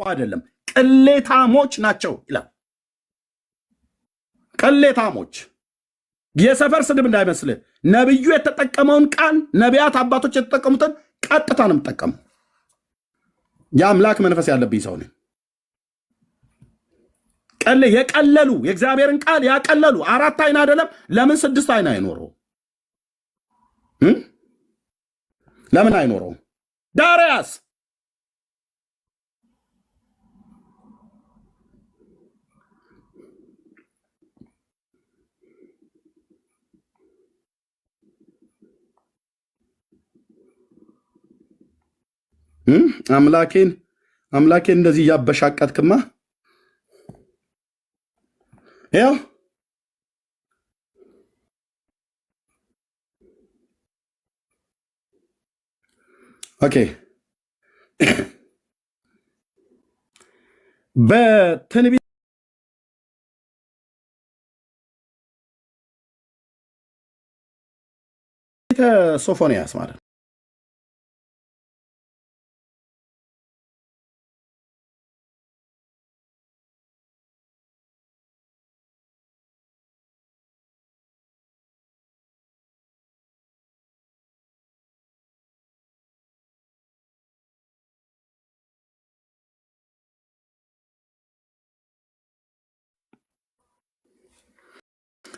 አይደለም ቅሌታሞች ናቸው ይላል። ቅሌታሞች የሰፈር ስድብ እንዳይመስልህ። ነብዩ የተጠቀመውን ቃል ነቢያት አባቶች የተጠቀሙትን ቀጥታ ነው የምጠቀመው። የአምላክ መንፈስ ያለብኝ ሰው ነኝ። የቀለሉ የእግዚአብሔርን ቃል ያቀለሉ 4 አይን አይደለም ለምን 6 አይን አይኖረው? ለምን አይኖረው? ዳርያስ አምላኬን እንደዚህ ያበሻቀጥክማ ያው ኦኬ በትንቢተ ሶፎንያስ ማለት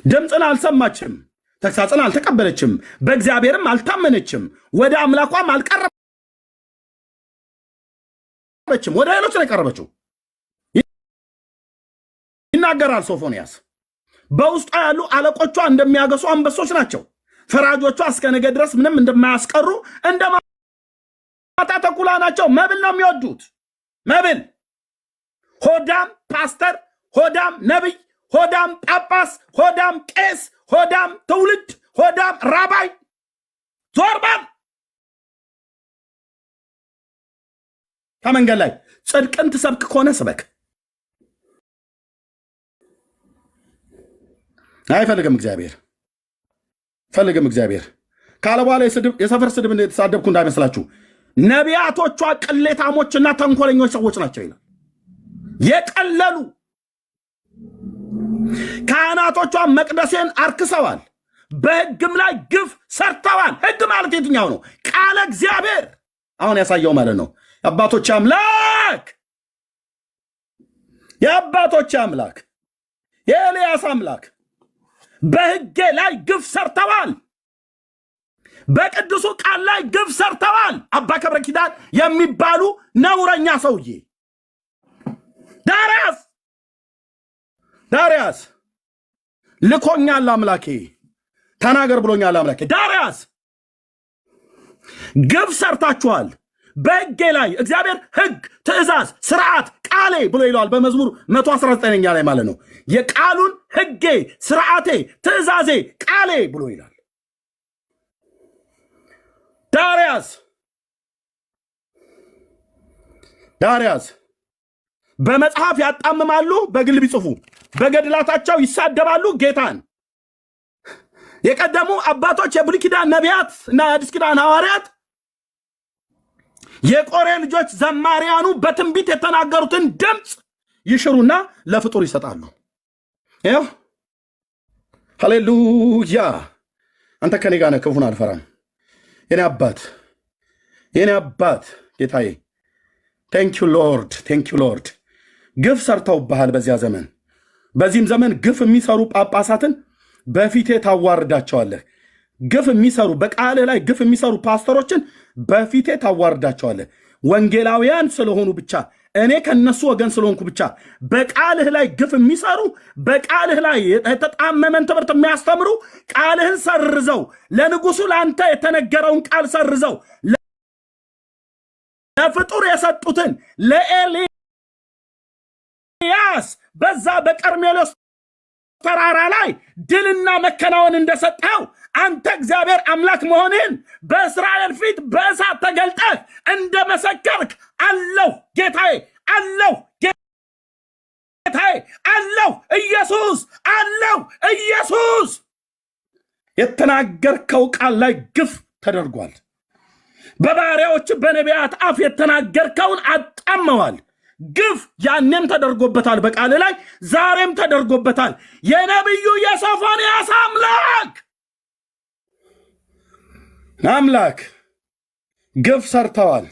ድምፅን አልሰማችም፣ ተግሳጽን አልተቀበለችም፣ በእግዚአብሔርም አልታመነችም፣ ወደ አምላኳም አልቀረበችም። ወደ ሌሎች ነው የቀረበችው። ይናገራል ሶፎንያስ። በውስጧ ያሉ አለቆቿ እንደሚያገሱ አንበሶች ናቸው። ፈራጆቿ እስከ ነገ ድረስ ምንም እንደማያስቀሩ እንደ ማታ ተኩላ ናቸው። መብል ነው የሚወዱት። መብል። ሆዳም ፓስተር፣ ሆዳም ነቢይ፣ ሆዳም ጳጳስ፣ ሆዳም ቄስ፣ ሆዳም ትውልድ፣ ሆዳም ራባይ። ዞርባል ከመንገድ ላይ ጽድቅን ትሰብክ ከሆነ ስበክ። አይፈልግም እግዚአብሔር ካለ በኋላ የሰፈር ስድብ የተሳደብኩ እንዳይመስላችሁ። ነቢያቶቿ ቅሌታሞችና ተንኮለኞች ሰዎች ናቸው ይላል። የቀለሉ ካህናቶቿ መቅደሴን አርክሰዋል፣ በሕግም ላይ ግፍ ሰርተዋል። ሕግ ማለት የትኛው ነው? ቃለ እግዚአብሔር አሁን ያሳየው ማለት ነው። የአባቶች አምላክ የኤልያስ አምላክ በሕጌ ላይ ግፍ ሰርተዋል፣ በቅዱሱ ቃል ላይ ግፍ ሰርተዋል። አባ ከብረ ኪዳን የሚባሉ ነውረኛ ሰውዬ ዳርያስ ልኮኛል አምላኬ፣ ተናገር ብሎኛል አምላኬ። ዳርያስ ግፍ ሰርታችኋል በሕጌ ላይ። እግዚአብሔር ሕግ፣ ትእዛዝ፣ ስርዓት፣ ቃሌ ብሎ ይለዋል በመዝሙር 119 ላይ ማለት ነው። የቃሉን ሕጌ፣ ስርዓቴ፣ ትእዛዜ፣ ቃሌ ብሎ ይላል። ዳርያስ በመጽሐፍ ያጣምማሉ፣ በግል ቢጽፉ በገድላታቸው ይሳደባሉ ጌታን። የቀደሙ አባቶች የብሉይ ኪዳን ነቢያት እና የአዲስ ኪዳን ሐዋርያት የቆሬ ልጆች ዘማሪያኑ በትንቢት የተናገሩትን ድምፅ ይሽሩና ለፍጡር ይሰጣሉ። ይኸው ሃሌሉያ። አንተ ከኔ ጋር ነህ፣ ክፉን አልፈራም። የኔ አባት ጌታዬ፣ ቴንኪዩ ሎርድ። ግፍ ሰርተውብሃል በዚያ ዘመን። በዚህም ዘመን ግፍ የሚሰሩ ጳጳሳትን በፊቴ ታዋርዳቸዋለህ። ግፍ የሚሰሩ በቃልህ ላይ ግፍ የሚሰሩ ፓስተሮችን በፊቴ ታዋርዳቸዋለህ። ወንጌላውያን ስለሆኑ ብቻ፣ እኔ ከነሱ ወገን ስለሆንኩ ብቻ በቃልህ ላይ ግፍ የሚሰሩ፣ በቃልህ ላይ የተጣመመን ትምህርት የሚያስተምሩ፣ ቃልህን ሰርዘው ለንጉሱ ለአንተ የተነገረውን ቃል ሰርዘው ለፍጡር የሰጡትን ለኤልያስ በዛ በቀርሜሎስ ተራራ ላይ ድልና መከናወን እንደሰጠው አንተ እግዚአብሔር አምላክ መሆንህን በእስራኤል ፊት በእሳት ተገልጠህ እንደመሰከርክ አለሁ ጌታዬ፣ ኢየሱስ የተናገርከው ቃል ላይ ግፍ ተደርጓል። በባሪያዎች በነቢያት አፍ የተናገርከውን አጣመዋል። ግፍ ያንም ተደርጎበታል፣ በቃል ላይ ዛሬም ተደርጎበታል። የነቢዩ የሶፎንያስ አምላክ ግፍ ሰርተዋል።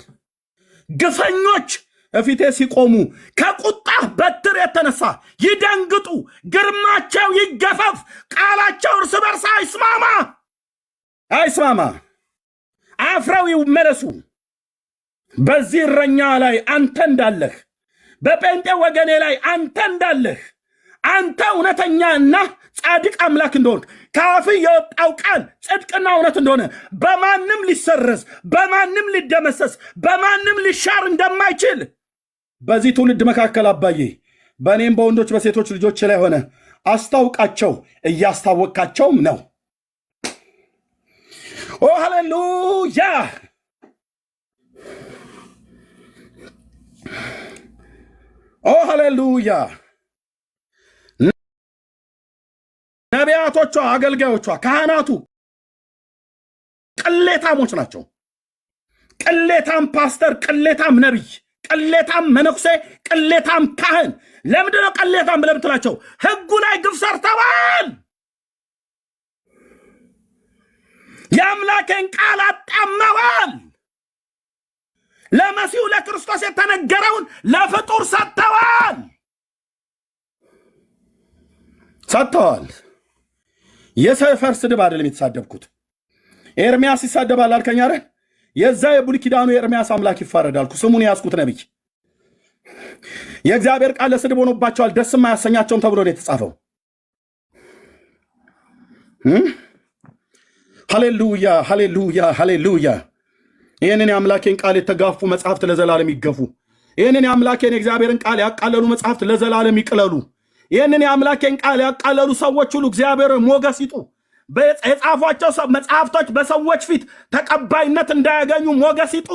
ግፈኞች እፊቴ ሲቆሙ ከቁጣህ በትር የተነሳ ይደንግጡ፣ ግርማቸው ይገፈፍ፣ ቃላቸው እርስ በርስ አይስማማ፣ አፍረው ይመለሱ። በዚህ እረኛ ላይ አንተ እንዳለህ፣ በጴንጤ ወገኔ ላይ አንተ እንዳለህ፣ አንተ እውነተኛና ጻድቅ አምላክ እንደሆንክ ካፍ የወጣው ቃል ጽድቅና እውነት እንደሆነ በማንም ሊሰረዝ፣ በማንም ሊደመሰስ፣ በማንም ሊሻር እንደማይችል በዚህ ትውልድ መካከል አባዬ በእኔም በወንዶች በሴቶች ልጆች ላይ ሆነ አስታውቃቸው፣ እያስታወቃቸውም ነው። ኦ ሃሌሉያ! ኦ ሃሌሉያ! ነቢያቶቿ፣ አገልጋዮቿ፣ ካህናቱ ቅሌታሞች ናቸው። ቅሌታም ፓስተር፣ ቅሌታም ነቢይ፣ ቅሌታም መነኩሴ፣ ቅሌታም ካህን። ለምንድነው ቅሌታም ብለህ ብትላቸው? ሕጉ ላይ ግፍ ሰርተዋል። የአምላኬን ቃል አጣመዋል። ለመሲሁ ለክርስቶስ የተነገረውን ለፍጡር ሰጥተዋል። የሰፈር ስድብ አይደለም የተሳደብኩት። ኤርሚያስ ይሳደባል አልከኝ አይደል? የዛ የብሉይ ኪዳኑ የኤርሚያስ አምላክ ይፋረዳልኩ። ስሙን ያስኩት ነብይ የእግዚአብሔር ቃል ለስድብ ሆኖባቸዋል፣ ደስም አያሰኛቸውም ተብሎ ነው የተጻፈው። ሃሌሉያ ሃሌሉያ ሃሌሉያ! ይህንን የአምላኬን ቃል የተጋፉ መጽሐፍት ለዘላለም ይገፉ። ይህንን የአምላኬን የእግዚአብሔርን ቃል ያቃለሉ መጽሐፍት ለዘላለም ይቅለሉ። ይህንን የአምላኬን ቃል ያቃለሉ ሰዎች ሁሉ እግዚአብሔር ሞገስ ይጡ። የጻፏቸው መጽሐፍቶች በሰዎች ፊት ተቀባይነት እንዳያገኙ ሞገስ ይጡ።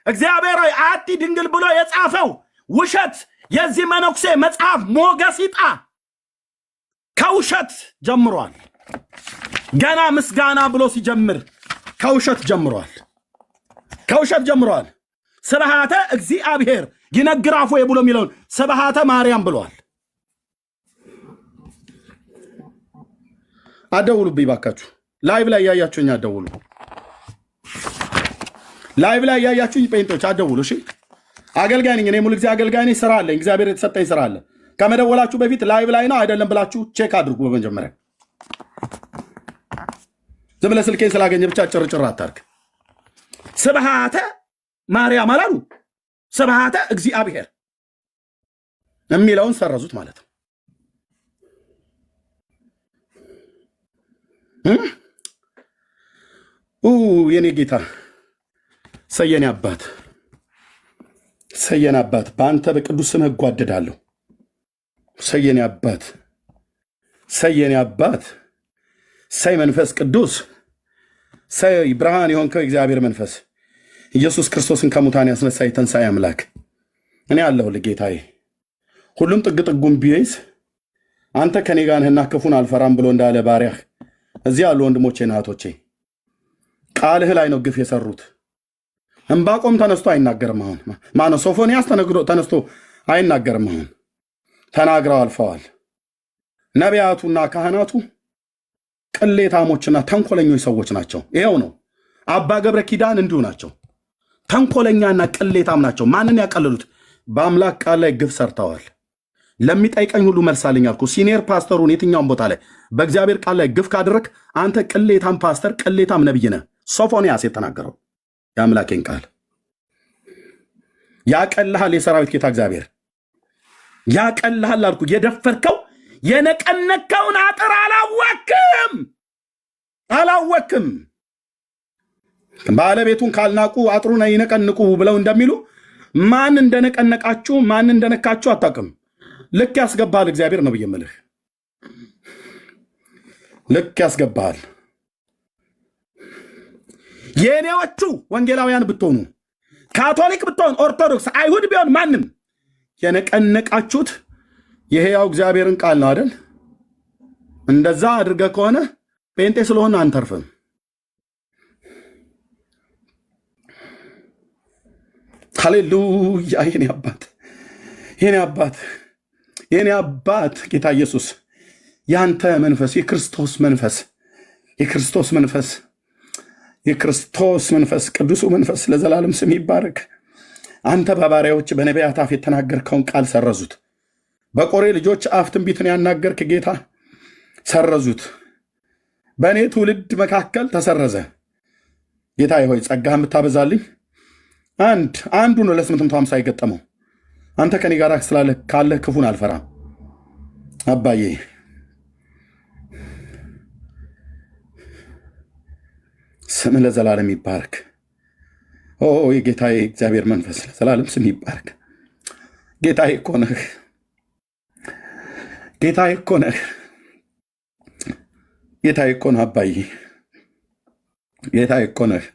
እግዚአብሔር አቲ ድንግል ብሎ የጻፈው ውሸት የዚህ መነኩሴ መጽሐፍ ሞገስ ይጣ። ከውሸት ጀምሯል። ገና ምስጋና ብሎ ሲጀምር ከውሸት ጀምሯል። ስብሃተ እግዚአብሔር ይነግራፎ ብሎ የሚለውን ስብሃተ ማርያም ብሏል። አደውሉብኝ ባካችሁ። ላይቭ ላይ ያያችሁኝ አደውሉ። ላይቭ ላይ ያያችሁኝ ጴንጦች አደውሉ። እሺ፣ አገልጋይ ነኝ እኔ፣ ሙሉ ጊዜ አገልጋይ ነኝ። ስራ አለኝ፣ እግዚአብሔር የተሰጠኝ ስራ አለ። ከመደወላችሁ በፊት ላይቭ ላይ ነው አይደለም ብላችሁ ቼክ አድርጉ። በመጀመሪያ ዝም ብለህ ስልኬን ስላገኘ ብቻ ጭርጭር አታርግ። ስብሃተ ማርያም አላሉ፣ ስብሃተ እግዚአብሔር የሚለውን ሰረዙት ማለት ነው። የኔ ጌታ ሰየኔ አባት በአንተ በቅዱስ ስምህ እጓደዳለሁ። ሰየኔ አባት ሰይ መንፈስ ቅዱስ ሰይ ብርሃን የሆንከው እግዚአብሔር መንፈስ ኢየሱስ ክርስቶስን ከሙታን ያስነሳ የተንሳይ አምላክ እኔ አለሁልህ ጌታዬ። ሁሉም ጥግ ጥጉም ቢይዝ አንተ ከኔ ጋር ነህና ክፉን አልፈራም ብሎ እንዳለ ባሪያህ እዚህ ያሉ ወንድሞቼና እህቶቼ ቃልህ ላይ ነው ግፍ የሰሩት። ዕንባቆም ተነስቶ አይናገርም። አሁን ማነው ሶፎንያስ ተነስቶ አይናገርም። አሁን ተናግረው አልፈዋል። ነቢያቱና ካህናቱ ቅሌታሞችና ተንኮለኞች ሰዎች ናቸው። ይሄው ነው። አባ ገብረ ኪዳን እንዲሁ ናቸው። ተንኮለኛና ቅሌታም ናቸው። ማንን ያቀለሉት? በአምላክ ቃል ላይ ግፍ ሰርተዋል። ለሚጠይቀኝ ሁሉ መልሳለኝ አልኩ። ሲኒየር ፓስተሩን የትኛውን ቦታ ላይ በእግዚአብሔር ቃል ላይ ግፍ ካደረግ አንተ ቅሌታም ፓስተር፣ ቅሌታም ነብይ ነህ። ሶፎንያስ የተናገረው የአምላኬን ቃል ያቀልሃል። የሰራዊት ጌታ እግዚአብሔር ያቀልሃል አልኩ። የደፈርከው የነቀነቀውን አጥር አላወክም። ባለቤቱን ካልናቁ አጥሩን ይነቀንቁ ብለው እንደሚሉ ማን እንደነቀነቃችሁ ማን እንደነካችሁ አታውቅም። ልክ ያስገባሃል እግዚአብሔር ነው ብዬ የምልህ። ልክ ያስገባሃል። የኔዎቹ ወንጌላውያን ብትሆኑ፣ ካቶሊክ ብትሆን፣ ኦርቶዶክስ፣ አይሁድ ቢሆን ማንም የነቀነቃችሁት የሕያው እግዚአብሔርን ቃል ነው አይደል? እንደዛ አድርገህ ከሆነ ጴንጤ ስለሆነ አንተርፍም። ሃሌሉያ! የኔ አባት የኔ አባት ጌታ ኢየሱስ ያንተ መንፈስ የክርስቶስ መንፈስ የክርስቶስ መንፈስ የክርስቶስ መንፈስ ቅዱሱ መንፈስ ለዘላለም ስም ይባረክ። አንተ በባሪያዎች በነቢያት አፍ የተናገርከውን ቃል ሰረዙት። በቆሬ ልጆች አፍ ትንቢትን ያናገርክ ጌታ ሰረዙት። በእኔ ትውልድ መካከል ተሰረዘ። ጌታ ሆይ ጸጋ የምታበዛልኝ አንዱ ነው ለ850 የገጠመው አንተ ከኔ ጋር ስላለ ካለ ክፉን አልፈራም። አባዬ ስም ለዘላለም ይባረክ። የጌታዬ እግዚአብሔር መንፈስ ለዘላለም ስም ይባረክ። ጌታዬ እኮ ነህ፣ ጌታዬ እኮ ነህ፣ ጌታዬ እኮ ነህ። አባዬ ጌታዬ እኮ ነህ።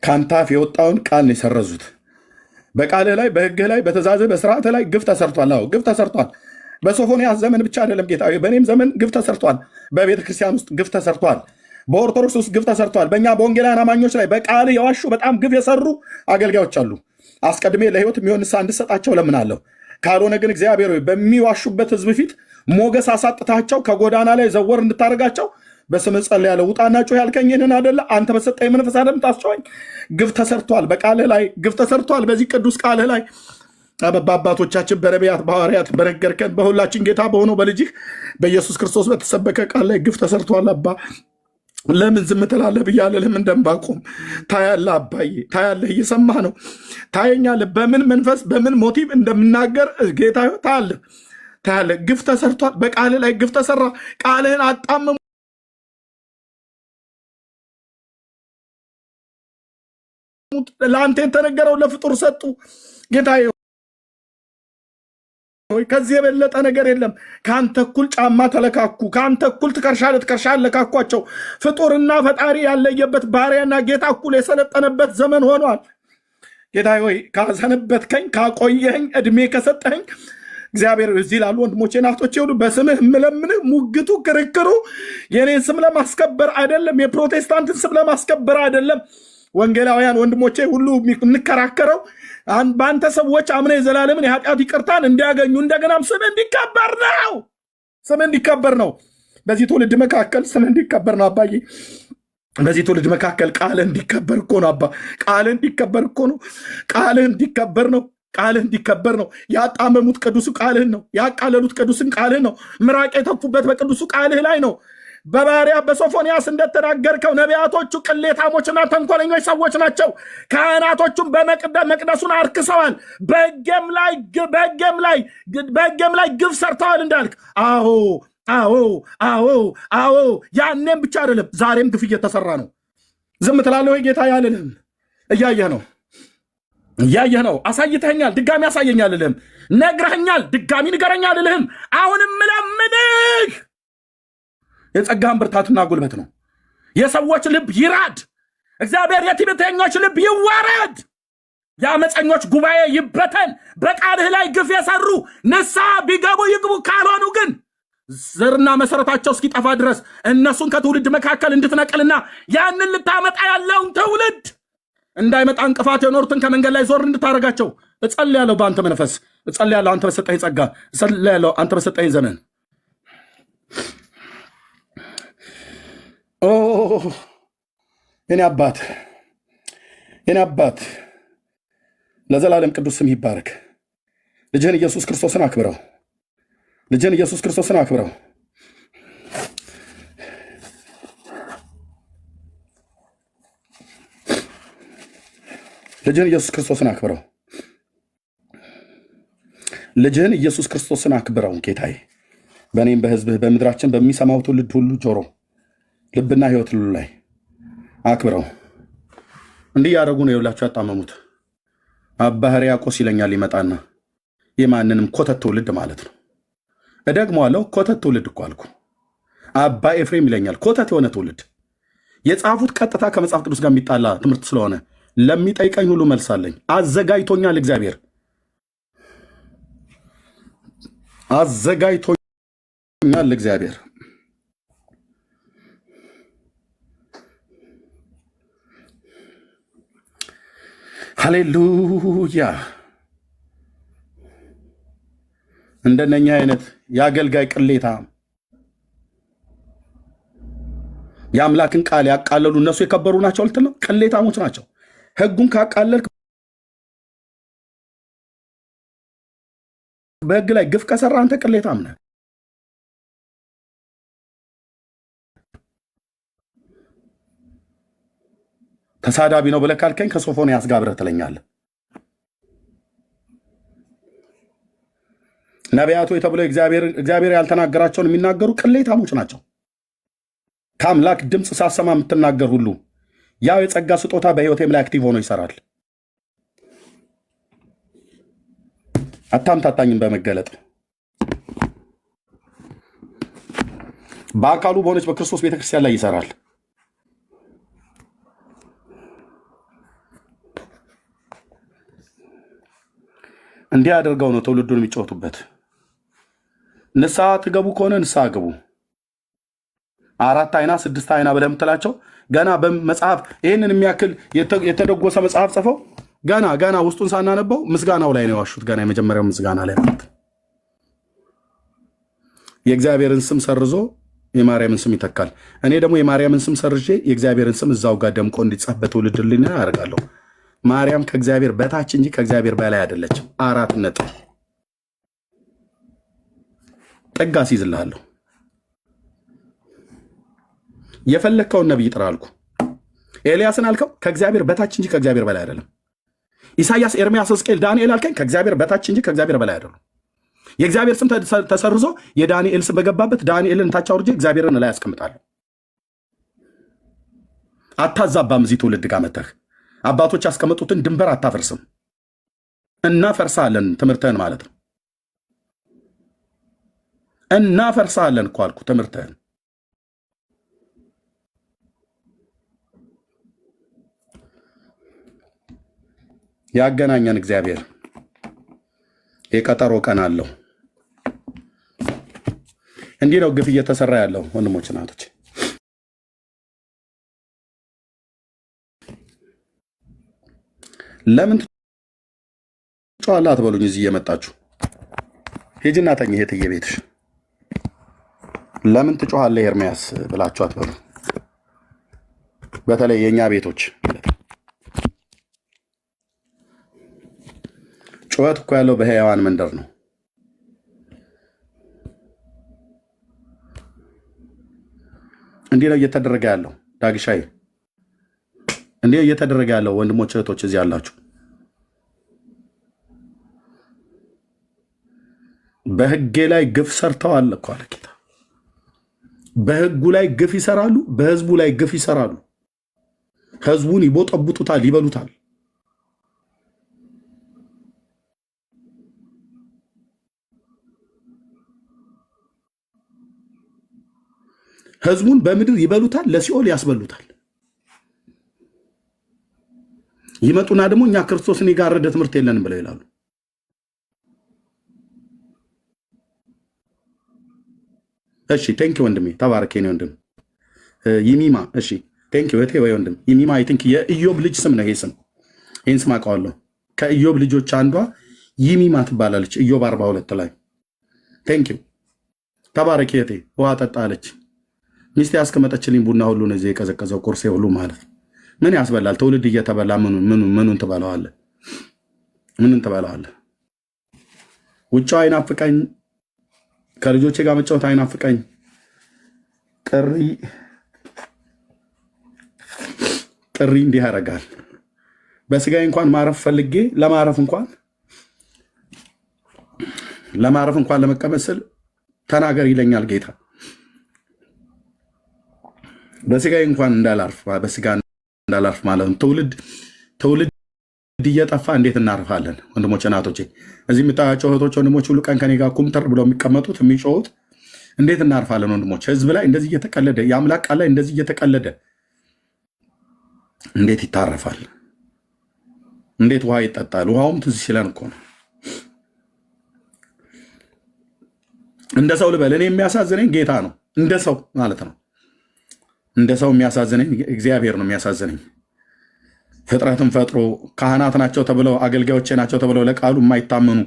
ከአንተ አፍ የወጣውን ቃል ነው የሰረዙት። በቃልህ ላይ በሕግህ ላይ በትእዛዝህ በስርዓትህ ላይ ግፍ ተሰርቷል። አዎ ግፍ ተሰርቷል። በሶፎንያስ ዘመን ብቻ አይደለም ጌታ፣ በእኔም ዘመን ግፍ ተሰርቷል። በቤተ ክርስቲያን ውስጥ ግፍ ተሰርቷል። በኦርቶዶክስ ውስጥ ግፍ ተሰርቷል። በእኛ በወንጌላውያን አማኞች ላይ በቃል የዋሹ በጣም ግፍ የሰሩ አገልጋዮች አሉ። አስቀድሜ ለሕይወት የሚሆን ንስሐ እንድሰጣቸው ለምናለሁ። ካልሆነ ግን እግዚአብሔር ሆይ በሚዋሹበት ሕዝብ ፊት ሞገስ አሳጥታቸው ከጎዳና ላይ ዘወር እንድታደርጋቸው በስምህ ጸልያለሁ። ውጣና ጩህ ያልከኝ ይህንን አደለ? አንተ በሰጠኝ መንፈስ አይደል ታስጨዋኝ? ግፍ ተሰርቷል። በቃልህ ላይ ግፍ ተሰርቷል። በዚህ ቅዱስ ቃልህ ላይ በአባቶቻችን በነቢያት በሐዋርያት በነገርከን በሁላችን ጌታ በሆነው በልጅህ በኢየሱስ ክርስቶስ በተሰበከ ቃል ላይ ግፍ ተሰርቷል። አባ ለምን ዝም ትላለህ ብያለሁ። ለምን እንደምባቆም ታያለህ። አባዬ ታያለህ፣ እየሰማህ ነው። ታየኛለህ። በምን መንፈስ በምን ሞቲቭ እንደምናገር ጌታ ታያለህ፣ ታያለህ። ግፍ ተሰርቷል። በቃልህ ላይ ግፍ ተሰራ። ቃልህን አጣመሙ። ለአንተ የተነገረው ለፍጡር ሰጡ። ጌታ ከዚህ የበለጠ ነገር የለም። ከአንተ እኩል ጫማ ተለካኩ፣ ከአንተ እኩል ትከሻ ለትከሻ አለካኳቸው። ፍጡርና ፈጣሪ ያለየበት ባሪያና ጌታ እኩል የሰለጠነበት ዘመን ሆኗል። ጌታ ሆይ ካሰነበትከኝ፣ ካቆየኸኝ፣ እድሜ ከሰጠኸኝ እግዚአብሔር እዚህ ላሉ ወንድሞቼ ናቶቼ ሁሉ በስምህ የምለምንህ ሙግቱ ክርክሩ የኔን ስም ለማስከበር አይደለም፣ የፕሮቴስታንትን ስም ለማስከበር አይደለም። ወንጌላውያን ወንድሞቼ ሁሉ እንከራከረው በአንተ ሰዎች አምነ የዘላለምን የኃጢአት ይቅርታን እንዲያገኙ እንደገናም ስም እንዲከበር ነው። ስም እንዲከበር ነው። በዚህ ትውልድ መካከል ስም እንዲከበር ነው። አባዬ በዚህ ትውልድ መካከል ቃልህ እንዲከበር እኮ ነው። አባ ቃልህ እንዲከበር እኮ ነው። ቃልህ እንዲከበር ነው። ቃልህ እንዲከበር ነው። ያጣመሙት ቅዱሱ ቃልህን ነው። ያቃለሉት ቅዱስን ቃልህን ነው። ምራቅ የተፉበት በቅዱሱ ቃልህ ላይ ነው። በባሪያ በሶፎንያስ እንደተናገርከው ነቢያቶቹ ቅሌታሞችና ተንኮለኞች ሰዎች ናቸው። ካህናቶቹም መቅደሱን አርክሰዋል፣ በሕጌም ላይ ግፍ ሰርተዋል እንዳልክ፣ አዎ አዎ አዎ አዎ። ያኔም ብቻ አይደለም ዛሬም ግፍ እየተሰራ ነው። ዝም ትላለህ ወይ ጌታ? ያልልህም እያየህ ነው፣ እያየህ ነው። አሳይተኸኛል፣ ድጋሚ አሳየኛል ልልህም፣ ነግረኸኛል፣ ድጋሚ ንገረኛል ልልህም። አሁንም ምለምንህ የጸጋህን ብርታትና ጉልበት ነው። የሰዎች ልብ ይራድ፣ እግዚአብሔር የትዕቢተኞች ልብ ይዋረድ፣ የአመፀኞች ጉባኤ ይበተን። በቃልህ ላይ ግፍ የሰሩ ንስሐ ቢገቡ ይግቡ፣ ካልሆኑ ግን ዘርና መሰረታቸው እስኪጠፋ ድረስ እነሱን ከትውልድ መካከል እንድትነቅልና ያንን ልታመጣ ያለውን ትውልድ እንዳይመጣ እንቅፋት የኖሩትን ከመንገድ ላይ ዞር እንድታደርጋቸው እጸልያለሁ። በአንተ መንፈስ እጸልያለሁ። አንተ በሰጠኝ ጸጋ እጸልያለሁ። አንተ በሰጠኝ ዘመን የኔ አባት የኔ አባት ለዘላለም ቅዱስ ስም ይባረክ። ልጅህን ኢየሱስ ክርስቶስን አክብረው። ልጅህን ኢየሱስ ክርስቶስን አክብረው። ልጅህን ኢየሱስ ክርስቶስን አክብረው። ልጅህን ኢየሱስ ክርስቶስን አክብረው። ጌታዬ በእኔም በሕዝብህ በምድራችን በሚሰማው ትውልድ ሁሉ ጆሮ ልብና ሕይወት ሁሉ ላይ አክብረው። እንዲህ ያደረጉ ነው የውላቸው ያጣመሙት። አባ ሕርያቆስ ይለኛል ይመጣና የማንንም ኮተት ትውልድ ማለት ነው። እደግመዋለሁ፣ ኮተት ትውልድ እኮ አልኩ። አባ ኤፍሬም ይለኛል ኮተት የሆነ ትውልድ። የጻፉት ቀጥታ ከመጽሐፍ ቅዱስ ጋር የሚጣላ ትምህርት ስለሆነ ለሚጠይቀኝ ሁሉ መልሳለኝ። አዘጋጅቶኛል እግዚአብሔር፣ አዘጋጅቶኛል እግዚአብሔር። ሃሌሉያ እንደነኛ አይነት የአገልጋይ ቅሌታ የአምላክን ቃል ያቃለሉ እነሱ የከበሩ ናቸው ልትል ነው? ቅሌታሞች ናቸው። ህጉን ካቃለልክ በህግ ላይ ግፍ ከሰራ አንተ ቅሌታም ነህ። ተሳዳቢ ነው ብለህ ካልከኝ ከሶፎንያስ ጋር አብረህ ትለኛለህ። ነቢያቱ ተብለው እግዚአብሔር ያልተናገራቸውን የሚናገሩ ቅሌታሞች ናቸው። ከአምላክ ድምፅ ሳሰማ የምትናገር ሁሉ ያው የጸጋ ስጦታ በህይወቴም ላይ አክቲቭ ሆኖ ይሰራል። አታምታታኝም በመገለጥ በአካሉ በሆነች በክርስቶስ ቤተክርስቲያን ላይ ይሰራል። እንዲህ አድርገው ነው ትውልዱን የሚጫወቱበት። ንስሐ ትገቡ ከሆነ ንስሐ ግቡ። 4 አይና 6 አይና ብለህ የምትላቸው ገና በመጽሐፍ ይህንን የሚያክል የተደጎሰ መጽሐፍ ጽፈው ገና ውስጡን ሳናነበው ምስጋናው ላይ ነው የዋሹት። ገና የመጀመሪያው ምስጋና ላይ ማለት የእግዚአብሔርን ስም ሰርዞ የማርያምን ስም ይተካል። እኔ ደግሞ የማርያምን ስም ሰርዤ የእግዚአብሔርን ስም እዛው ጋር ደምቆ እንዲጻፍ በትውልድ ልና ያደርጋለሁ። ማርያም ከእግዚአብሔር በታች እንጂ ከእግዚአብሔር በላይ አይደለችም። 4 ነጥብ። ጠጋ ሲይዝልሃለሁ። የፈለግከውን ነቢይ ጥራ አልኩ። ኤልያስን አልከው ከእግዚአብሔር በታች እንጂ ከእግዚአብሔር በላይ አይደለም። ኢሳያስ፣ ኤርምያስ፣ ሕዝቅኤል፣ ዳንኤል አልከኝ ከእግዚአብሔር በታች እንጂ ከእግዚአብሔር በላይ አይደለም። የእግዚአብሔር ስም ተሰርዞ የዳንኤል ስም በገባበት ዳንኤልን ታች አውርጄ እግዚአብሔርን ላይ ያስቀምጣለሁ። አታዛባም። እዚህ ትውልድ ጋር መተህ አባቶች ያስቀመጡትን ድንበር አታፈርስም። እናፈርሳለን ትምህርትህን ማለት ነው። እናፈርሳለን እኮ አልኩ ትምህርትህን። ያገናኘን እግዚአብሔር የቀጠሮ ቀን አለው። እንዲህ ነው ግፍ እየተሰራ ያለው ወንድሞች እናቶች። ለምን ትጮኻለህ አትበሉኝ። እዚህ እየመጣችሁ ሂጂና ተኝ እህትዬ ቤትሽ። ለምን ትጮኻለህ ኤርምያስ ብላችሁ አትበሉ። በተለይ የእኛ ቤቶች ጩኸት እኮ ያለው በሕያዋን መንደር ነው። እንዲህ ነው እየተደረገ ያለው ዳግሻዬ፣ እንዲህ እየተደረገ ያለው ወንድሞች እህቶች እዚህ ያላችሁ በሕጌ ላይ ግፍ ሰርተዋል እኮ አለ ጌታ። በሕጉ ላይ ግፍ ይሰራሉ፣ በሕዝቡ ላይ ግፍ ይሰራሉ። ሕዝቡን ይቦጠቡጡታል፣ ይበሉታል። ሕዝቡን በምድር ይበሉታል፣ ለሲኦል ያስበሉታል። ይመጡና ደግሞ እኛ ክርስቶስን የጋረደ ትምህርት የለንም ብለው ይላሉ። እሺ ቴንኪ ወንድሜ፣ ተባረክ የኔ ወንድም ይሚማ። እሺ ቴንኪ እህቴ ወይ ወንድም ይሚማ። አይ ቲንክ የኢዮብ ልጅ ስም ነው ይሄ ስም። ይህን ስም አውቀዋለሁ። ከኢዮብ ልጆች አንዷ ይሚማ ትባላለች። ኢዮብ 42 ላይ ቴንኪ ተባረክ እህቴ። ውሃ ጠጣ አለች ሚስቴ ያስቀመጠችልኝ ቡና ሁሉ ነው እዚህ የቀዘቀዘው ቁርሴ ሁሉ ማለት ምን ያስበላል? ትውልድ እየተበላ ምኑን ትበላዋለህ? ምንን ትበላዋለህ? ውጫው አይናፍቀኝ፣ ከልጆቼ ጋር መጫወት አይናፍቀኝ። ጥሪ እንዲህ ያደርጋል። በስጋዬ እንኳን ማረፍ ፈልጌ ለማረፍ እንኳን ለመቀመጥ ስል ተናገር ይለኛል ጌታ። በስጋዬ እንኳን እንዳላርፍ ማለት ነው። ትውልድ እየጠፋ እንዴት እናርፋለን? ወንድሞች እናቶቼ፣ እዚህ የምታያቸው እህቶች ወንድሞች ሁሉ ቀን ከኔ ጋር ኩምተር ብለው የሚቀመጡት የሚጮሁት እንዴት እናርፋለን? ወንድሞች ህዝብ ላይ እንደዚህ እየተቀለደ የአምላክ ቃል ላይ እንደዚህ እየተቀለደ እንዴት ይታረፋል? እንዴት ውሃ ይጠጣል? ውሃውም ትዝ ሲለን እኮ ነው። እንደ ሰው ልበል፣ እኔ የሚያሳዝነኝ ጌታ ነው። እንደ ሰው ማለት ነው። እንደ ሰው የሚያሳዝነኝ እግዚአብሔር ነው የሚያሳዝነኝ። ፍጥረትን ፈጥሮ ካህናት ናቸው ተብለው አገልጋዮቼ ናቸው ተብለው ለቃሉ የማይታመኑ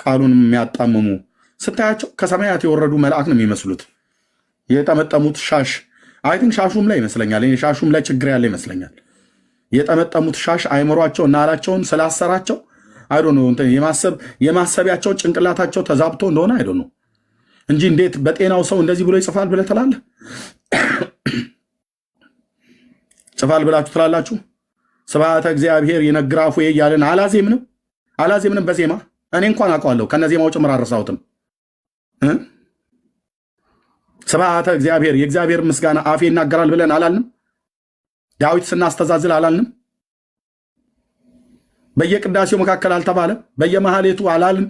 ቃሉን የሚያጣምሙ ስታያቸው ከሰማያት የወረዱ መልአክ ነው የሚመስሉት። የጠመጠሙት ሻሽ አይ ቲንክ ሻሹም ላይ ይመስለኛል፣ ሻሹም ላይ ችግር ያለ ይመስለኛል። የጠመጠሙት ሻሽ አይምሯቸው እና አላቸውን ስላሰራቸው አይዶ ነው የማሰቢያቸው ጭንቅላታቸው ተዛብቶ እንደሆነ አይዶ ነው እንጂ እንዴት በጤናው ሰው እንደዚህ ብሎ ይጽፋል ብለህ ትላለህ? ጽፋል ብላችሁ ትላላችሁ? ስብሐተ እግዚአብሔር ይነግራፉ እያልን አላዜምንም በዜማ እኔ እንኳን አውቀዋለሁ ከነዜማው ጭምር አረሳሁትም። ስብሐተ እግዚአብሔር የእግዚአብሔር ምስጋና አፌ ይናገራል ብለን አላልንም? ዳዊት ስናስተዛዝል አላልንም? በየቅዳሴው መካከል አልተባለም? በየመሃሌቱ አላልንም?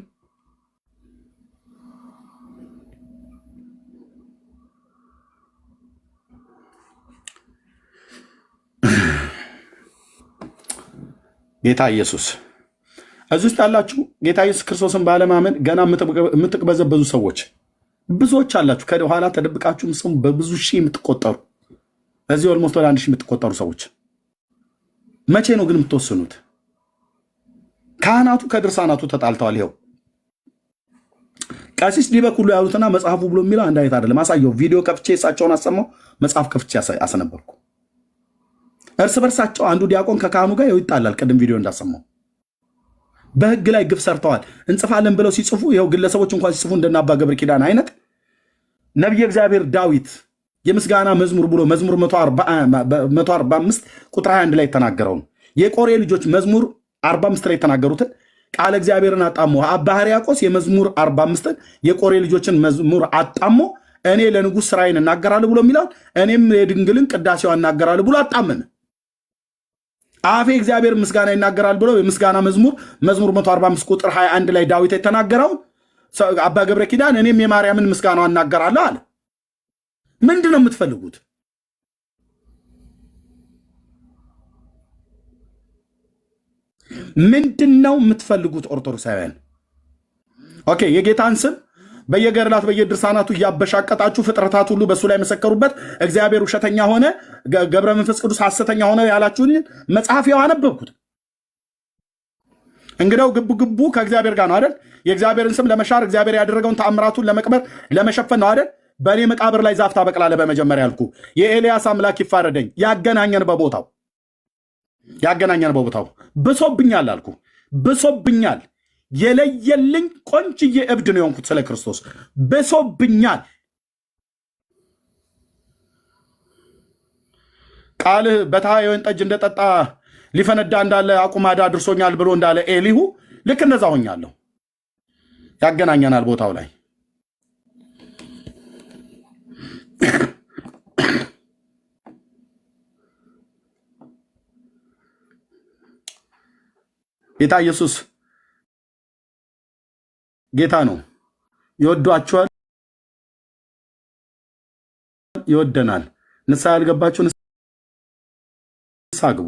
ጌታ ኢየሱስ እዚህ ውስጥ ያላችሁ ጌታ ኢየሱስ ክርስቶስን ባለማመን ገና የምትቅበዘበዙ ሰዎች ብዙዎች አላችሁ። ከኋላ ተደብቃችሁ ስሙ በብዙ ሺህ የምትቆጠሩ እዚህ ኦልሞስት ወደ 1 ሺህ የምትቆጠሩ ሰዎች መቼ ነው ግን የምትወስኑት? ካህናቱ ከድርሳናቱ ተጣልተዋል። ይኸው ቀሲስ ዲበክ ሁሉ ያሉትና መጽሐፉ ብሎ የሚለው አንድ አይነት አይደለም። አሳየው። ቪዲዮ ከፍቼ እሳቸውን አሰማው፣ መጽሐፍ ከፍቼ አስነበብኩ። እርስ በርሳቸው አንዱ ዲያቆን ከካህኑ ጋር ይጣላል። ቅድም ቪዲዮ እንዳሰማው በህግ ላይ ግፍ ሰርተዋል እንጽፋለን ብለው ሲጽፉ ይኸው ግለሰቦች እንኳን ሲጽፉ እንደና አባ ገብረ ኪዳን አይነት ነቢየ እግዚአብሔር ዳዊት የምስጋና መዝሙር ብሎ መዝሙር 145 ቁጥር 21 ላይ የተናገረውን የቆሬ ልጆች መዝሙር 45 ላይ የተናገሩትን ቃለ እግዚአብሔርን አጣሞ አባ ሕርያቆስ የመዝሙር 45ን የቆሬ ልጆችን መዝሙር አጣሞ እኔ ለንጉሥ ስራዬን እናገራለሁ ብሎ የሚለው እኔም የድንግልን ቅዳሴዋ እናገራለሁ ብሎ አጣመነ። አፌ እግዚአብሔር ምስጋና ይናገራል ብሎ የምስጋና መዝሙር 145 ቁጥር 21 ላይ ዳዊት የተናገረው አባ ገብረ ኪዳን እኔም የማርያምን ምስጋና እናገራለሁ አለ። ምንድን ነው የምትፈልጉት? ምንድን ነው የምትፈልጉት? ኦርቶዶክሳውያን ኦኬ፣ የጌታን ስም በየገድላት በየድርሳናቱ እያበሻቀጣችሁ ፍጥረታት ሁሉ በእሱ ላይ መሰከሩበት፣ እግዚአብሔር ውሸተኛ ሆነ፣ ገብረ መንፈስ ቅዱስ ሐሰተኛ ሆነ ያላችሁን መጽሐፍ ያው አነበብኩት። እንግዲያው ግቡ ከእግዚአብሔር ጋር ነው አይደል? የእግዚአብሔርን ስም ለመሻር እግዚአብሔር ያደረገውን ተአምራቱን ለመቅበር ለመሸፈን ነው አይደል? በእኔ መቃብር ላይ ዛፍ ታበቅላለህ። በመጀመሪያ ያልኩ የኤልያስ አምላክ ይፋረደኝ። ያገናኘን በቦታው ብሶብኛል አልኩ። ብሶብኛል የለየልኝ ቆንጅዬ እብድ ነው የሆንኩት ስለ ክርስቶስ ብሶብኛል። ቃልህ በተሃ የወይን ጠጅ እንደጠጣ ሊፈነዳ እንዳለ አቁማዳ አድርሶኛል ብሎ እንዳለ ኤሊሁ ልክ እንደዛ ሆኛለሁ። ያገናኘናል ቦታው ላይ ጌታ ኢየሱስ ጌታ ነው። ይወዷቸዋል፣ ይወደናል። ንስሐ ያልገባችሁ ንስሐ ግቡ።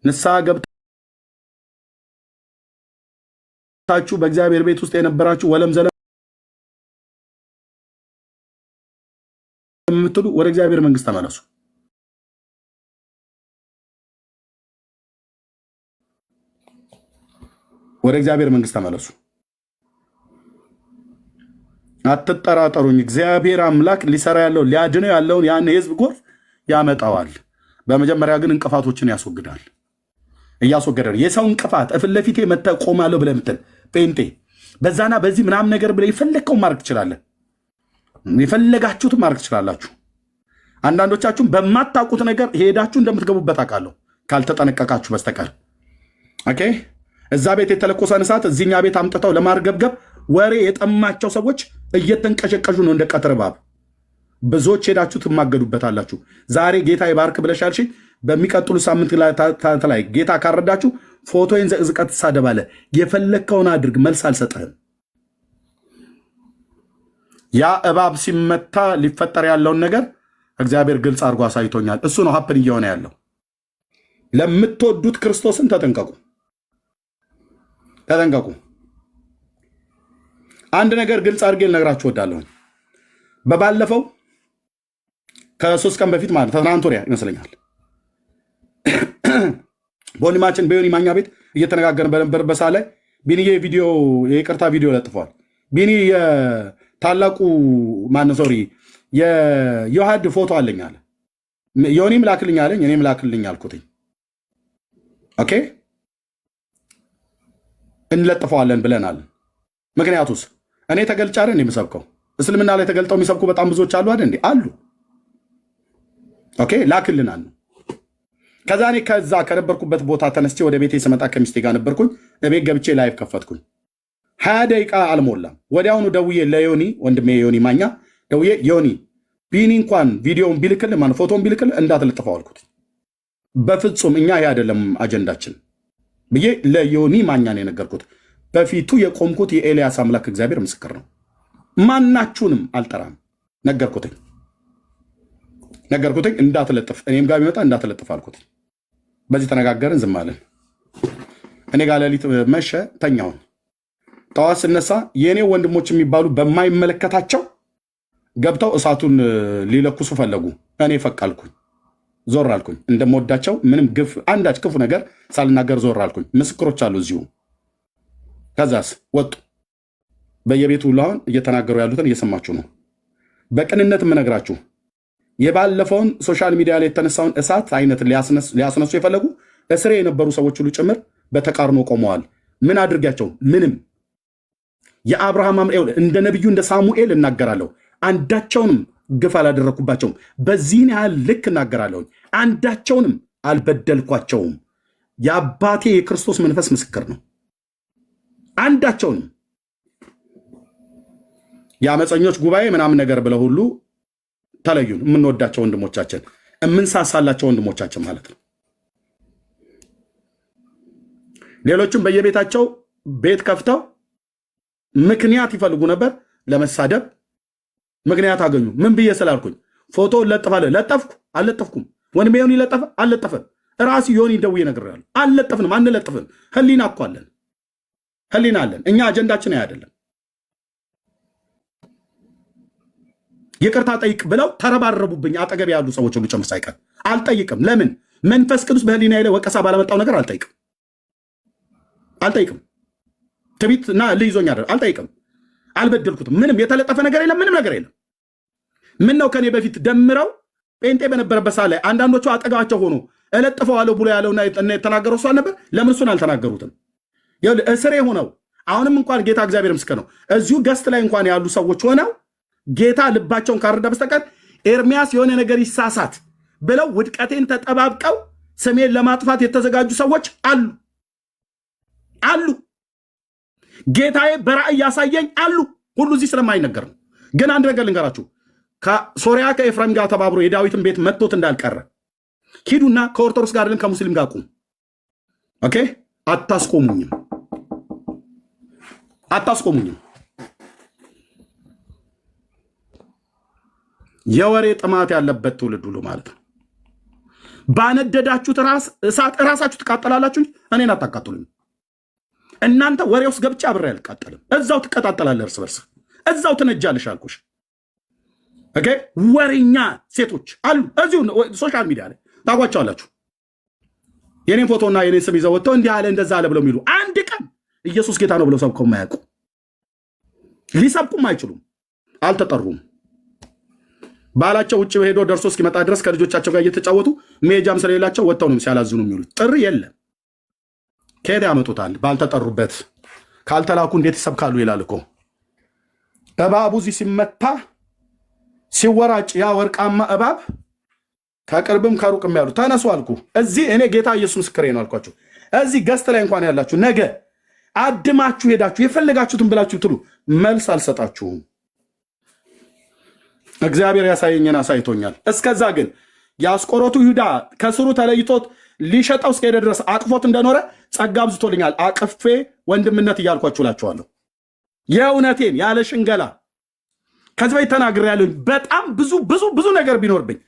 ንስሐ ገብታችሁ በእግዚአብሔር ቤት ውስጥ የነበራችሁ ወለም ዘለም የምትሉ ወደ እግዚአብሔር መንግስት ተመለሱ። ወደ እግዚአብሔር መንግስት ተመለሱ። አትጠራጠሩኝ። እግዚአብሔር አምላክ ሊሰራ ያለው ሊያድነው ያለውን ያን የህዝብ ጎርፍ ያመጣዋል። በመጀመሪያ ግን እንቅፋቶችን ያስወግዳል። እያስወገደ ነው። የሰው እንቅፋት እፊት ለፊቴ መተህ ቆማለሁ ብለህ የምትል ጴንጤ በዛና በዚህ ምናምን ነገር ብለህ የፈለግከውን ማድረግ ትችላለህ። የፈለጋችሁትን ማድረግ ትችላላችሁ። አንዳንዶቻችሁም በማታውቁት ነገር ሄዳችሁ እንደምትገቡበት አውቃለሁ፣ ካልተጠነቀቃችሁ በስተቀር ኦኬ። እዛ ቤት የተለኮሰን እሳት እዚኛ ቤት አምጥተው ለማርገብገብ ወሬ የጠማቸው ሰዎች እየተንቀሸቀሹ ነው እንደ ቀትር እባብ። ብዙዎች ሄዳችሁ ትማገዱበታላችሁ። ዛሬ ጌታ ይባርክ ብለሻልሽ፣ በሚቀጥሉ ሳምንት ላይ ጌታ ካረዳችሁ ፎቶዬን ዘቅዝቀት ትሳደባለህ። የፈለግከውን አድርግ፣ መልስ አልሰጥህም። ያ እባብ ሲመታ ሊፈጠር ያለውን ነገር እግዚአብሔር ግልጽ አድርጎ አሳይቶኛል። እሱ ነው ሀፕን እየሆነ ያለው። ለምትወዱት ክርስቶስን ተጠንቀቁ። አንድ ነገር ግልጽ አድርጌ ልነግራችሁ እወዳለሁ። በባለፈው ከ3 ቀን በፊት ማለት ትናንት ወዲያ ይመስለኛል በወንድማችን በዮኒ ማኛ ቤት እየተነጋገርን በነበረበት ሰዓት ላይ ቢንዬ ቪዲዮ የይቅርታ ቪዲዮ ለጥፏል። ቢኒ የታላቁ ማን ሶሪ የዮሐድ ፎቶ አለኝ አለ። ዮኒም ላክልኝ አለኝ፣ እኔም ላክልኝ አልኩትኝ። ኦኬ እንለጥፈዋለን ብለናል። ምክንያቱስ እኔ ተገልጬ አይደል የምሰብከው? እስልምና ላይ ተገልጠው የሚሰብኩ በጣም ብዙዎች አሉ አይደል እንዴ? አሉ። ኦኬ ላክልናል። ከዛ እኔ ከዛ ከነበርኩበት ቦታ ተነስቼ ወደ ቤቴ ስመጣ ከሚስቴ ጋር ነበርኩኝ። እቤት ገብቼ ላይቭ ከፈትኩኝ። 20 ደቂቃ አልሞላም። ወዲያውኑ ደውዬ ለዮኒ ወንድሜ ዮኒ ማኛ ደውዬ ዮኒ ቢኒ እንኳን ቪዲዮውን ቢልክል ማን ፎቶን ቢልክል እንዳትለጥፈው አልኩት። በፍጹም እኛ ይሄ አይደለም አጀንዳችን ብዬ ለዮኒ ማኛ ነው የነገርኩት። በፊቱ የቆምኩት የኤልያስ አምላክ እግዚአብሔር ምስክር ነው። ማናችሁንም አልጠራም። ነገርኩትኝ እንዳትለጥፍ፣ እኔም ጋር ቢመጣ እንዳትለጥፍ አልኩት። በዚህ ተነጋገርን፣ ዝም አለን። እኔ ጋር ሌሊት መሸ፣ ተኛውን። ጠዋት ስነሳ የእኔ ወንድሞች የሚባሉ በማይመለከታቸው ገብተው እሳቱን ሊለኩሱ ፈለጉ። እኔ ፈቃልኩኝ፣ ዞር አልኩኝ። እንደምወዳቸው ምንም ግፍ አንዳች ክፉ ነገር ሳልናገር ዞር አልኩኝ። ምስክሮች አሉ እዚሁ። ከዛስ ወጡ። በየቤቱ ሁሉ አሁን እየተናገሩ ያሉትን እየሰማችሁ ነው። በቅንነት የምነግራችሁ የባለፈውን ሶሻል ሚዲያ ላይ የተነሳውን እሳት አይነት ሊያስነሱ የፈለጉ እስሬ የነበሩ ሰዎች ሁሉ ጭምር በተቃርኖ ቆመዋል። ምን አድርጋቸው? ምንም። የአብርሃም እንደ ነቢዩ እንደ ሳሙኤል እናገራለሁ። አንዳቸውንም ግፍ አላደረግኩባቸውም። በዚህን ያህል ልክ እናገራለሁ። አንዳቸውንም አልበደልኳቸውም። የአባቴ የክርስቶስ መንፈስ ምስክር ነው። አንዳቸውንም የአመፀኞች ጉባኤ ምናምን ነገር ብለው ሁሉ ተለዩን። የምንወዳቸው ወንድሞቻችን፣ የምንሳሳላቸው ወንድሞቻችን ማለት ነው። ሌሎችም በየቤታቸው ቤት ከፍተው ምክንያት ይፈልጉ ነበር ለመሳደብ። ምክንያት አገኙ። ምን ብዬ ስላልኩኝ ፎቶ ለጥፋለሁ። ለጠፍኩ? አልለጠፍኩም። ወንድሜ ዮኒ ለጠፈ? አልለጠፈም። ራሱ ዮኒ ደውዬ ነግሬያለሁ። አልለጠፍንም፣ አንለጥፍም። ህሊና እኮ አለን፣ ህሊና አለን። እኛ አጀንዳችን አይደለም። ይቅርታ ጠይቅ ብለው ተረባረቡብኝ። አጠገብ ያሉ ሰዎች ሁሉ ጭምር ሳይቀር አልጠይቅም። ለምን? መንፈስ ቅዱስ በህሊና ላይ ወቀሳ ባለመጣው ነገር አልጠይቅም። ትቢት እና ልይዞኝ አይደል? አልጠይቅም። አልበደልኩትም። ምንም የተለጠፈ ነገር የለም። ምንም ነገር የለም። ምን ነው ከኔ በፊት ደምረው ጴንጤ በነበረበት ሰዓት ላይ አንዳንዶቹ አጠገባቸው ሆኖ እለጥፈዋለሁ ብሎ ያለውና የተናገረው እሱ አልነበር? ለምን እሱን አልተናገሩትም? እስሬ ሆነው አሁንም እንኳን ጌታ እግዚአብሔር ምስክር ነው። እዚሁ ገስት ላይ እንኳን ያሉ ሰዎች ሆነው ጌታ ልባቸውን ካረዳ በስተቀር ኤርሚያስ የሆነ ነገር ይሳሳት ብለው ውድቀቴን ተጠባብቀው ስሜን ለማጥፋት የተዘጋጁ ሰዎች አሉ። ጌታዬ በራእይ ያሳየኝ አሉ። ሁሉ እዚህ ስለማይነገር ነው። ግን አንድ ነገር ልንገራችሁ። ከሶሪያ ከኤፍራይም ጋር ተባብሮ የዳዊትን ቤት መጥቶት እንዳልቀረ ሂዱና ከኦርቶዶክስ ጋር አይደለም ከሙስሊም ጋር ቁም። ኦኬ፣ አታስቆሙኝም። የወሬ ጥማት ያለበት ትውልድ ሁሉ ማለት ነው። ባነደዳችሁት እሳት እራሳችሁ ትቃጠላላችሁ። እኔን አታቃጥሉኝ። እናንተ ወሬ ውስጥ ገብቼ አብሬ አልቃጠልም። እዛው ትቀጣጠላለህ፣ እርስ በርስ እዛው ትነጃለሽ አልኩሽ። ኦኬ፣ ወሬኛ ሴቶች አሉ እዚሁ ሶሻል ሚዲያ ላይ ታጓቸዋላችሁ። የኔን ፎቶና የኔን ስም ይዘው ወጥተው እንዲህ አለ እንደዛ አለ ብለው የሚሉ አንድ ቀን ኢየሱስ ጌታ ነው ብለው ሰብከው የማያውቁ ሊሰብኩም አይችሉም። አልተጠሩም። ባላቸው ውጭ ሄዶ ደርሶ እስኪመጣ ድረስ ከልጆቻቸው ጋር እየተጫወቱ መሄጃም ስለሌላቸው ወጥተው ነው ሲያላዝኑ የሚሉት። ጥሪ የለም። ከሄደ ያመጡታል። ባልተጠሩበት ካልተላኩ እንዴት ይሰብካሉ ይላል እኮ። እባቡ እዚህ ሲመታ ሲወራጭ ያ ወርቃማ እባብ ከቅርብም ከሩቅም ያሉ ተነሱ አልኩ። እዚህ እኔ ጌታ ኢየሱስ ምስክሬ ነው አልኳችሁ። እዚህ ገስት ላይ እንኳን ያላችሁ ነገ አድማችሁ ሄዳችሁ የፈለጋችሁትን ብላችሁ ትሉ መልስ አልሰጣችሁም። እግዚአብሔር ያሳየኝን አሳይቶኛል። እስከዛ ግን የአስቆሮቱ ይሁዳ ከስሩ ተለይቶት ሊሸጠው እስከሄደ ድረስ አቅፎት እንደኖረ ጸጋ አብዝቶልኛል። አቅፌ ወንድምነት እያልኳችሁ እላችኋለሁ። የእውነቴን ያለ ሽንገላ ከዚህ በፊት ተናግሬያለሁ። በጣም ብዙ ነገር ቢኖርብኝ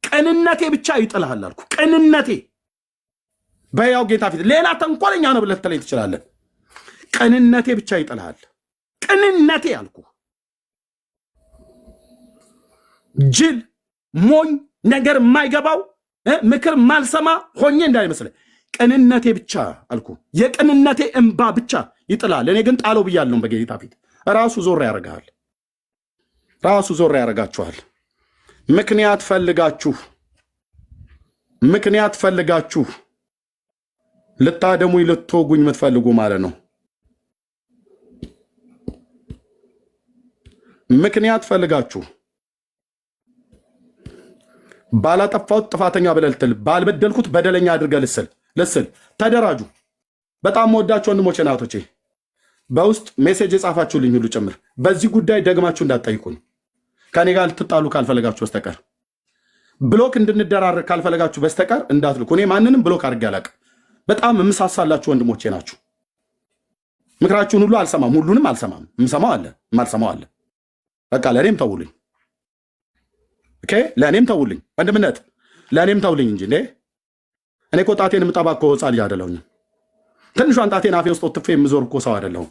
ቅንነቴ ብቻ ይጥልሃል አልኩ። ቅንነቴ በያው ጌታ ፊት ሌላ ተንኮለኛ ነው ብለህ ትለኝ ትችላለህ። ቅንነቴ ብቻ ይጥልሃል። ቅንነቴ አልኩ። ጅል ሞኝ ነገር የማይገባው ምክር ማልሰማ ሆኜ እንዳይመስልህ። ቅንነቴ ብቻ አልኩ። የቅንነቴ እንባ ብቻ ይጥላል። እኔ ግን ጣለው ብያለሁ በጌታ ፊት። ራሱ ዞር ያደርጋል። ራሱ ዞር ያደርጋችኋል። ምክንያት ፈልጋችሁ ልታደሙኝ ልትወጉኝ የምትፈልጉ ማለት ነው። ምክንያት ፈልጋችሁ ባላጠፋሁት ጥፋተኛ ብለህ ልትል፣ ባልበደልኩት በደለኛ አድርገህ ልስል ተደራጁ። በጣም መወዳችሁ ወንድሞቼ ናቶቼ፣ በውስጥ ሜሴጅ የጻፋችሁልኝ ሁሉ ጭምር በዚህ ጉዳይ ደግማችሁ እንዳትጠይቁኝ። ከኔ ጋር ልትጣሉ ካልፈለጋችሁ በስተቀር ብሎክ እንድንደራረግ ካልፈለጋችሁ በስተቀር እንዳትልኩ። እኔ ማንንም ብሎክ አድርጌ አላውቅም። በጣም የምሳሳላችሁ ወንድሞቼ ናችሁ። ምክራችሁን ሁሉ አልሰማም፣ ሁሉንም አልሰማም። የምሰማው አለ፣ የማልሰማው አለ። በቃ ለእኔም ተውልኝ። ኦኬ፣ ለእኔም ተውልኝ። ወንድምነት ለእኔም ተውልኝ እንጂ እኔ እኮ ጣቴን የምጠባ እኮ ሕፃን ልጅ አይደለሁም። ትንሿን ጣቴን አፌ ውስጥ ወጥፌ የምዞር እኮ ሰው አይደለሁም።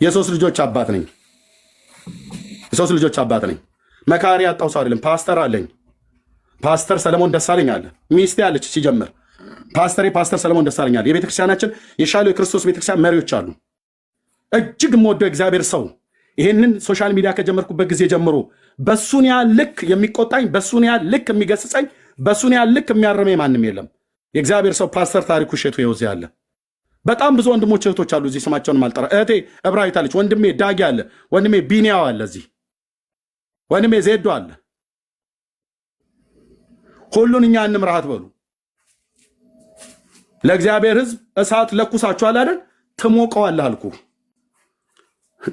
የሶስት ልጆች አባት ነኝ። መካሪ ያጣው ሰው አይደለም። ፓስተር አለኝ። ፓስተር ሰለሞን ደሳለኝ አለ። ሚስቴ አለች። ሲጀምር ፓስተር ሰለሞን ደሳለኝ አለ። የቤተክርስቲያናችን የሻሉ የክርስቶስ ቤተክርስቲያን መሪዎች አሉ። እጅግ የምወደው እግዚአብሔር ሰው፣ ይሄንን ሶሻል ሚዲያ ከጀመርኩበት ጊዜ ጀምሮ በሱን ያህል ልክ የሚቆጣኝ፣ በሱን ያህል ልክ የሚገስጸኝ፣ በሱን ያህል ልክ የሚያረመኝ ማንም የለም። የእግዚአብሔር ሰው ፓስተር ታሪኩ እሸቱ ይወዝ ያለ። በጣም ብዙ ወንድሞች እህቶች አሉ እዚህ፣ ስማቸውን ማልጠራ። እህቴ እብራዊት አለች። ወንድሜ ዳጊ አለ። ወንድሜ ቢኒያው አለ። እዚህ ወንድሜ ዜዶ አለ። ሁሉን እኛ እንምራሃት በሉ። ለእግዚአብሔር ሕዝብ እሳት ለኩሳችኋል አይደል? ትሞቀዋለህ አልኩ።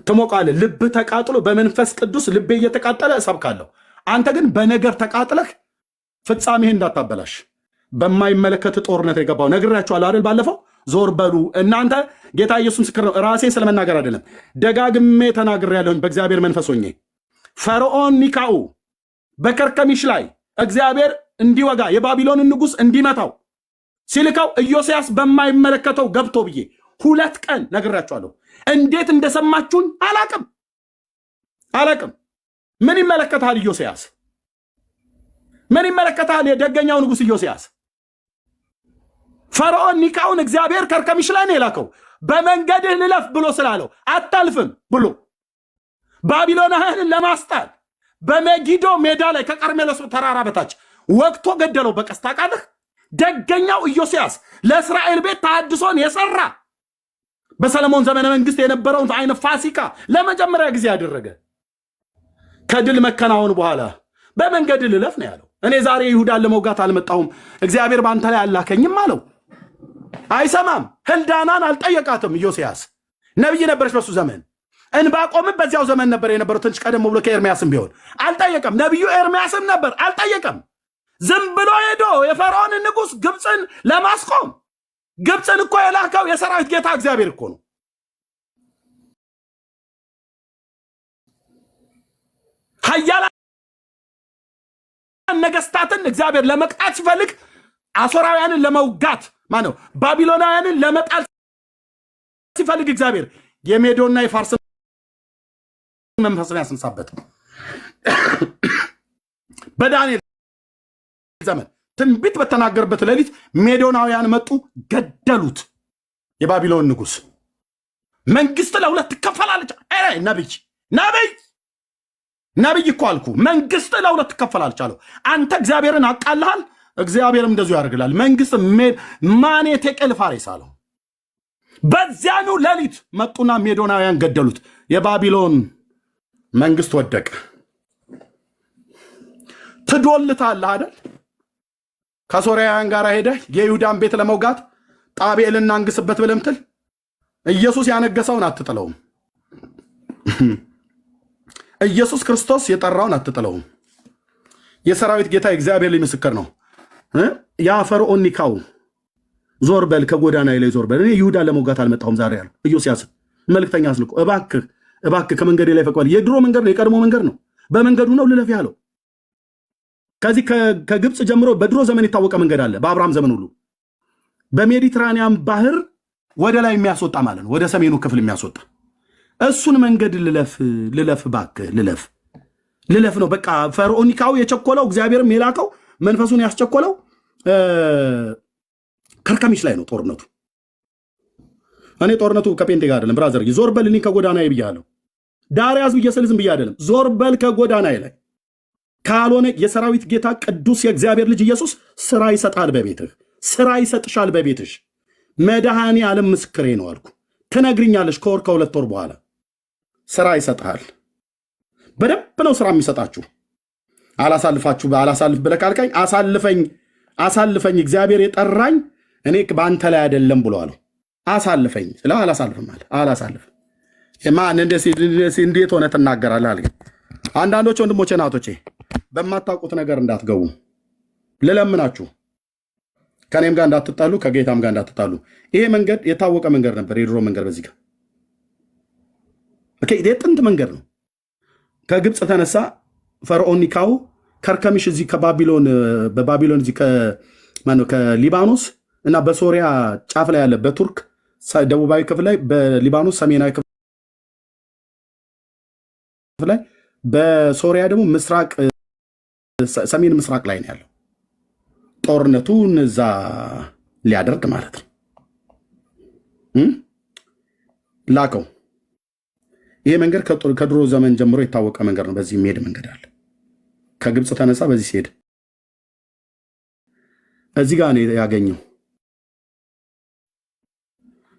ትሞቀዋለህ። ልብህ ተቃጥሎ በመንፈስ ቅዱስ ልቤ እየተቃጠለ እሰብካለሁ። አንተ ግን በነገር ተቃጥለህ ፍጻሜህን እንዳታበላሽ። በማይመለከት ጦርነት የገባው ነግራችኋለሁ አይደል? ባለፈው ዞር በሉ እናንተ። ጌታ ኢየሱስ ምስክር ነው። ራሴ ስለመናገር አይደለም፣ ደጋግሜ ተናግሬያለሁኝ በእግዚአብሔር መንፈስ ሆኜ። ፈርዖን ኒካኡ በከርከሚሽ ላይ እግዚአብሔር እንዲወጋ የባቢሎንን ንጉሥ እንዲመታው ሲልካው ኢዮስያስ በማይመለከተው ገብቶ ብዬ 2 ቀን ነግራችኋለሁ። እንዴት እንደሰማችሁኝ አላቅም። ምን ይመለከታል ኢዮስያስ? ምን ይመለከታል የደገኛው ንጉሥ ኢዮስያስ? ፈርዖን ኒካውን እግዚአብሔር ከርከሚሽ ላይ ነው የላከው በመንገድህ ልለፍ ብሎ ስላለው አታልፍም ብሎ ባቢሎናውያንን ለማስጣል በመጊዶ ሜዳ ላይ ከቀርሜሎስ ተራራ በታች ወቅቶ ገደለው በቀስት። ታውቃለህ? ደገኛው ኢዮስያስ ለእስራኤል ቤት ተሐድሶን የሰራ በሰለሞን ዘመነ መንግስት የነበረውን አይነት ፋሲካ ለመጀመሪያ ጊዜ ያደረገ ከድል መከናወን በኋላ በመንገድ ልለፍ ነው ያለው። እኔ ዛሬ ይሁዳን ለመውጋት አልመጣሁም፣ እግዚአብሔር ባንተ ላይ አላከኝም አለው። አይሰማም። ህልዳናን አልጠየቃትም። ኢዮስያስ ነብይ ነበረች በሱ ዘመን። እንባቆምም በዚያው ዘመን ነበር የነበረው፣ ትንሽ ቀደም ብሎ ከኤርሚያስም ቢሆን አልጠየቀም። ነቢዩ ኤርሚያስም ነበር፣ አልጠየቀም። ዝም ብሎ ሄዶ የፈርዖንን ንጉሥ ግብፅን ለማስቆም። ግብፅን እኮ የላከው የሰራዊት ጌታ እግዚአብሔር እኮ ነው። ኃያላን ነገስታትን እግዚአብሔር ለመቅጣት ሲፈልግ አሦራውያንን ለመውጋት ማነው ባቢሎናውያንን ለመጣል ሲፈልግ እግዚአብሔር የሜዶና የፋርስ መንፈስን ያስነሳበት። በዳንኤል ዘመን ትንቢት በተናገረበት ሌሊት ሜዶናውያን መጡ፣ ገደሉት። የባቢሎን ንጉሥ መንግስት ለሁለት ትከፈላለች። ነብይ እኮ አልኩ፣ መንግስት ለሁለት ትከፈላለች አለው። አንተ እግዚአብሔርን አቃልሃል፣ እግዚአብሔርም እንደዚሁ ያደርግላል። መንግስት ማኔ ቴቄል ፋሬስ አለው። በዚያኑ ሌሊት መጡና ሜዶናውያን ገደሉት። የባቢሎን መንግስት ወደቀ። ትዶልታለህ አይደል? ከሶርያውያን ጋር ሄደህ የይሁዳን ቤት ለመውጋት ጣቤልን እናንግስበት ብለህ ምትል ኢየሱስ ያነገሰውን አትጥለውም። ኢየሱስ ክርስቶስ የጠራውን አትጥለውም። የሰራዊት ጌታ እግዚአብሔር ላይ ምስክር ነው። ያ ፈርዖን ኒካው ዞር በል፣ ከጎዳና ላይ ዞር በል፣ እኔ ይሁዳን ለመውጋት አልመጣሁም ዛሬ ያለው ኢዮስያስ መልክተኛ አስልኮ እባክህ ከመንገዴ ላይ ፈቀዋል። የድሮ መንገድ ነው፣ የቀድሞ መንገድ ነው። በመንገዱ ነው ልለፍ ያለው። ከዚህ ከግብፅ ጀምሮ በድሮ ዘመን የታወቀ መንገድ አለ። በአብርሃም ዘመን ሁሉ በሜዲትራኒያን ባህር ወደ ላይ የሚያስወጣ ማለት ነው፣ ወደ ሰሜኑ ክፍል የሚያስወጣ እሱን መንገድ ልለፍ እባክህ ልለፍ ነው። በቃ ፈርዖን ኒካው የቸኮለው እግዚአብሔርም የላከው መንፈሱን ያስቸኮለው ከርከሚሽ ላይ ነው ጦርነቱ። እኔ ጦርነቱ ከጴንጤ ጋር አይደለም ብራዘር። ዞር በል፣ እኔ ከጎዳና ብያለሁ። ዳር ያዝ ብዬ ስል ዝም ብዬ አይደለም። ዞር በል ከጎዳና ላይ ካልሆነ የሰራዊት ጌታ ቅዱስ የእግዚአብሔር ልጅ ኢየሱስ ስራ ይሰጣል በቤትህ፣ ስራ ይሰጥሻል በቤትሽ። መድኃኔ ዓለም ምስክሬ ነው አልኩ። ትነግርኛለሽ ከወር ከሁለት ወር በኋላ ስራ ይሰጥሃል። በደንብ ነው ስራ የሚሰጣችሁ። አላሳልፍ ብለህ ካልከኝ አሳልፈኝ እግዚአብሔር የጠራኝ እኔ በአንተ ላይ አይደለም ብሎ አለው። አሳልፈኝ ስለ አላሳልፍም አለ። አላሳልፍም ማን እንዴት ሆነ ትናገራለህ አለ። አንዳንዶች ወንድሞቼ ናቶቼ በማታውቁት ነገር እንዳትገቡ ልለምናችሁ። ከኔም ጋር እንዳትጣሉ፣ ከጌታም ጋር እንዳትጣሉ። ይሄ መንገድ የታወቀ መንገድ ነበር፣ የድሮ መንገድ። በዚህ ጋር የጥንት መንገድ ነው። ከግብፅ ተነሳ ፈርዖን ኒካው ከርከሚሽ እዚህ በባቢሎን እዚህ ከሊባኖስ እና በሶሪያ ጫፍ ላይ ያለ በቱርክ ደቡባዊ ክፍል ላይ፣ በሊባኖስ ሰሜናዊ ክፍል ላይ፣ በሶሪያ ደግሞ ሰሜን ምስራቅ ላይ ነው ያለው። ጦርነቱን እዛ ሊያደርግ ማለት ነው ላከው። ይሄ መንገድ ከድሮ ዘመን ጀምሮ የታወቀ መንገድ ነው። በዚህ የሚሄድ መንገድ አለ። ከግብፅ ተነሳ፣ በዚህ ሲሄድ እዚህ ጋር ነው ያገኘው።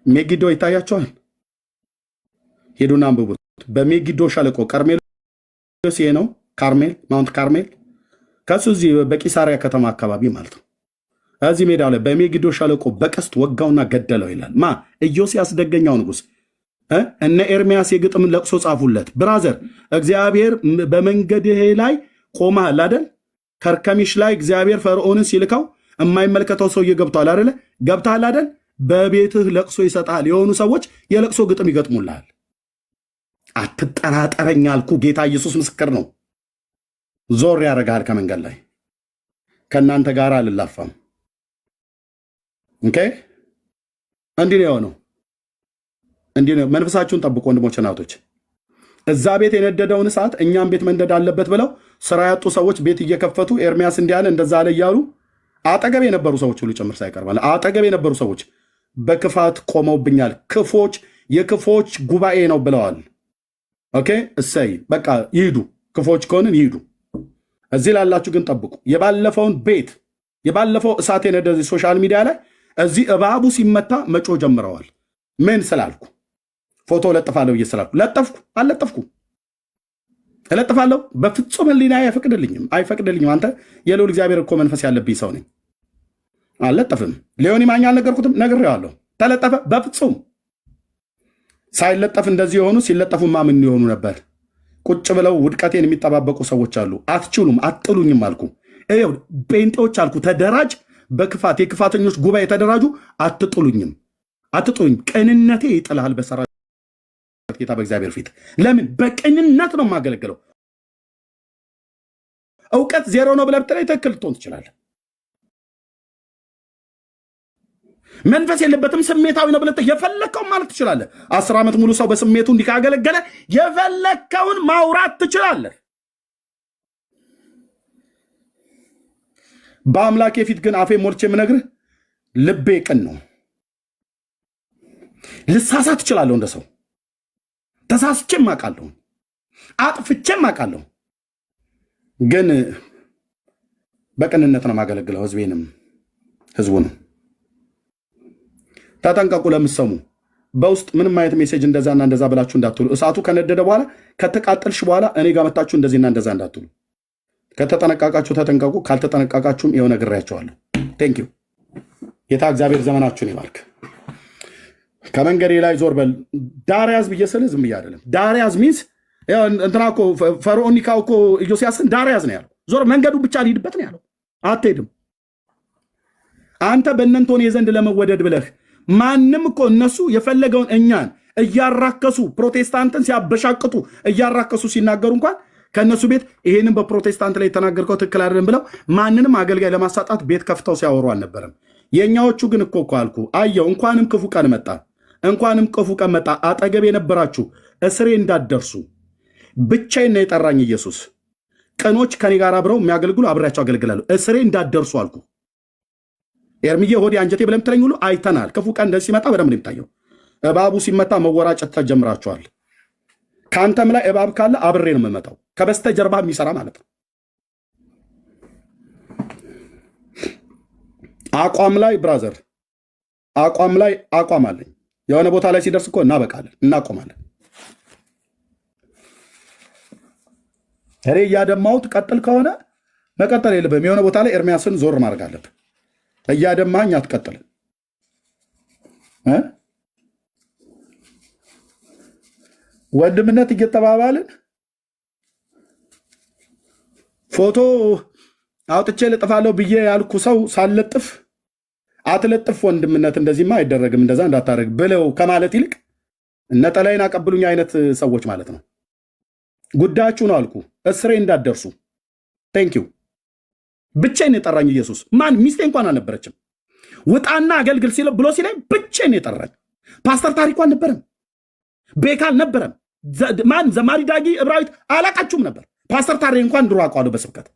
ሜጊዶ ይታያቸዋል። ሄዱና አንብቡት። በሜጊዶ ሸለቆ ቀርሜሎስ ይሄ ነው፣ ካርሜል ማውንት ካርሜል። ከሱ እዚህ በቂሳሪያ ከተማ አካባቢ ማለት ነው። እዚህ ሜዳ ላይ በሜጊዶ ሸለቆ በቀስት ወጋውና ገደለው ይላል። ኢዮስያስ ደገኛው ንጉሥ። እነ ኤርሚያስ የግጥም ለቅሶ ጻፉለት። ብራዘር እግዚአብሔር በመንገድህ ላይ ቆመሃል አይደል? ከርከሚሽ ላይ እግዚአብሔር ፈርዖንን ሲልከው የማይመለከተው ሰውዬ ገብቷል አይደለ? ገብታል አይደል? በቤትህ ለቅሶ ይሰጣል። የሆኑ ሰዎች የለቅሶ ግጥም ይገጥሙልሃል። አትጠራጠረኝ አልኩ። ጌታ ኢየሱስ ምስክር ነው። ዞር ያደርጋል ከመንገድ ላይ። ከእናንተ ጋር አልላፋም። ኦኬ፣ እንዲህ ነው የሆነው። እንዲህ ነው። መንፈሳችሁን ጠብቁ ወንድሞች እናቶች። እዛ ቤት የነደደውን እሳት እኛም ቤት መንደድ አለበት ብለው ስራ ያጡ ሰዎች ቤት እየከፈቱ ኤርሚያስ እንዲህ አለ እንደዛ አለ እያሉ አጠገብ የነበሩ ሰዎች ሁሉ ጭምር ሳይቀርባል አጠገብ የነበሩ ሰዎች በክፋት ቆመውብኛል። ክፎች የክፎች ጉባኤ ነው ብለዋል። ኦኬ፣ እሰይ በቃ ይሂዱ። ክፎች ከሆንን ይሂዱ። እዚህ ላላችሁ ግን ጠብቁ። የባለፈው እሳት የነደደ ሶሻል ሚዲያ ላይ እዚህ እባቡ ሲመታ መጮ ጀምረዋል። ምን ስላልኩ ፎቶ ለጥፋለሁ ብዬ ስላልኩ አልለጠፍኩ። እለጥፋለሁ። በፍጹም ህሊና አይፈቅድልኝም። አንተ የልዑል እግዚአብሔር እኮ መንፈስ ያለብኝ ሰው ነኝ። አልለጠፍም። ሊሆን ማኛ አልነገርኩትም? ነግሬዋለሁ። ተለጠፈ? በፍጹም ሳይለጠፍ እንደዚህ የሆኑ ሲለጠፉማ ምን የሆኑ ነበር? ቁጭ ብለው ውድቀቴን የሚጠባበቁ ሰዎች አሉ። አትችሉም፣ አጥሉኝም አልኩ። ጴንጤዎች አልኩ ተደራጅ፣ በክፋት የክፋተኞች ጉባኤ ተደራጁ። አትጥሉኝም። ቅንነቴ ይጥልሃል በሰራዊት ጌታ በእግዚአብሔር ፊት። ለምን? በቅንነት ነው የማገለግለው። እውቀት ዜሮ ነው ብለህ ብትለኝ ትክክል ልትሆን ትችላለህ። መንፈስ የለበትም ስሜታዊ ነው ብለህ የፈለግከውን ማለት ትችላለህ። 10 ዓመት ሙሉ ሰው በስሜቱ እንዲህ ካገለገለ የፈለግከውን ማውራት ትችላለህ። በአምላኬ ፊት ግን አፌ ሞልቼ የምነግርህ ልቤ ቅን ነው። ልሳሳት እችላለሁ፣ እንደ ሰው ተሳስቼም አውቃለሁ፣ አጥፍቼም አውቃለሁ። ግን በቅንነት ነው የማገለግለው ህዝቤንም ህዝቡንም። ተጠንቀቁ። ለምትሰሙ በውስጥ ምንም አይነት ሜሴጅ እንደዛና እንደዛ ብላችሁ እንዳትሉ። እሳቱ ከነደደ በኋላ ከተቃጠልሽ በኋላ እኔ ጋር መታችሁ እንደዚህና እንደዛ እንዳትሉ። ከተጠነቃቃችሁ ተጠንቀቁ፣ ካልተጠነቃቃችሁም ይኸው ነግሬያቸዋለሁ። ቴንክ ዩ። ጌታ እግዚአብሔር ዘመናችሁን ይባርክ። ከመንገዴ ላይ ዞር በል። ዳር ያዝ ብዬ ስልህ ዝም ብዬ አይደለም። ዳር ያዝ ሚንስ እንትና እኮ ፈርዖን ኒካው እኮ ኢዮስያስን ዳር ያዝ ነው ያለው። ዞር መንገዱ ብቻ ልሂድበት ነው ያለው። አትሄድም አንተ በእነንቶኔ ዘንድ ለመወደድ ብለህ። ማንም እኮ እነሱ የፈለገውን እኛን እያራከሱ ፕሮቴስታንትን ሲያበሻቅጡ እያራከሱ ሲናገሩ እንኳን ከእነሱ ቤት ይሄንን በፕሮቴስታንት ላይ የተናገርከው ትክክል አይደለም ብለው ማንንም አገልጋይ ለማሳጣት ቤት ከፍተው ሲያወሩ አልነበረም። የእኛዎቹ ግን እኮ አልኩ አየው። እንኳንም ክፉ ቀን መጣ። አጠገብ የነበራችሁ እስሬ እንዳትደርሱ ብቻዬን ነው የጠራኝ ኢየሱስ። ቀኖች ከኔ ጋር አብረው የሚያገልግሉ አብሬያቸው አገልግላለሁ። እስሬ እንዳትደርሱ አልኩ። ኤርምዬ ሆዴ አንጀቴ ብለህ የምትለኝ ሁሉ አይተናል። ክፉ ቀን እንደዚህ ሲመጣ በደንብ ነው የሚታየው። እባቡ ሲመታ መወራጨት ተጀምራችኋል። ከአንተም ላይ እባብ ካለ አብሬ ነው የምመጣው፣ ከበስተጀርባ የሚሰራ ማለት ነው። አቋም ላይ ብራዘር፣ አቋም ላይ አቋም አለኝ። የሆነ ቦታ ላይ ሲደርስ እኮ እናበቃለን፣ እናቆማለን። እኔ እያደማሁት ቀጥል ከሆነ መቀጠል የለብህም። የሆነ ቦታ ላይ ኤርሚያስን ዞር ማድረግ አለብህ። እያደማኝ አትቀጥልም። ወንድምነት እየተባባልን ፎቶ አውጥቼ ልጥፋለሁ ብዬ ያልኩ ሰው ሳልለጥፍ አትለጥፍ ወንድምነት እንደዚህማ አይደረግም እንደዛ እንዳታደርግ ብለው ከማለት ይልቅ ነጠላይን አቀብሉኝ አይነት ሰዎች ማለት ነው። ጉዳያችሁ ነው አልኩ። እስሬ እንዳደርሱ ቴንኪው። ብቻዬን የጠራኝ ኢየሱስ ማን ሚስቴ እንኳን አልነበረችም። ውጣና አገልግል ብሎ ሲለኝ ብቻዬን የጠራኝ ፓስተር ታሪኩ አልነበረም፣ ቤካ አልነበረም፣ ማን ዘማሪ ዳጊ እብራዊት አላቃችሁም ነበር። ፓስተር ታሬ እንኳን ድሮ አውቀዋለሁ በስብከት።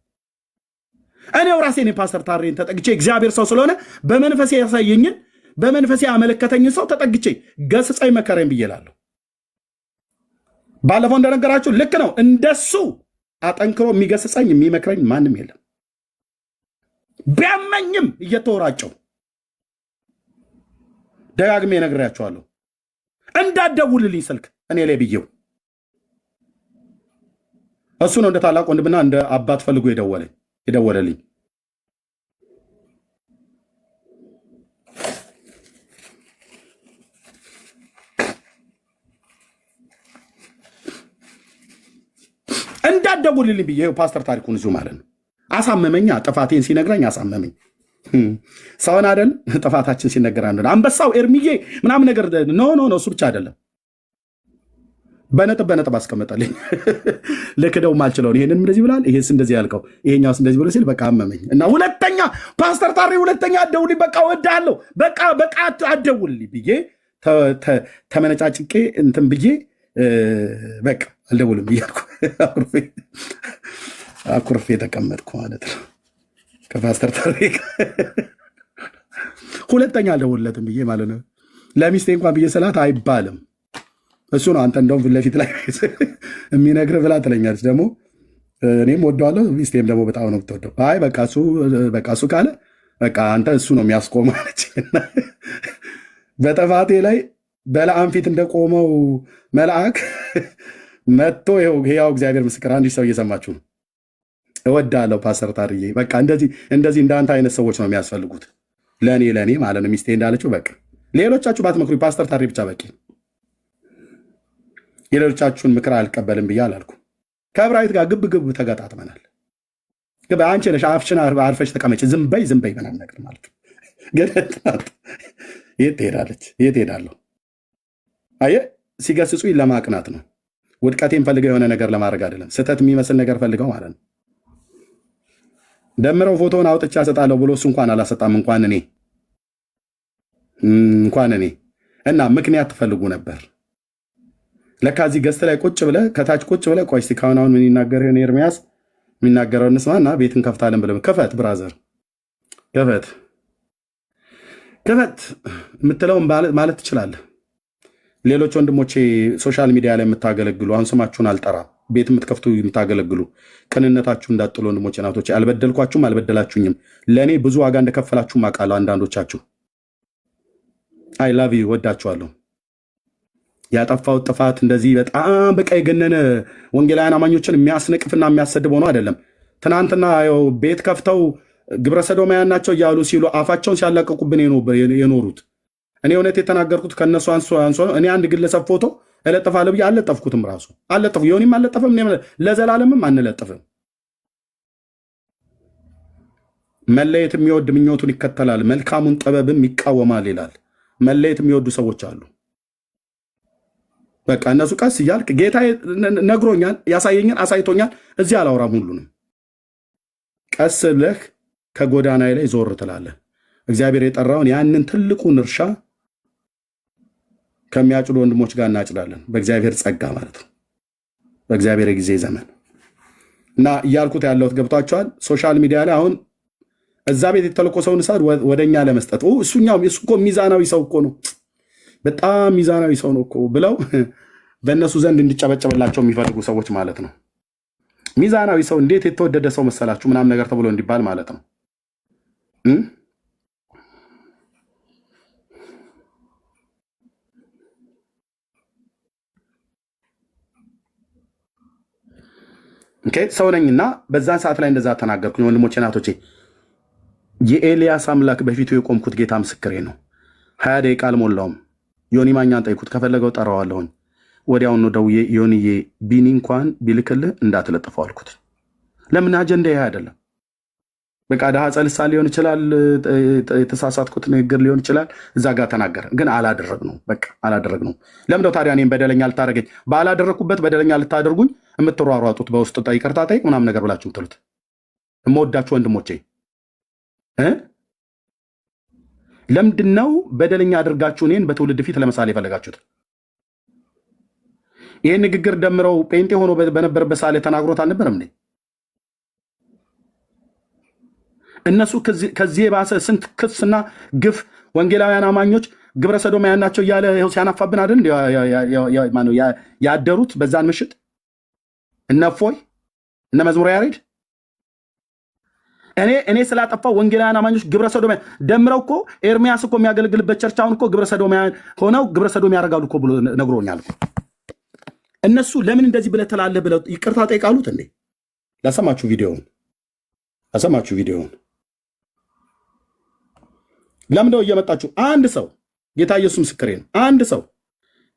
እኔው ራሴ እኔ ፓስተር ታሬን ተጠግቼ እግዚአብሔር ሰው ስለሆነ በመንፈሴ ያሳየኝን በመንፈሴ ያመለከተኝን ሰው ተጠግቼ ገስጸኝ መከረኝ ብዬ እላለሁ። ባለፈው እንደነገራችሁ ልክ ነው። እንደሱ አጠንክሮ የሚገስጸኝ የሚመክረኝ ማንም የለም። ቢያመኝም እየተወራጨው ደጋግሜ ነግሬያቸዋለሁ። እንዳትደውልልኝ ስልክ እኔ ላይ ብዬው እሱ ነው እንደ ታላቅ ወንድምና እንደ አባት ፈልጎ የደወለልኝ። እንዳትደውልልኝ ብዬ ፓስተር ታሪኩን እዚሁ ማለት ነው። አሳመመኛ። ጥፋቴን ሲነግረኝ አሳመመኝ። ሰውን አይደል ጥፋታችን ሲነገር አንበሳው ኤርሚዬ ምናምን ነገር ኖ እሱ ብቻ አይደለም። በነጥብ አስቀመጠልኝ። ልክደው ማልችለውን ይሄንን እንደዚህ ብላል፣ ይሄስ እንደዚህ ያልከው፣ ይሄኛውስ እንደዚህ ብሎ ሲል በቃ አመመኝ እና ሁለተኛ ፓስተር ታሪ ሁለተኛ አትደውልኝ፣ በቃ እወድሃለሁ፣ በቃ አትደውልልኝ ብዬ ተመነጫጭቄ እንትን ብዬ በቃ አልደውልም ብያልኩ አኩርፌ ተቀመጥኩ ማለት ነው። ከፓስተር ታሪ ሁለተኛ አልደውልለትም ብዬ ማለት ነው። ለሚስቴ እንኳን ብዬ ስላት አይባልም። እሱ ነው አንተ እንደውም ፊት ለፊት ላይ የሚነግርህ ብላ ትለኛለች። ደግሞ እኔም ወደዋለሁ፣ ሚስቴም ደግሞ በጣም ነው የምትወደው። አይ በቃ እሱ ካለ በቃ አንተ እሱ ነው የሚያስቆመው አለች። በጥፋቴ ላይ በለዓም ፊት እንደቆመው መልአክ መጥቶ ይኸው እግዚአብሔር ምስክር፣ አንድ ሰው እየሰማችሁ ነው። እወዳለሁ ፓስተር ታርዬ፣ በቃ እንደዚህ እንዳንተ አይነት ሰዎች ነው የሚያስፈልጉት ለእኔ ማለት ነው። ሚስቴ እንዳለችው በቃ ሌሎቻችሁ ባትመክሩ ፓስተር ታሪ ብቻ በቂ። የሌሎቻችሁን ምክር አልቀበልም ብዬ አላልኩ። ከእብራዊት ጋር ግብ ተገጣጥመናል። አንቺ ነሽ አፍሽን አርፈሽ ተቀመጭ፣ ዝም በይ ምናምን ነገር ማለት ነው። የት ትሄዳለች? የት ሄዳለሁ? አየህ፣ ሲገስጹኝ ለማቅናት ነው። ውድቀቴን ፈልገው የሆነ ነገር ለማድረግ አይደለም። ስህተት የሚመስል ነገር ፈልገው ማለት ነው። ደምረው ፎቶውን አውጥቻ እሰጣለሁ ብሎ እሱ እንኳን አላሰጣም። እንኳን እኔ እና ምክንያት ትፈልጉ ነበር። ለካ እዚህ ገስት ላይ ቁጭ ብለህ ከታች ቁጭ ብለህ ቆይ እስኪ ካሁን ምን ይናገር ይሆን ኤርሚያስ የሚናገረው እንስማና ቤት እንከፍታለን ብለህ ክፈት፣ ብራዘር ክፈት የምትለውን ማለት ትችላለህ። ሌሎች ወንድሞቼ ሶሻል ሚዲያ ላይ የምታገለግሉ አሁን ስማችሁን አልጠራም፣ ቤት የምትከፍቱ የምታገለግሉ ቅንነታችሁ እንዳጥሉ ወንድሞቼ ናቶቼ፣ አልበደልኳችሁም፣ አልበደላችሁኝም። ለእኔ ብዙ ዋጋ እንደከፈላችሁም አውቃለሁ። አንዳንዶቻችሁ አይ ላቭ ዩ ወዳችኋለሁ። ያጠፋው ጥፋት እንደዚህ በጣም በቃ የገነነ ወንጌላውያን አማኞችን የሚያስነቅፍና የሚያሰድብ ሆኖ አይደለም። ትናንትና ቤት ከፍተው ግብረ ሰዶማውያን ናቸው እያሉ ሲሉ አፋቸውን ሲያላቀቁብን የኖሩት እኔ እውነት የተናገርኩት ከነሱ አንሶ እኔ አንድ ግለሰብ ፎቶ እለጥፋለሁ ብዬ አልለጠፍኩትም። ራሱ አልለጠፉ ዮኒም አልለጠፍም፣ ለዘላለምም አንለጥፍም። መለየት የሚወድ ምኞቱን ይከተላል፣ መልካሙን ጥበብም ይቃወማል ይላል። መለየት የሚወዱ ሰዎች አሉ። በቃ እነሱ ቀስ እያልክ ጌታ ነግሮኛል፣ ያሳየኛል፣ አሳይቶኛል። እዚህ አላወራም። ሁሉንም ቀስ ብለህ ከጎዳና ላይ ዞር ትላለህ። እግዚአብሔር የጠራውን ያንን ትልቁን እርሻ ከሚያጭዱ ወንድሞች ጋር እናጭዳለን። በእግዚአብሔር ጸጋ ማለት ነው፣ በእግዚአብሔር የጊዜ ዘመን እና እያልኩት ያለሁት ገብቷቸዋል። ሶሻል ሚዲያ ላይ አሁን እዛ ቤት የተለኮሰውን እሳት ወደኛ ለመስጠት እሱ እኮ ሚዛናዊ ሰው እኮ ነው፣ በጣም ሚዛናዊ ሰው ነው እኮ ብለው በእነሱ ዘንድ እንዲጨበጨብላቸው የሚፈልጉ ሰዎች ማለት ነው። ሚዛናዊ ሰው እንዴት የተወደደ ሰው መሰላችሁ ምናምን ነገር ተብሎ እንዲባል ማለት ነው። ሰው ነኝና በዛን ሰዓት ላይ እንደዛ ተናገርኩኝ። ወንድሞቼ ናቶቼ የኤልያስ አምላክ በፊቱ የቆምኩት ጌታ ምስክሬ ነው። 20 ደቂቃ አልሞላውም። ዮኒ ማኛን ጠይቁት፣ ከፈለገው ጠራዋለሁኝ። ወዲያውኑ ደውዬ ዮኒዬ ቢኒ እንኳን ቢልክልህ እንዳትለጥፈው አልኩት። ለምን አጀንዳ ይሄ አይደለም። በቃ ደሃ ጸልሳ ሊሆን ይችላል፣ የተሳሳትኩት ንግግር ሊሆን ይችላል። እዛ ጋር ተናገረ፣ ግን አላደረግነው። በቃ አላደረግነው። ለምንድነው ታዲያ እኔም በደለኛ ልታደርገኝ ባላደረግኩበት በደለኛ ልታደርጉኝ የምትሯሯጡት? በውስጥ ይቅርታ ጠይቅ ምናምን ነገር ብላችሁ ምትሉት የምወዳችሁ ወንድሞቼ ለምንድነው በደለኛ አድርጋችሁ እኔን በትውልድ ፊት ለምሳሌ የፈለጋችሁት? ይሄን ንግግር ደምረው ጴንጤ ሆኖ በነበረበት ሳሌ ተናግሮት አልነበረም እንዴ? እነሱ ከዚህ የባሰ ስንት ክስና ግፍ ወንጌላውያን አማኞች ግብረ ሰዶማውያን ናቸው እያለ ይኸው ሲያናፋብን አይደል ያደሩት በዛን ምሽት እነ እፎይ እነ መዝሙረ ያሬድ እኔ ስላጠፋው ወንጌላውያን አማኞች ግብረ ሰዶማውያን ደምረው እኮ ኤርሚያስ እኮ የሚያገለግልበት ቸርች አሁን እኮ ግብረ ሰዶማውያን ሆነው ግብረ ሰዶም ያደርጋሉ እኮ ብሎ ነግሮኛል። እነሱ ለምን እንደዚህ ብለህ ትላለህ ብለው ይቅርታ ጠይቃሉት እንዴ? ለሰማችሁ ቪዲዮውን ለምንድነው እየመጣችሁ አንድ ሰው ጌታ ኢየሱስ ምስክሬ ነው፣ አንድ ሰው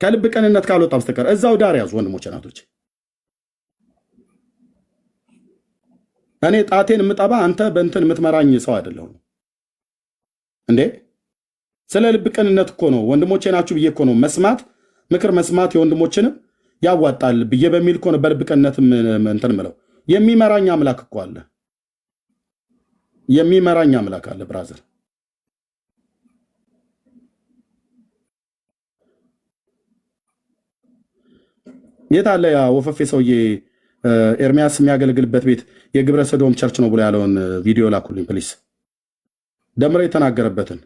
ከልብ ቅንነት ካልወጣ በስተቀር እዛው ዳር ያዙ ወንድሞች እናቶች። እኔ ጣቴን የምጠባ አንተ በእንትን የምትመራኝ ሰው አይደለሁም እንዴ። ስለ ልብ ቅንነት እኮ ነው ወንድሞቼ ናችሁ ብዬ እኮ ነው መስማት ምክር መስማት የወንድሞችንም ያዋጣል ብዬ በሚል እኮ ነው በልብ ቅንነት እንትን ምለው። የሚመራኝ አምላክ እኮ አለ፣ የሚመራኝ አምላክ አለ ብራዘር። የት አለ ያ ወፈፌ ሰውዬ ኤርሚያስ የሚያገለግልበት ቤት የግብረ ሰዶም ቸርች ነው ብሎ ያለውን ቪዲዮ ላኩልኝ ፕሊስ። ደምረ የተናገረበትን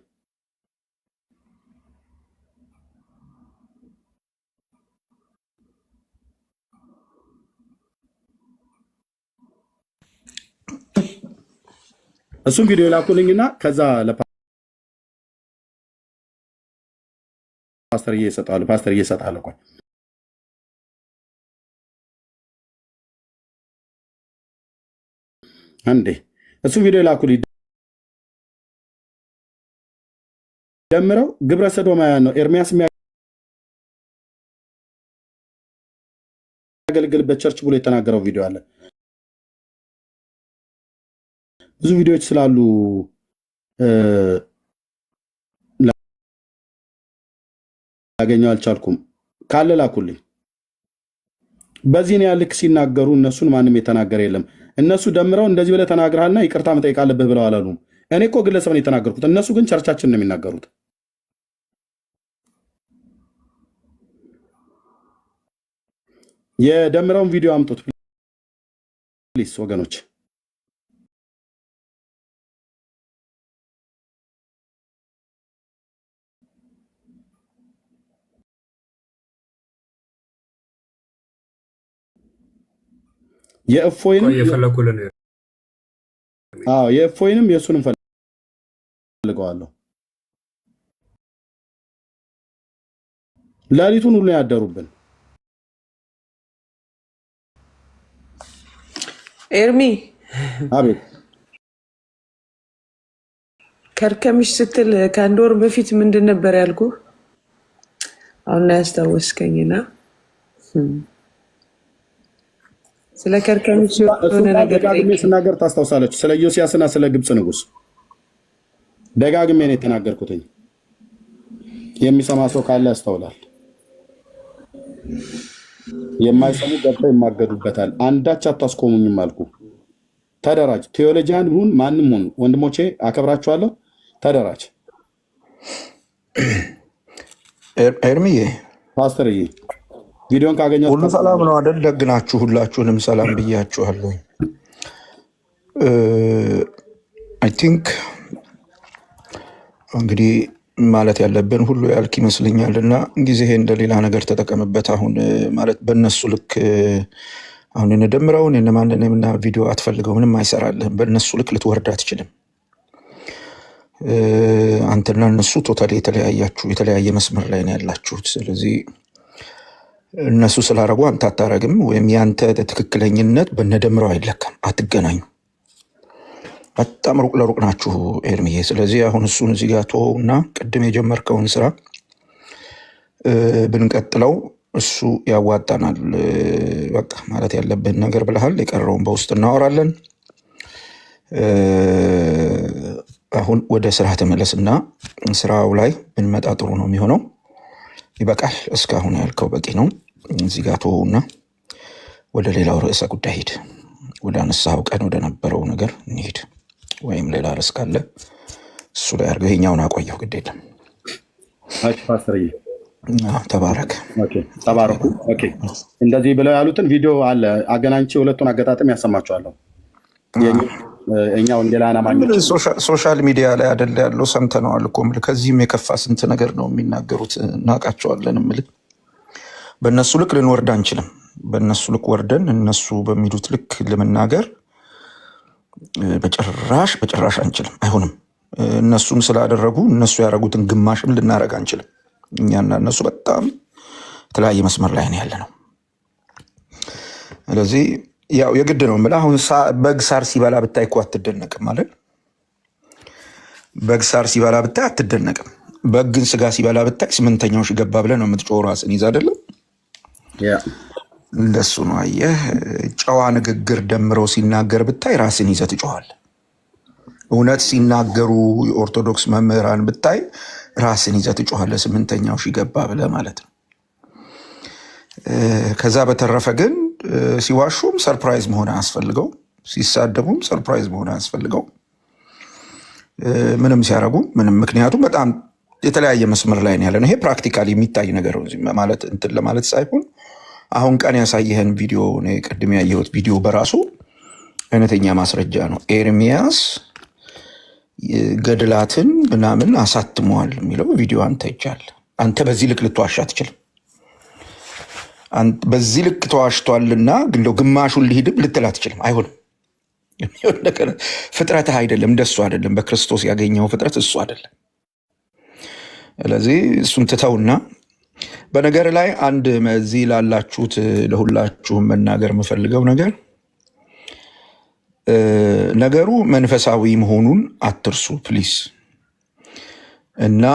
እሱም ቪዲዮ ላኩልኝና ከዛ ለፓስተር እየሰጣለሁ ቆይ አንዴ እሱም ቪዲዮ ላኩልኝ። ደምረው ግብረ ሰዶማውያን ነው ኤርሚያስ የሚያገለግልበት ቸርች ብሎ የተናገረው ቪዲዮ አለ። ብዙ ቪዲዮዎች ስላሉ ላገኘው አልቻልኩም። ካለ ላኩልኝ። በዚህ ነው ያልክ ሲናገሩ እነሱን ማንም የተናገረ የለም። እነሱ ደምረው እንደዚህ ብለህ ተናግረሃልና ይቅርታ መጠየቅ አለብህ ብለው አላሉም። እኔ እኮ ግለሰብ ነው የተናገርኩት። እነሱ ግን ቸርቻችን ነው የሚናገሩት። የደምረውን ቪዲዮ አምጡት ፕሊስ ወገኖች። የእፎይንም የእሱንም ፈልገዋለሁ። ሌሊቱን ሁሉ ያደሩብን። ኤርሚ አቤት። ከርከምሽ ስትል ከአንድ ወር በፊት ምንድን ነበር ያልኩ? አሁን ላይ ያስታወስከኝና ስለ ከርከምሽ የሆነ ነገር ደጋግሜ ስናገር ታስታውሳለች። ስለ ዮሲያስና ስለ ግብፅ ንጉስ ደጋግሜ ነው የተናገርኩትኝ። የሚሰማ ሰው ካለ ያስተውላል። የማይሰሙ ገብተው ይማገዱበታል። አንዳች አታስቆሙኝም አልኩ። ተደራጅ። ቴዎሎጂያን ሁን ማንም ሁን ወንድሞቼ አከብራችኋለሁ። ተደራጅ። ኤርሚዬ ፓስተርዬ ቪዲዮን ካገኘው ሁሉ ሰላም ነው አይደል? ደግናችሁ ሁላችሁንም ሰላም ብያችኋለሁ። አይ ቲንክ እንግዲህ ማለት ያለብን ሁሉ ያልክ ይመስለኛል እና ጊዜ እንደሌላ ነገር ተጠቀምበት። አሁን ማለት በእነሱ ልክ አሁን እንደምረውን የነማንንም ቪዲዮ አትፈልገው፣ ምንም አይሰራልህም። በእነሱ ልክ ልትወርድ አትችልም። አንተና እነሱ ቶታሊ የተለያየ መስመር ላይ ነው ያላችሁት። ስለዚህ እነሱ ስላረጉ አንተ አታረግም፣ ወይም ያንተ ትክክለኝነት በነደምረው አይለካም። አትገናኙ። በጣም ሩቅ ለሩቅ ናችሁ ኤርሚዬ። ስለዚህ አሁን እሱን እዚህ ጋር ተወውና ቅድም የጀመርከውን ስራ ብንቀጥለው እሱ ያዋጣናል። በቃ ማለት ያለብን ነገር ብለሃል። የቀረውን በውስጥ እናወራለን። አሁን ወደ ስራ ተመለስና ስራው ላይ ብንመጣ ጥሩ ነው የሚሆነው። ይበቃል። እስካሁን ያልከው በቂ ነው። እዚህ ጋር ተወውና ወደ ሌላው ርዕሰ ጉዳይ ሂድ። ወደ አነሳው ቀን ወደ ነበረው ነገር እንሂድ። ወይም ሌላ ርዕስ ካለ እሱ ላይ አድርገህ ይኸኛውን አቆየው። ግድ የለም። ፓስተርዬ ተባረክ። ተባረኩ። እንደዚህ ብለው ያሉትን ቪዲዮ አለ፣ አገናኝቼ ሁለቱን አገጣጥም ያሰማችኋለሁ። እኛ ወንጌላውያን አማኞች ሶሻል ሚዲያ ላይ አይደለ ያለው፣ ሰምተነዋል እኮ የምልህ። ከዚህም የከፋ ስንት ነገር ነው የሚናገሩት፣ እናውቃቸዋለን የምልህ። በእነሱ ልክ ልንወርድ አንችልም። በእነሱ ልክ ወርደን እነሱ በሚሉት ልክ ለመናገር በጭራሽ አንችልም። አይሆንም። እነሱም ስላደረጉ እነሱ ያደረጉትን ግማሽም ልናደርግ አንችልም። እኛና እነሱ በጣም የተለያየ መስመር ላይ ነው ያለ ነው። ስለዚህ ያው የግድ ነው የምልህ። አሁን በግ ሳር ሲበላ ብታይ እኮ አትደነቅም ማለት። በግ ሳር ሲበላ ብታይ አትደነቅም። በግን ስጋ ሲበላ ብታይ ስምንተኛው ሺ ገባ ብለህ ነው የምትጮህ። ራስን ይዛ አይደለም እንደሱ ነው። አየህ፣ ጨዋ ንግግር ደምረው ሲናገር ብታይ ራስን ይዘህ ትጮኻለህ። እውነት ሲናገሩ የኦርቶዶክስ መምህራን ብታይ ራስን ይዘህ ትጮኻለህ። ስምንተኛው ሺ ገባ ብለህ ማለት ነው። ከዛ በተረፈ ግን ሲዋሹም ሰርፕራይዝ መሆን አያስፈልገው፣ ሲሳደቡም ሰርፕራይዝ መሆን አያስፈልገው፣ ምንም ሲያደርጉ ምንም። ምክንያቱም በጣም የተለያየ መስመር ላይ ነው ያለ ነው። ይሄ ፕራክቲካሊ የሚታይ ነገር ማለት እንትን ለማለት ሳይሆን አሁን ቀን ያሳየህን ቪዲዮ፣ ቅድም ያየሁት ቪዲዮ በራሱ አይነተኛ ማስረጃ ነው። ኤርሚያስ ገድላትን ምናምን አሳትመዋል የሚለው ቪዲዮ አንተ ይቻል። አንተ በዚህ ልክ ልትዋሻ አትችልም። በዚህ ልክ ተዋሽቷልና እንደው ግማሹን ሊሄድም ልትል አትችልም። አይሆንም። ፍጥረትህ አይደለም፣ እንደሱ አይደለም። በክርስቶስ ያገኘው ፍጥረት እሱ አይደለም። ስለዚህ እሱን ትተውና በነገር ላይ አንድ እዚህ ላላችሁት ለሁላችሁም መናገር የምፈልገው ነገር ነገሩ መንፈሳዊ መሆኑን አትርሱ ፕሊስ። እና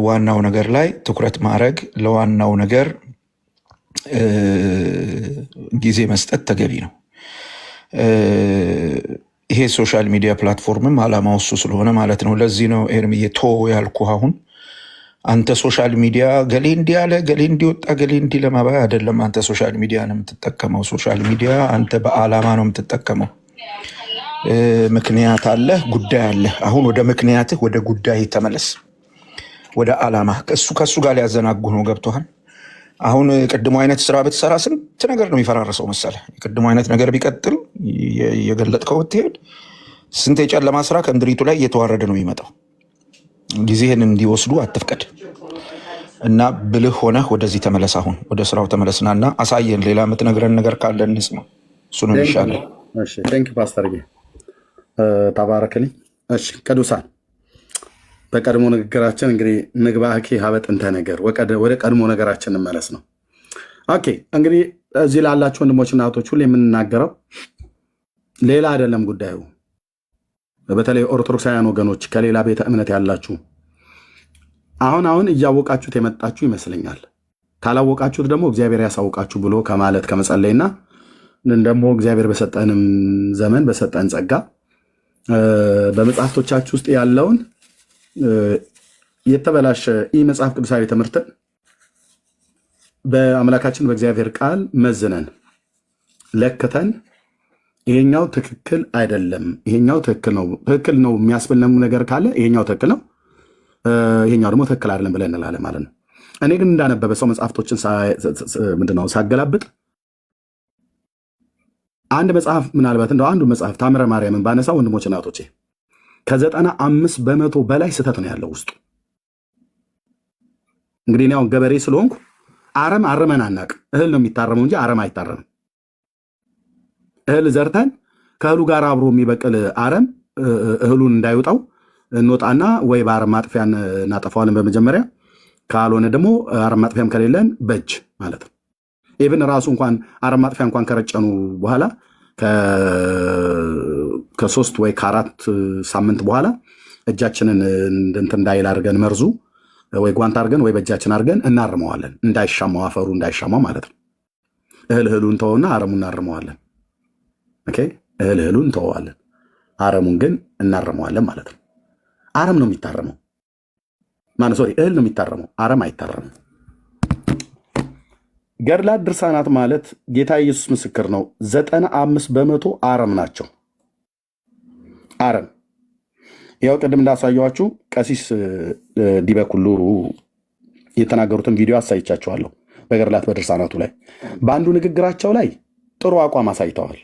ዋናው ነገር ላይ ትኩረት ማድረግ፣ ለዋናው ነገር ጊዜ መስጠት ተገቢ ነው። ይሄ ሶሻል ሚዲያ ፕላትፎርምም አላማው እሱ ስለሆነ ማለት ነው። ለዚህ ነው ኤርሚዬ ያልኩህ አሁን አንተ ሶሻል ሚዲያ ገሌ እንዲህ ያለ ገሌ እንዲወጣ ገሌ እንዲህ ለማባያ አይደለም። አንተ ሶሻል ሚዲያ ነው የምትጠቀመው። ሶሻል ሚዲያ አንተ በአላማ ነው የምትጠቀመው። ምክንያት አለህ፣ ጉዳይ አለህ። አሁን ወደ ምክንያትህ ወደ ጉዳይ ተመለስ፣ ወደ አላማ። ከሱ ጋር ሊያዘናጉህ ነው። ገብቶሃል? አሁን የቅድሞ አይነት ስራ ብትሰራ ስንት ነገር ነው የሚፈራረሰው መሰለህ። የቅድሞ አይነት ነገር ቢቀጥል የገለጥከው ብትሄድ ስንት የጨለማ ስራ ከምድሪቱ ላይ እየተዋረደ ነው የሚመጣው። ጊዜህን እንዲወስዱ አትፍቀድ እና ብልህ ሆነህ ወደዚህ ተመለስ። አሁን ወደ ስራው ተመለስናና አሳየን። ሌላ የምትነግረን ነገር ካለ እንስማ። እሱ ነው ይሻላል። ቴንክ ፓስተር ተባረክልኝ። ቅዱሳን በቀድሞ ንግግራችን እንግዲህ ንግባህኪ ሀበጥንተ ነገር ወደ ቀድሞ ነገራችን እንመለስ ነው። ኦኬ እንግዲህ እዚህ ላላችሁ ወንድሞችና እህቶች ሁሉ የምንናገረው ሌላ አይደለም ጉዳዩ። በተለይ ኦርቶዶክሳውያን ወገኖች ከሌላ ቤተ እምነት ያላችሁ አሁን እያወቃችሁት የመጣችሁ ይመስለኛል። ካላወቃችሁት ደግሞ እግዚአብሔር ያሳውቃችሁ ብሎ ከማለት ከመጸለይና ደግሞ እግዚአብሔር በሰጠንም ዘመን በሰጠን ጸጋ በመጽሐፍቶቻችሁ ውስጥ ያለውን የተበላሸ መጽሐፍ ቅዱሳዊ ትምህርትን በአምላካችን በእግዚአብሔር ቃል መዝነን ለክተን ይሄኛው ትክክል አይደለም፣ ይሄኛው ትክክል ነው የሚያስብል ነገር ካለ ይሄኛው ትክክል ነው፣ ይሄኛው ደግሞ ትክክል አይደለም ብለን እንላለን ማለት ነው። እኔ ግን እንዳነበበ ሰው መጽሐፍቶችን ሳገላብጥ አንድ መጽሐፍ ምናልባት እንደው አንዱ መጽሐፍ ታምረ ማርያምን ባነሳ ወንድሞች እናቶቼ ከ95% በላይ ስህተት ነው ያለው ውስጡ። እንግዲህ እኔ አሁን ገበሬ ስለሆንኩ አረም አርመን አናውቅም። እህል ነው የሚታረመው እንጂ አረም አይታረምም። እህል ዘርተን ከእህሉ ጋር አብሮ የሚበቅል አረም እህሉን እንዳይወጣው እንወጣና ወይ በአረም ማጥፊያ እናጠፋዋለን በመጀመሪያ። ካልሆነ ደግሞ አረም ማጥፊያም ከሌለን በእጅ ማለት ነው። ኢቭን ራሱ እንኳን አረም ማጥፊያ እንኳን ከረጨኑ በኋላ ከ3 ወይ ከ4 ሳምንት በኋላ እጃችንን እንትን እንዳይል አድርገን መርዙ ወይ ጓንት አድርገን ወይ በእጃችን አድርገን እናርመዋለን። እንዳይሻማው አፈሩ እንዳይሻማው ማለት ነው። እህሉን ተወውና አረሙን እናርመዋለን። ኦኬ፣ እህሉን እንተወዋለን፣ አረሙን ግን እናርመዋለን ማለት ነው። አረም ነው የሚታረመው ሶሪ፣ እህል ነው የሚታረመው፣ አረም አይታረምም። ገድላት ድርሳናት ማለት ጌታ ኢየሱስ ምስክር ነው፣ 95% አረም ናቸው። አረም ያው ቅድም እንዳሳየኋችሁ ቀሲስ ዲበኩሉ የተናገሩትን ቪዲዮ አሳይቻችኋለሁ። በገድላት በድርሳናቱ ላይ በአንዱ ንግግራቸው ላይ ጥሩ አቋም አሳይተዋል።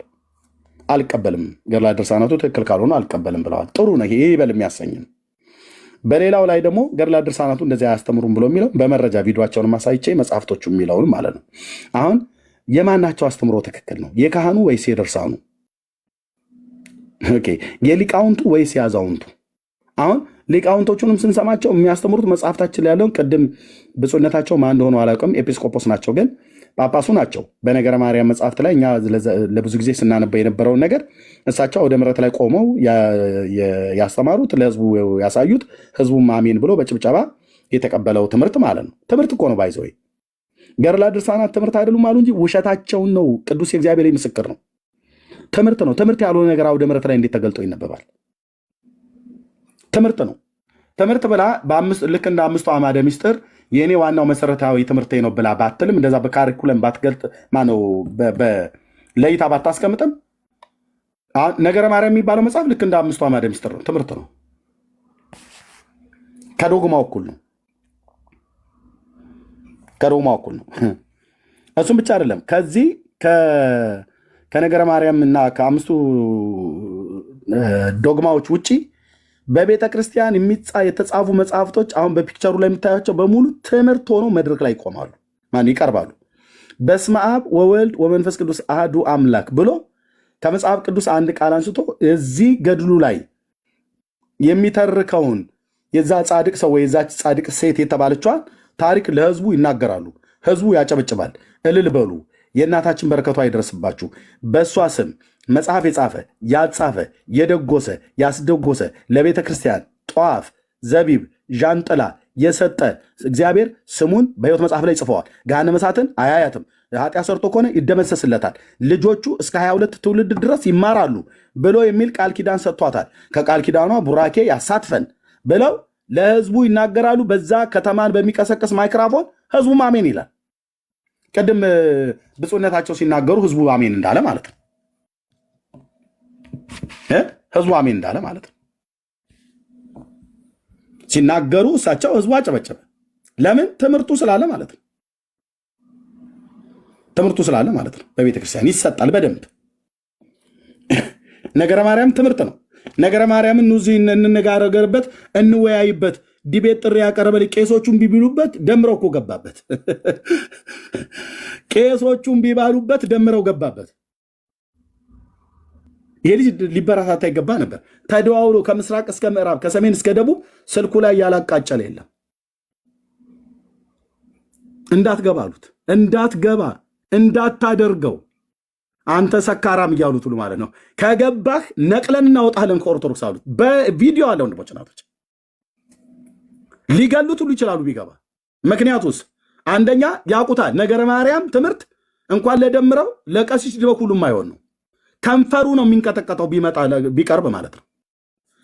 አልቀበልም፣ ገድላት ድርሳናቱ ትክክል ካልሆኑ አልቀበልም ብለዋል። ጥሩ ነው፣ ይሄ ይበል የሚያሰኝም። በሌላው ላይ ደግሞ ገድላት ድርሳናቱ እንደዚህ አያስተምሩም ብሎ የሚለው በመረጃ ቪዲዮቸውን ማሳይቼ መጽሐፍቶቹ የሚለውን ማለት ነው። አሁን የማናቸው አስተምሮ ትክክል ነው? የካህኑ ወይስ የድርሳኑ? ኦኬ፣ የሊቃውንቱ ወይስ የአዛውንቱ? አሁን ሊቃውንቶቹንም ስንሰማቸው የሚያስተምሩት መጽሐፍታችን ላይ ያለውን ቅድም ብፁዕነታቸው ማን እንደሆኑ አላውቅም፣ ኤጲስቆጶስ ናቸው ግን ጳጳሱ ናቸው። በነገረ ማርያም መጽሐፍት ላይ እኛ ለብዙ ጊዜ ስናነበው የነበረውን ነገር እሳቸው ወደ ምሕረት ላይ ቆመው ያስተማሩት፣ ለህዝቡ ያሳዩት፣ ህዝቡም አሜን ብሎ በጭብጨባ የተቀበለው ትምህርት ማለት ነው። ትምህርት እኮ ነው። ባይዘወይ ገድላት ድርሳናት ትምህርት አይደሉም አሉ እንጂ ውሸታቸውን ነው። ቅዱስ የእግዚአብሔር ምስክር ነው። ትምህርት ነው። ትምህርት ያልሆነ ነገር አውደ ምሕረት ላይ እንዴት ተገልጦ ይነበባል? ትምህርት ነው። ትምህርት ብላ ልክ እንደ 5ቱ አዕማደ ምስጢር የእኔ ዋናው መሰረታዊ ትምህርቴ ነው ብላ ባትልም፣ እንደዛ በካሪኩለም ባትገልጥ ማነው ለይታ ባታስቀምጥም፣ ነገረ ማርያም የሚባለው መጽሐፍ ልክ እንደ 5ቱ አዕማደ ምስጢር ነው። ትምህርት ነው። ከዶግማው እኩል ነው። ከዶግማው እኩል ነው። እሱም ብቻ አይደለም። ከዚህ ከነገረ ማርያም እና ከ5ቱ ዶግማዎች ውጪ በቤተ ክርስቲያን የተጻፉ መጽሐፍቶች አሁን በፒክቸሩ ላይ የምታያቸው በሙሉ ትምህርት ሆኖ መድረክ ላይ ይቆማሉ፣ ይቀርባሉ። በስመ አብ ወወልድ ወመንፈስ ቅዱስ አሐዱ አምላክ ብሎ ከመጽሐፍ ቅዱስ አንድ ቃል አንስቶ እዚህ ገድሉ ላይ የሚተርከውን የዛ ጻድቅ ሰው ወይ የዛች ጻድቅ ሴት የተባለችዋን ታሪክ ለህዝቡ ይናገራሉ። ህዝቡ ያጨበጭባል። እልል በሉ፣ የእናታችን በረከቷ አይደረስባችሁ። በእሷ ስም መጽሐፍ የጻፈ ያጻፈ የደጎሰ ያስደጎሰ ለቤተ ክርስቲያን ጧፍ፣ ዘቢብ፣ ዣንጥላ የሰጠ እግዚአብሔር ስሙን በሕይወት መጽሐፍ ላይ ጽፈዋል። ገሃነመ እሳትን አያያትም። ኃጢአት ሰርቶ ከሆነ ይደመሰስለታል። ልጆቹ እስከ 22 ትውልድ ድረስ ይማራሉ ብሎ የሚል ቃል ኪዳን ሰጥቷታል። ከቃል ኪዳኗ ቡራኬ ያሳትፈን ብለው ለህዝቡ ይናገራሉ። በዛ ከተማን በሚቀሰቅስ ማይክራፎን ህዝቡም አሜን ይላል። ቅድም ብፁዕነታቸው ሲናገሩ ህዝቡ አሜን እንዳለ ማለት ነው። ህዝቡ አሜን እንዳለ ማለት ነው። ሲናገሩ እሳቸው ህዝቡ አጨበጨበ። ለምን? ትምህርቱ ስላለ ማለት ነው። ትምህርቱ ስላለ ማለት ነው። በቤተ ክርስቲያን ይሰጣል በደንብ። ነገረ ማርያም ትምህርት ነው። ነገረ ማርያምን እዚህ እንነጋገርበት፣ እንወያይበት። ዲቤት ጥሪ ያቀረበ ቄሶቹን ቢቢሉበት ደምረው እኮ ገባበት። ቄሶቹን ቢባሉበት ደምረው ገባበት። ይሄ ልጅ ሊበረታታ ይገባ ነበር። ተደዋውሎ ከምስራቅ እስከ ምዕራብ ከሰሜን እስከ ደቡብ ስልኩ ላይ ያላቃጨለ የለም። እንዳትገባ አሉት። እንዳትገባ እንዳታደርገው አንተ ሰካራም እያሉት ሁሉ ማለት ነው። ከገባህ ነቅለን እናወጣለን ከኦርቶዶክስ አሉት። በቪዲዮ አለ ወንድሞች እናቶች፣ ሊገሉት ሁሉ ይችላሉ ቢገባ። ምክንያቱስ አንደኛ ያውቁታል። ነገረ ማርያም ትምህርት እንኳን ለደምረው ለቀሲስ ዲበኩሉ የማይሆን ነው። ከንፈሩ ነው የሚንቀጠቀጠው ቢቀርብ ማለት ነው።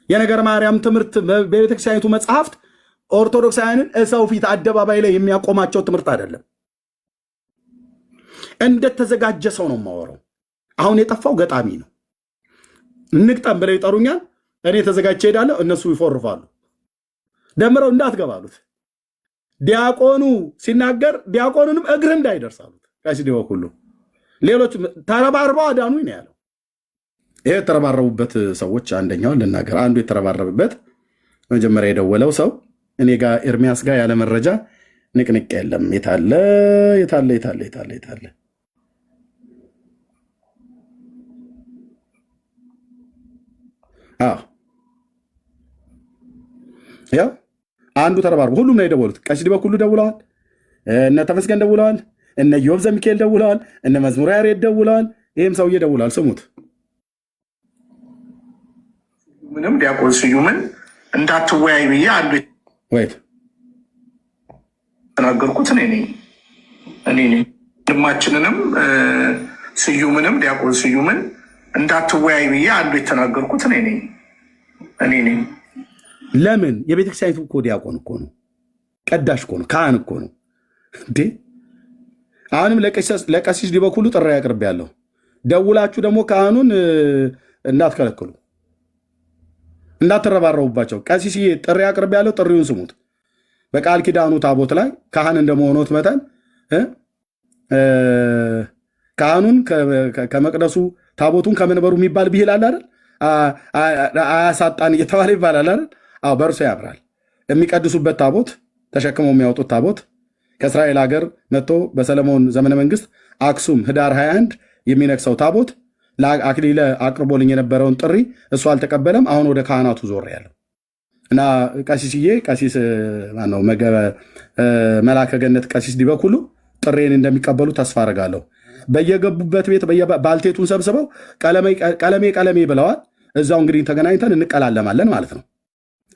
የነገረ ማርያም ትምህርት በቤተክርስቲያኒቱ መጽሐፍት ኦርቶዶክሳውያንን እሰው ፊት አደባባይ ላይ የሚያቆማቸው ትምህርት አይደለም። እንደተዘጋጀ ሰው ነው የማወራው። አሁን የጠፋው ገጣሚ ነው። እንቅጠም ብለው ይጠሩኛል። እኔ ተዘጋጅቼ ሄዳለሁ፣ እነሱ ይፎርፋሉ። ደምረው እንዳትገባሉት። ዲያቆኑ ሲናገር ዲያቆኑንም እግር እንዳይደርሳሉት ቀሲስ ዲበኩሉ ሌሎች ተረባርበው አዳኑኝ ነው ያለው። ይሄ የተረባረቡበት ሰዎች አንደኛውን ልናገር። አንዱ የተረባረበበት መጀመሪያ የደወለው ሰው እኔ ጋር ኤርሚያስ ጋር ያለ መረጃ ንቅንቅ የለም። የታለ የታለ የታለ የታለ የታለ? አዎ ያው አንዱ ተረባርቦ ሁሉም ነው የደወሉት። ቀሲስ ዲበኩሉ ደውለዋል፣ እነ ተመስገን ደውለዋል፣ እነ ዮብ ዘሚካኤል ደውለዋል፣ እነ መዝሙር ያሬድ ደውለዋል። ይህም ሰውዬ ደውለዋል። ስሙት። ምንም ዲያቆን ስዩምን እንዳትወያይ ብዬ አንዱ ወይት ተናገርኩት እኔ ነኝ። ወንድማችንንም ስዩምንም ዲያቆን ስዩምን እንዳትወያይ ብዬ አንዱ የተናገርኩት እኔ ነኝ። ለምን? የቤተክርስቲያኒቱ እኮ ዲያቆን እኮ ነው፣ ቀዳሽ እኮ ነው፣ ካህን እኮ ነው እንዴ። አሁንም ለቀሲስ ዲበኩሉ ጥሪ ያቅርቤያለሁ። ደውላችሁ ደግሞ ካህኑን እንዳትከለክሉ፣ እንዳትረባረቡባቸው። ቀሲስዬ ጥሪ ያቅርቤያለሁ፣ ጥሪውን ስሙት። በቃል ኪዳኑ ታቦት ላይ ካህን እንደመሆኖት መጠን ካህኑን ከመቅደሱ ታቦቱን ከመንበሩ የሚባል ብሂል አለ አይደል? አያሳጣን እየተባለ ይባላል አይደል? አዎ፣ በእርሱ ያብራል። የሚቀድሱበት ታቦት ተሸክመው የሚያወጡት ታቦት ከእስራኤል ሀገር መጥቶ በሰለሞን ዘመነ መንግስት አክሱም ህዳር 21 የሚነግሰው ታቦት ለአክሊለ አቅርቦልኝ የነበረውን ጥሪ እሱ አልተቀበለም። አሁን ወደ ካህናቱ ዞር ያለው እና ቀሲስዬ ቀሲስ ማነው መላከ ገነት ቀሲስ ዲበኩሉ ጥሬን እንደሚቀበሉ ተስፋ አደርጋለሁ። በየገቡበት ቤት ባልቴቱን ሰብስበው ቀለሜ ብለዋል። እዛው እንግዲህ ተገናኝተን እንቀላለማለን ማለት ነው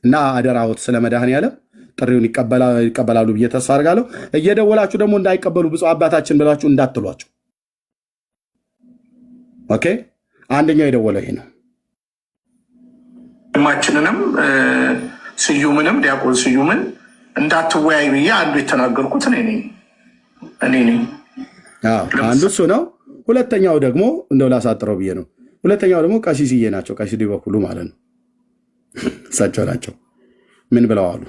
እና አደራዎት ስለ መድኃኔዓለም ጥሪውን ይቀበላሉ ብዬ ተስፋ አደርጋለሁ። እየደወላችሁ ደግሞ እንዳይቀበሉ ብፁዕ አባታችን ብላችሁ እንዳትሏቸው። ኦኬ፣ አንደኛው የደወለው ይሄ ነው። ወንድማችንንም ስዩምንም ዲያቆን ስዩምን እንዳትወያይ ብዬ አንዱ የተናገርኩት እኔ ነኝ። አንዱ እሱ ነው። ሁለተኛው ደግሞ እንደው ላሳጥረው ብዬ ነው። ሁለተኛው ደግሞ ቀሲስዬ ናቸው፣ ቀሲስ ዲበኩሉ ማለት ነው። እሳቸው ናቸው። ምን ብለው አሉ?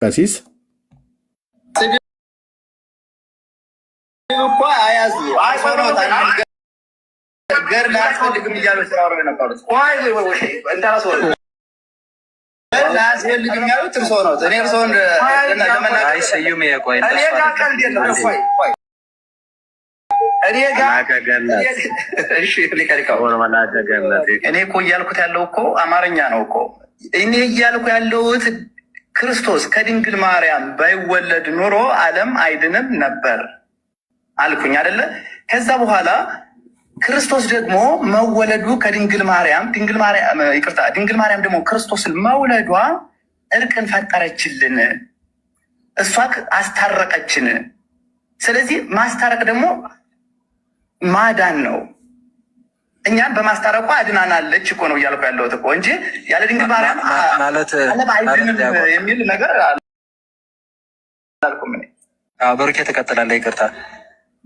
ቀሲስ እኔ እኮ እያልኩት ያለው እኮ አማርኛ ነው እኮ። እኔ እያልኩ ያለሁት ክርስቶስ ከድንግል ማርያም ባይወለድ ኑሮ ዓለም አይድንም ነበር አልኩኝ አይደለ? ከዛ በኋላ ክርስቶስ ደግሞ መወለዱ ከድንግል ማርያም ድንግል ማርያም ደግሞ ክርስቶስን መውለዷ እርቅን ፈጠረችልን፣ እሷ አስታረቀችን። ስለዚህ ማስታረቅ ደግሞ ማዳን ነው። እኛም በማስታረቋ አድናናለች እኮ ነው እያልኩ ያለሁት እኮ እንጂ ያለ ድንግል ማርያም ዓለም አይድንም የሚል ነገር አላልኩም። በሩኬ ተቀጥላለህ። ይቅርታ።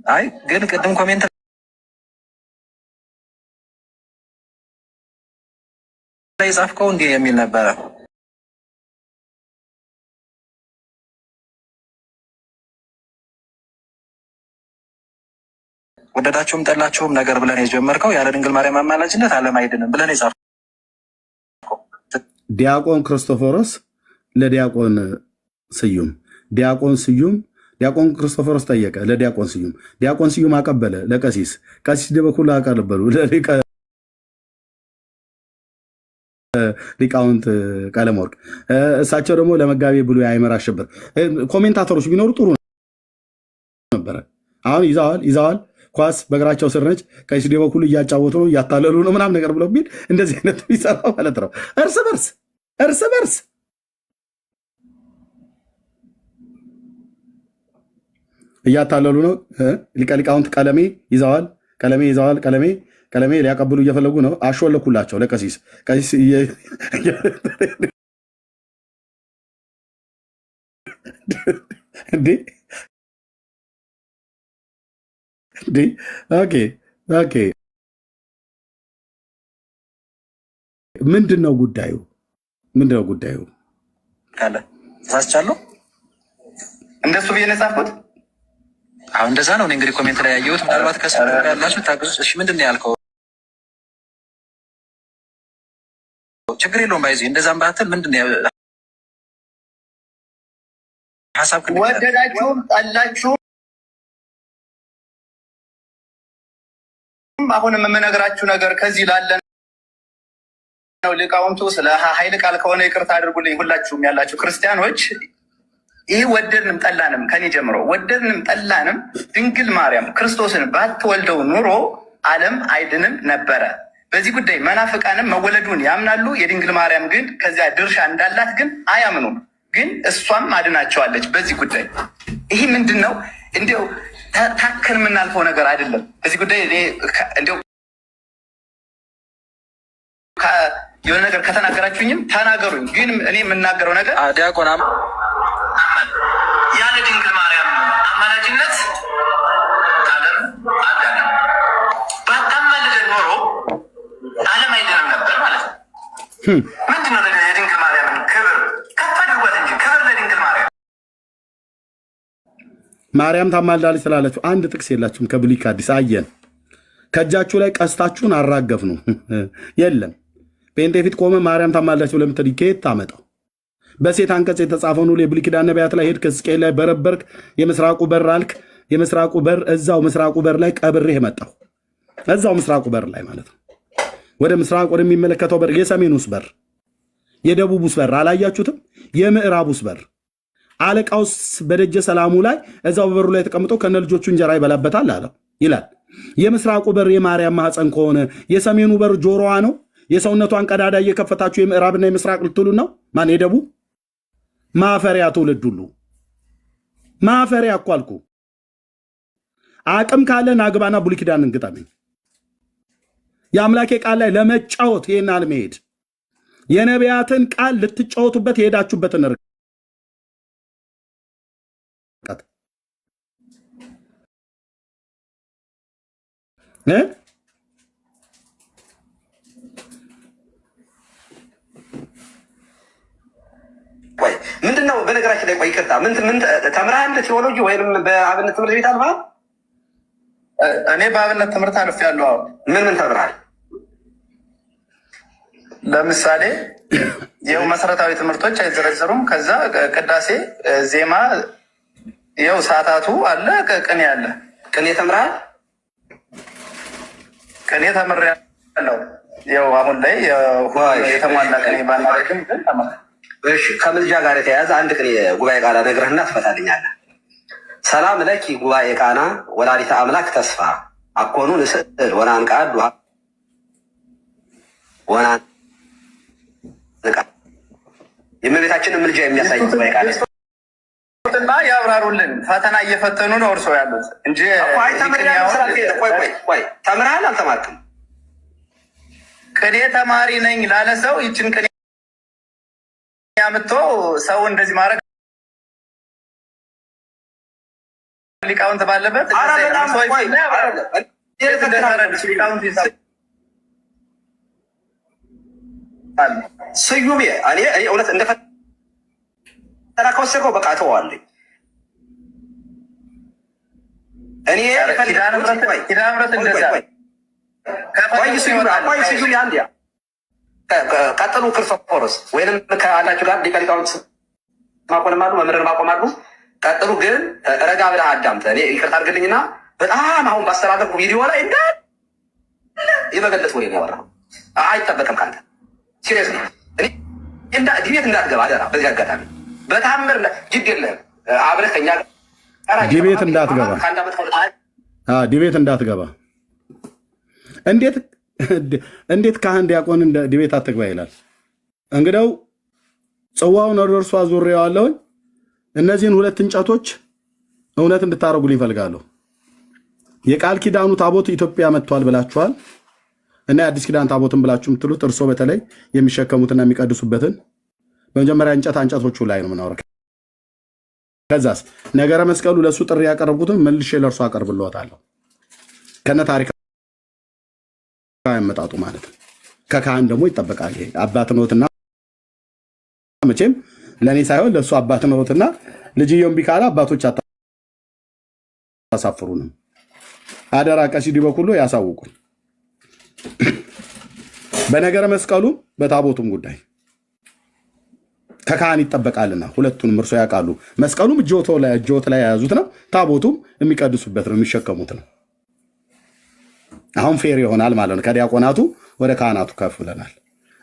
አይ ግን ቅድም ኮሜንት ላይ ጻፍከው እንዲህ የሚል ነበረ። ወደዳችሁም ጠላችሁም ነገር ብለን የጀመርከው ያለ ድንግል ማርያም አማላጅነት ዓለም አይድንም ብለን የጻፍከው ዲያቆን ክርስቶፎሮስ ለዲያቆን ስዩም ዲያቆን ክርስቶፎሮስ ጠየቀ ለዲያቆን ስዩም፣ ዲያቆን ስዩም አቀበለ ለቀሲስ፣ ቀሲስ ዲበኩሉ አቀበሉ ሊቃውንት ቀለመወርቅ፣ እሳቸው ደግሞ ለመጋቤ ብሉይ አይመር አሸብር። ኮሜንታተሮች ቢኖሩ ጥሩ ነበረ። አሁን ይዘዋል ኳስ በእግራቸው ስር ነች። ቀሲስ ዲበኩሉ እያጫወቱ ነው እያታለሉ ነው ምናምን ነገር ብለው ቢል እንደዚህ አይነት የሚሰራው ማለት ነው። እርስ በርስ እያታለሉ ነው። ሊቀ ሊቃውንት ቀለሜ ይዘዋል። ቀለሜ ሊያቀብሉ እየፈለጉ ነው። አሾለኩላቸው ለቀሲስ ቀሲስ ኦኬ ምንድነው ጉዳዩ? ካለ ተሳስቻለሁ። እንደሱ ብዬ ነው የጻፍኩት። አሁን እንደዛ ነው እንግዲህ ኮሜንት ላይ ያየሁት። ምናልባት ከስ ያላችሁ ታግዙ። እሺ ምንድን ነው ያልከው? ችግር የለውም። ባይዚ እንደዛም ባትል ምንድነው ሐሳብ ወደዳችሁም ጠላችሁም አሁንም የምነግራችሁ ነገር ከዚህ ላለ ነው። ሊቃውንቱ ስለ ኃይል ቃል ከሆነ ይቅርታ አድርጉልኝ። ሁላችሁም ያላችሁ ክርስቲያኖች ይህ ወደድንም ጠላንም ከኔ ጀምሮ ወደድንም ጠላንም ድንግል ማርያም ክርስቶስን ባትወልደው ኑሮ ዓለም አይድንም ነበረ። በዚህ ጉዳይ መናፍቃንም መወለዱን ያምናሉ። የድንግል ማርያም ግን ከዚያ ድርሻ እንዳላት ግን አያምኑም። ግን እሷም አድናቸዋለች በዚህ ጉዳይ። ይህ ምንድን ነው? እንዲያው ታከን የምናልፈው ነገር አይደለም። በዚህ ጉዳይ እንዲያው የሆነ ነገር ከተናገራችሁኝም ተናገሩኝ። ግን እኔ የምናገረው ነገር ዲያቆናም ያለ ድንግል ማርያም አማላጅነት ዓለም አዳነም። ባታማልደን ኖሮ ዓለም አይደለም ነበር ማለት ነው። ምንድነው የድንግል ማርያምን ክብር ከፍ አድርጓት እንጂ ክብር ለድንግል ማርያም። ማርያም ታማልዳለች ስላለችው አንድ ጥቅስ የላችሁም። ከብሉይ ከአዲስ አየን። ከእጃችሁ ላይ ቀስታችሁን አራገፍ ነው የለም። ጴንጤ ፊት ቆመ ማርያም ታማልዳለች ብለህ የምትል ከየት ታመጣው? በሴት አንቀጽ የተጻፈውን ሁሉ የብሉይ ኪዳን ነቢያት ላይ ሄድክ፣ ሕዝቅኤል ላይ በረበርክ፣ የምስራቁ በር አልክ። የምስራቁ በር እዛው ምስራቁ በር ላይ ቀብሬህ መጣሁ። እዛው ምስራቁ በር ላይ ማለት ነው። ወደ ምስራቅ ወደሚመለከተው በር፣ የሰሜኑስ በር፣ የደቡቡስ በር አላያችሁትም? የምዕራቡስ በር አለቃውስ በደጀ ሰላሙ ላይ እዛው በበሩ ላይ ተቀምጦ ከነ ልጆቹ እንጀራ ይበላበታል አለው ይላል። የምስራቁ በር የማርያም ማህፀን ከሆነ የሰሜኑ በር ጆሮዋ ነው። የሰውነቷን ቀዳዳ እየከፈታችሁ የምዕራብና የምስራቅ ልትሉ ነው። ማን የደቡብ ማፈሪያ ትውልድ ሁሉ ማፈሪያ እኮ አልኩ። አቅም ካለ ናግባና ብሉይ ኪዳን እንግጠመኝ። የአምላኬ ቃል ላይ ለመጫወት ይሄን አልመሄድ የነቢያትን ቃል ልትጫወቱበት የሄዳችሁበትን ርቀት ቆይ ምንድነው? በነገራችን ላይ ቆይ ይቅርታ፣ ምን ተምረሃል? ቴዎሎጂ ወይም በአብነት ትምህርት ቤት አልፈሃል? እኔ በአብነት ትምህርት አልፌያለሁ። ምን ተምረሃል? ለምሳሌ ይኸው መሰረታዊ ትምህርቶች አይዘረዘሩም። ከዛ ቅዳሴ፣ ዜማ፣ ይኸው ሰዓታቱ አለ፣ ቅኔ አለ። ቅኔ ተምረሃል? ቅኔ ተምሬያለሁ። ይኸው አሁን ላይ የተሟላ ቅኔ ባናረግም ግን ተምሬያለሁ። እሺ፣ ከምልጃ ጋር የተያያዘ አንድ ቅኔ ጉባኤ ቃና ነግረህና ትፈታልኛለህ። ሰላም ለኪ ጉባኤ ቃና ወላዲተ አምላክ ተስፋ አኮኑ ንስእል ወናንቃድ ወናን የእመቤታችንን ምልጃ የሚያሳይ ጉባኤ ቃና እና ያብራሩልን። ፈተና እየፈተኑ ነው እርሶ ያሉት እንጂ ተምረሃል አልተማርክም? ቅኔ ተማሪ ነኝ ላለ ሰው ይችን ቅኔ ያምቶ ሰው እንደዚህ ማድረግ ሊቃውንት ባለበት ስዩሜ እኔ እውነት እንደፈተና ከወሰድከው በቃ ተዋለኝ። እኔ ኪዳነ ምሕረት እንደዛ ስዩሜ አንድ ያ ቀጥሉ ክርስቶፎሮስ ወይንም ከአላችሁ ጋር ሊቀ ሊቃውንት ማቆማሉ መምህርን ማቆማሉ። ቀጥሉ ግን ረጋ ብለህ አዳምጥ። እኔ ይቅርታ አድርግልኝና በጣም አሁን ባስተላለፍኩ ቪዲዮ ላይ እንዳለ የመገለጽ ወይ ነው ያወራው። አይጠበቅም ካንተ ሲሪየስ ነው። እኔ ዲቤት እንዳትገባ አደራ። በዚህ አጋጣሚ በታምር ጅድ የለህም አብረህ ከኛ ጋር ዲቤት እንዳትገባ፣ ዲቤት እንዳትገባ። እንዴት ካህን ዲያቆን ዲቤት አትግባ ይላል? እንግዲያው ጽዋውን ወደ እርሱ አዙሬዋለሁኝ። እነዚህን ሁለት እንጨቶች እውነት እንድታረጉልኝ ይፈልጋለሁ። የቃል ኪዳኑ ታቦት ኢትዮጵያ መጥቷል ብላችኋል እና የአዲስ ኪዳን ታቦትን ብላችሁ የምትሉት እርሶ በተለይ የሚሸከሙትና የሚቀድሱበትን በመጀመሪያ እንጨቶቹ ላይ ነው የምናወራው። ከዛስ ነገረ መስቀሉ ለእሱ ጥሪ ያቀረብኩትን መልሼ ለእርሱ አቀርብልዎታለሁ ከነ ታሪክ ያመጣጡ ማለት ነው። ከካህን ደግሞ ይጠበቃል። ይሄ አባትነትና መቼም ለእኔ ሳይሆን ለእሱ አባትነትና ልጅየውም ቢካላ አባቶች አታሳፍሩንም። አደራ ቀሲዲ በኩሉ ያሳውቁን። በነገረ መስቀሉ በታቦቱም ጉዳይ ከካህን ይጠበቃልና ሁለቱንም እርሶ ያውቃሉ። መስቀሉም እጆት ላይ የያዙት ነው፣ ታቦቱም የሚቀድሱበት ነው፣ የሚሸከሙት ነው። አሁን ፌር ይሆናል ማለት ነው። ከዲያቆናቱ ወደ ካህናቱ ከፍ ብለናል።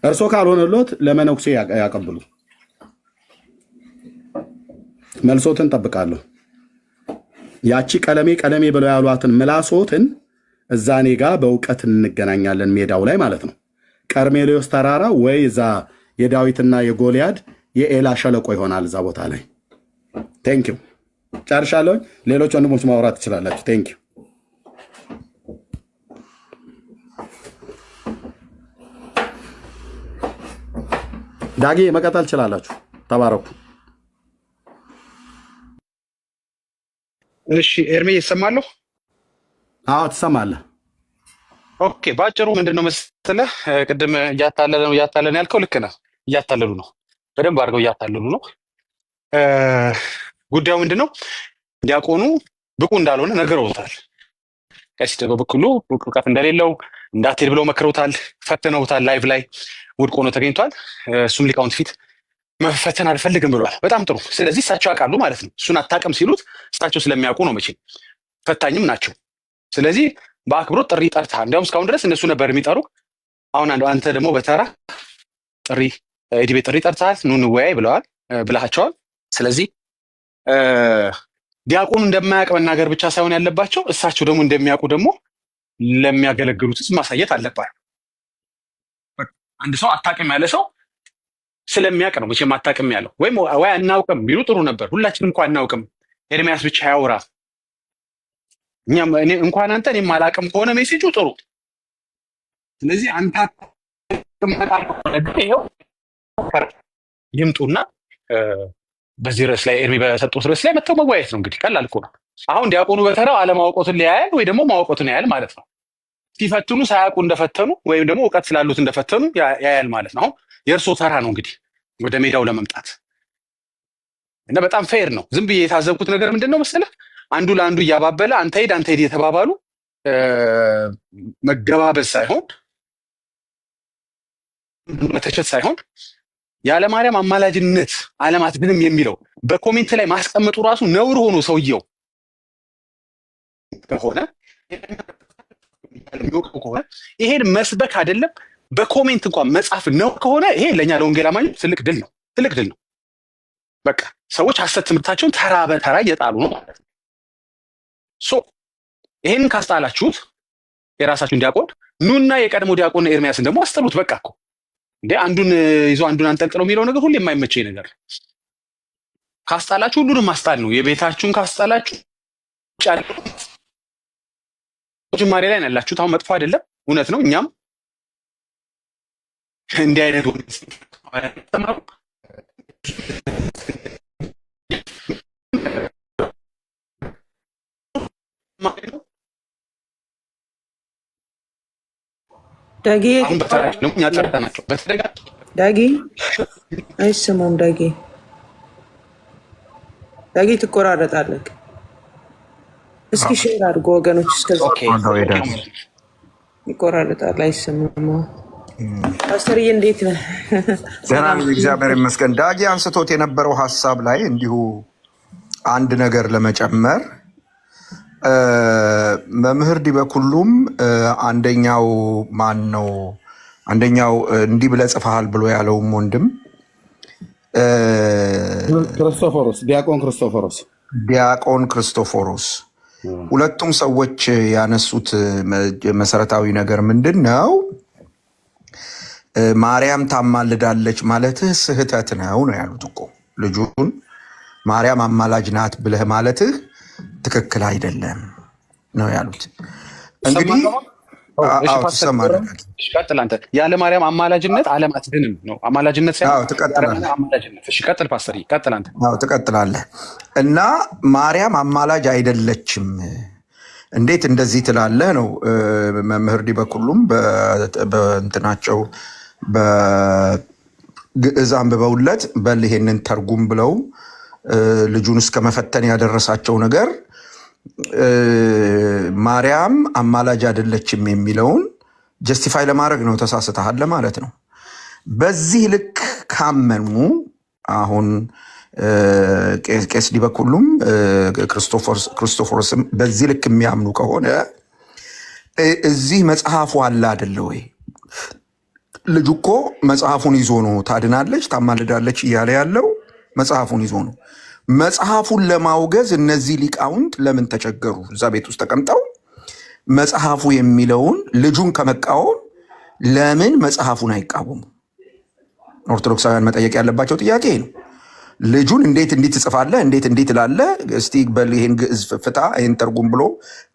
እርሶ ካልሆነሎት ለመነኩሴ ያቀብሉ። መልሶትን ጠብቃለሁ። ያቺ ቀለሜ ብለው ያሏትን ምላሶትን እዛ እኔ ጋር በእውቀት እንገናኛለን ሜዳው ላይ ማለት ነው። ቀርሜሎስ ተራራ ወይ እዛ የዳዊትና የጎልያድ የኤላ ሸለቆ ይሆናል እዛ ቦታ ላይ። ቴንኪው ጨርሻለሁ። ሌሎች ወንድሞች ማውራት ትችላላችሁ። ቴንኪው ዳጊ መቀጠል ትችላላችሁ። ተባረኩ። እሺ ኤርሜ ይሰማለሁ? አዎ ትሰማለህ። ኦኬ ባጭሩ ምንድነው መሰለህ ቅድም እያታለለን ያልከው ልክ ነህ። እያታለሉ ነው፣ በደንብ አድርገው እያታለሉ ነው። ጉዳዩ ምንድነው? ዲያቆኑ ብቁ እንዳልሆነ ነግረውታል። ቀሲስ በበኩሉ እውቀት እንደሌለው እንዳትሄድ ብለው መክረውታል፣ ፈትነውታል። ላይቭ ላይ ውድቅ ሆኖ ተገኝቷል። እሱም ሊቃውንት ፊት መፈተን አልፈልግም ብሏል። በጣም ጥሩ። ስለዚህ እሳቸው ያውቃሉ ማለት ነው። እሱን አታውቅም ሲሉት እሳቸው ስለሚያውቁ ነው፣ መቼም ፈታኝም ናቸው። ስለዚህ በአክብሮት ጥሪ ጠርተሃል። እንዲያውም እስካሁን ድረስ እነሱ ነበር የሚጠሩ። አሁን አንተ ደግሞ በተራ ጥሪ የዲቤት ጥሪ ጠርተሃል፣ ኑ እንወያይ ብለሃቸዋል። ስለዚህ ዲያቆኑ እንደማያውቅ መናገር ብቻ ሳይሆን ያለባቸው እሳቸው ደግሞ እንደሚያውቁ ደግሞ ለሚያገለግሉት ማሳየት አለባቸው። አንድ ሰው አታውቅም ያለ ሰው ስለሚያውቅ ነው መቼም አታውቅም ያለው። ወይም ወይ አናውቅም ቢሉ ጥሩ ነበር። ሁላችንም እንኳን አናውቅም፣ ኤርሚያስ ብቻ ያውራ። እንኳን አንተ እኔም አላውቅም ከሆነ ሜሴጁ ጥሩ። ስለዚህ አንተ ይኸው ይምጡና በዚህ ርዕስ ላይ ኤርሚ በሰጡት ርዕስ ላይ መጥተው መወያየት ነው። እንግዲህ ቀላል እኮ ነው። አሁን ዲያቆኑ በተራው አለማወቆትን ሊያያል ወይ ደግሞ ማወቆትን ያያል ማለት ነው። ሲፈትኑ ሳያውቁ እንደፈተኑ ወይም ደግሞ እውቀት ስላሉት እንደፈተኑ ያያል ማለት ነው። አሁን የእርሶ ተራ ነው እንግዲህ ወደ ሜዳው ለመምጣት እና በጣም ፌር ነው። ዝም ብዬ የታዘብኩት ነገር ምንድን ነው መሰለህ? አንዱ ለአንዱ እያባበለ አንተ ሄድ የተባባሉ መገባበዝ ሳይሆን መተቸት ሳይሆን ያለ ማርያም አማላጅነት ዓለም አትድንም የሚለው በኮሜንት ላይ ማስቀመጡ ራሱ ነውር ሆኖ ሰውየው ከሆነ ይሄን መስበክ አይደለም በኮሜንት እንኳን መጻፍ ነው ከሆነ ይሄ ለኛ ለወንጌል አማኞች ትልቅ ድል ነው። ትልቅ ድል ነው። በቃ ሰዎች ሐሰት ትምህርታቸውን ተራ በተራ እየጣሉ ነው ማለት ነው። ይሄንን ካስጣላችሁት የራሳችሁን ዲያቆን ኑና የቀድሞ ዲያቆን ኤርሚያስን ደግሞ አስጠሉት። በቃ እኮ እንዴ አንዱን ይዞ አንዱን አንጠልጥለው የሚለው ነገር ሁሉ የማይመቸኝ ነገር። ካስጣላችሁ ሁሉንም ማስጣል ነው። የቤታችሁን ካስጣላችሁ ጅማሬ ላይ ያላችሁት አሁን መጥፎ አይደለም፣ እውነት ነው። እኛም እንዲህ አይነት ተማሩ ዳጊ አይሰማም። ዳጊ ትቆራረጣለህ። እስኪ ሼር አድርጎ ወገኖች፣ እስከዛ ይቆራረጣል፣ አይሰማም። ፓስተርዬ እንዴት ነህ? ደህና ነኝ እግዚአብሔር ይመስገን። ዳጊ አንስቶት የነበረው ሀሳብ ላይ እንዲሁ አንድ ነገር ለመጨመር መምህር ዲበኩሉም አንደኛው ማን ነው አንደኛው እንዲህ ብለህ ጽፈሃል ብሎ ያለውም ወንድም ዲያቆን ክርስቶፎሮስ ሁለቱም ሰዎች ያነሱት መሰረታዊ ነገር ምንድን ነው? ማርያም ታማልዳለች ማለትህ ስህተት ነው ያሉት እኮ። ልጁን ማርያም አማላጅ ናት ብለህ ማለትህ ትክክል አይደለም ነው ያሉት። እንግዲህ ያለ ማርያም አማላጅነት ዓለም አትድንም ነው። አማላጅነት ሳይሆን ቀጥል ፓስተር፣ ቀጥል አንተ። ትቀጥላለህ። እና ማርያም አማላጅ አይደለችም እንዴት እንደዚህ ትላለህ ነው መምህር ዲበኩሉም በእንትናቸው በግዕዝ አንብበውለት በል ይሄንን ተርጉም ብለው ልጁን እስከ መፈተን ያደረሳቸው ነገር ማርያም አማላጅ አይደለችም የሚለውን ጀስቲፋይ ለማድረግ ነው ተሳስተሃል ለማለት ነው። በዚህ ልክ ካመኑ አሁን ቄስ ዲበኩሉም ክርስቶፎርስም በዚህ ልክ የሚያምኑ ከሆነ እዚህ መጽሐፉ አለ አይደለ ወይ? ልጁ እኮ መጽሐፉን ይዞ ነው ታድናለች፣ ታማልዳለች እያለ ያለው መጽሐፉን ይዞ ነው። መጽሐፉን ለማውገዝ እነዚህ ሊቃውንት ለምን ተቸገሩ? እዛ ቤት ውስጥ ተቀምጠው መጽሐፉ የሚለውን ልጁን ከመቃወም ለምን መጽሐፉን አይቃወሙ? ኦርቶዶክሳውያን መጠየቅ ያለባቸው ጥያቄ ነው። ልጁን እንዴት እንዲህ ትጽፋለህ፣ እንዴት እንዲህ ትላለህ፣ እስቲ በል ይሄን ግዕዝ ፍታ፣ ይሄን ተርጉም ብሎ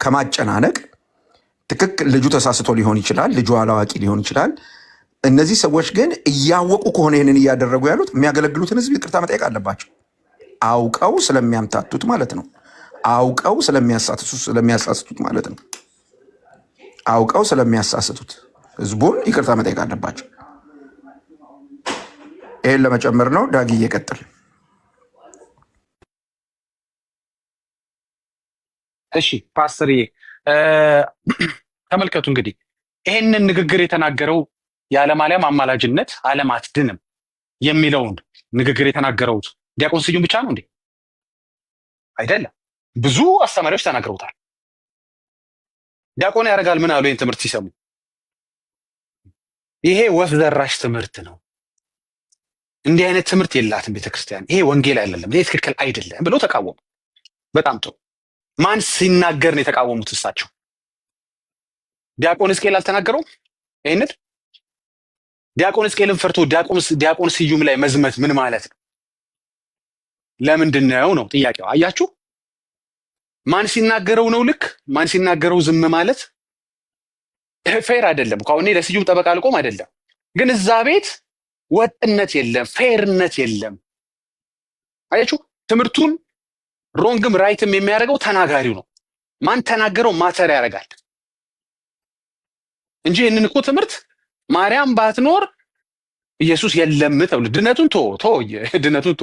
ከማጨናነቅ ትክክል ልጁ ተሳስቶ ሊሆን ይችላል፣ ልጁ አላዋቂ ሊሆን ይችላል። እነዚህ ሰዎች ግን እያወቁ ከሆነ ይህንን እያደረጉ ያሉት የሚያገለግሉትን ሕዝብ ይቅርታ መጠየቅ አለባቸው። አውቀው ስለሚያምታቱት ማለት ነው። አውቀው ስለሚያሳስቱት ማለት ነው። አውቀው ስለሚያሳስቱት ሕዝቡን ይቅርታ መጠየቅ አለባቸው። ይህን ለመጨመር ነው። ዳጊ እየቀጥል። እሺ ፓስተርዬ ተመልከቱ እንግዲህ ይሄንን ንግግር የተናገረው የዓለማርያም አማላጅነት ዓለም አትድንም የሚለውን ንግግር የተናገረው ዲያቆን ስዩም ብቻ ነው እንዴ? አይደለም። ብዙ አስተማሪዎች ተናግረውታል። ዲያቆን ያደርጋል ምን አሉ? ይህን ትምህርት ሲሰሙ ይሄ ወፍ ዘራሽ ትምህርት ነው፣ እንዲህ አይነት ትምህርት የላትም ቤተክርስቲያን፣ ይሄ ወንጌል አይደለም፣ ይሄ ትክክል አይደለም ብለው ተቃወሙ። በጣም ጥሩ። ማን ሲናገር ነው የተቃወሙት? እሳቸው። ዲያቆን ሕዝቅኤል አልተናገረውም ይህንን? ዲያቆን ሕዝቅኤልን ፈርቶ ዲያቆን ስዩም ላይ መዝመት ምን ማለት ነው? ለምንድን ነው ጥያቄው። አያችሁ፣ ማን ሲናገረው ነው ልክ፣ ማን ሲናገረው ዝም ማለት ፌር አይደለም። እኔ ለስዩም ጠበቃ አልቆም አይደለም፣ ግን እዛ ቤት ወጥነት የለም፣ ፌርነት የለም። አያችሁ፣ ትምህርቱን ሮንግም ራይትም የሚያደርገው ተናጋሪው ነው። ማን ተናገረው ማተር ያደርጋል እንጂ ይህንን እኮ ትምህርት ማርያም ባትኖር ኢየሱስ የለም ተብሎ ድነቱን ድነቱን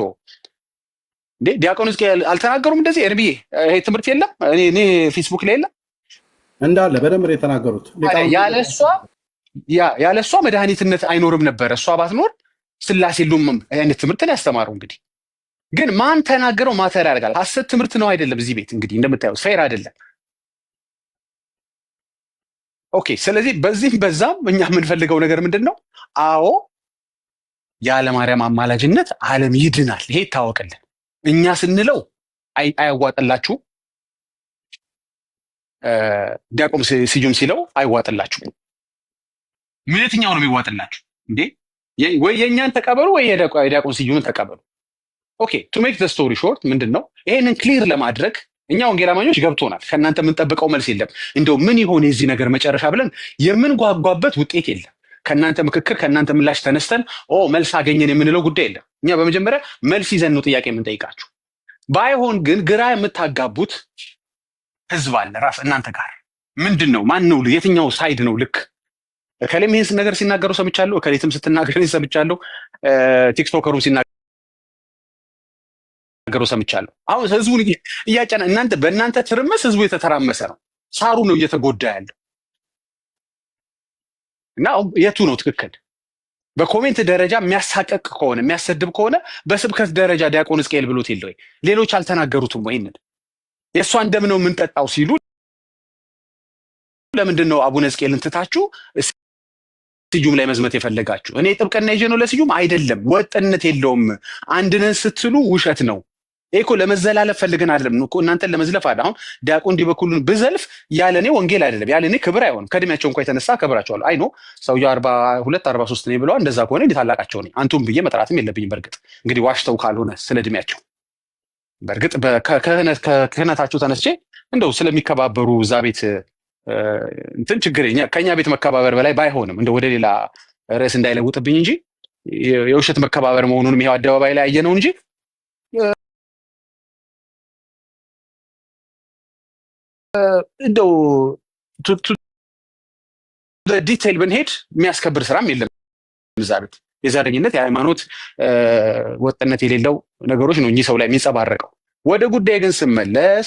እንዴ ዲያቆን ሕዝቅኤል አልተናገሩም እንደዚህ? እርብዬ ይሄ ትምህርት የለም እኔ ፌስቡክ ላይ የለም እንዳለ በደንብ የተናገሩት። ያለሷ መድኃኒትነት አይኖርም ነበር። እሷ ባትኖር ስላሴ የሉም አይነት ትምህርትን ያስተማረው። እንግዲህ ግን ማን ተናገረው ማተር ያደርጋል። ሐሰት ትምህርት ነው አይደለም? እዚህ ቤት እንግዲህ እንደምታዩት ፌር አይደለም። ኦኬ። ስለዚህ በዚህም በዛም እኛ የምንፈልገው ነገር ምንድን ነው? አዎ የዓለማርያም አማላጅነት ዓለም ይድናል፣ ይሄ ይታወቅልን። እኛ ስንለው አያዋጥላችሁ፣ ዲያቆን ስዩም ሲለው አይዋጥላችሁ። የትኛው ነው የሚዋጥላችሁ እንዴ? ወይ የእኛን ተቀበሉ ወይ የዲያቆን ስዩምን ተቀበሉ። ኦኬ ቱ ሜክ ዘ ስቶሪ ሾርት ምንድን ነው ይሄንን ክሊር ለማድረግ እኛ ወንጌል አማኞች ገብቶናል። ከእናንተ የምንጠብቀው መልስ የለም። እንደው ምን ይሆን የዚህ ነገር መጨረሻ ብለን የምንጓጓበት ውጤት የለም። ከእናንተ ምክክር ከእናንተ ምላሽ ተነስተን መልስ አገኘን የምንለው ጉዳይ የለም። እኛ በመጀመሪያ መልስ ይዘን ነው ጥያቄ የምንጠይቃችሁ። ባይሆን ግን ግራ የምታጋቡት ህዝብ አለ ራስ እናንተ ጋር። ምንድን ነው ማን ነው የትኛው ሳይድ ነው ልክ? እከሌም ይህን ነገር ሲናገሩ ሰምቻለሁ፣ እከሌትም ስትናገር ሰምቻለሁ፣ ቲክቶከሩም ሲናገሩ ሰምቻለሁ። አሁን ህዝቡን እያጫነ በእናንተ ትርምስ ህዝቡ የተተራመሰ ነው። ሳሩ ነው እየተጎዳ ያለው እና የቱ ነው ትክክል? በኮሜንት ደረጃ የሚያሳቀቅ ከሆነ የሚያሰድብ ከሆነ በስብከት ደረጃ ዲያቆን ሕዝቅኤል ብሎት የለ ወይ? ሌሎች አልተናገሩትም ወይ? የእሷን ደም ነው የምንጠጣው ሲሉ ለምንድን ነው አቡነ ሕዝቅኤልን ትታችሁ ስዩም ላይ መዝመት የፈለጋችሁ? እኔ ጥብቅና ይዤ ነው ለስዩም አይደለም። ወጥነት የለውም። አንድነን ስትሉ ውሸት ነው። ይሄ እኮ ለመዘላለፍ ፈልገን አይደለም እኮ እናንተን ለመዝለፍ አይደል። አሁን ዲያቆን ዲበኩሉን ብዘልፍ ያለኔ ወንጌል አይደለም፣ ያለኔ ክብር አይሆንም። ከእድሜያቸው እንኳን የተነሳ ክብራቸዋለሁ። አይ ኖ ሰውዬው 42 43 ነው ብለዋል። እንደዛ ከሆነ እንዴት ታላቃቸው ነኝ አንቱም ብዬ መጥራትም የለብኝም። በእርግጥ እንግዲህ ዋሽተው ካልሆነ ስለ እድሜያቸው በእርግጥ ከክህነታቸው ተነስቼ እንደው ስለሚከባበሩ እዛ ቤት እንትን ችግር ከኛ ቤት መከባበር በላይ ባይሆንም እንደው ወደ ሌላ ርዕስ እንዳይለውጥብኝ እንጂ የውሸት መከባበር መሆኑንም ይሄው አደባባይ ላይ ያየነው እንጂ እንደው ዲቴይል ብንሄድ የሚያስከብር ስራም የለም እዛ ቤት። የዘረኝነት የሃይማኖት ወጥነት የሌለው ነገሮች ነው እኚህ ሰው ላይ የሚንጸባረቀው። ወደ ጉዳይ ግን ስመለስ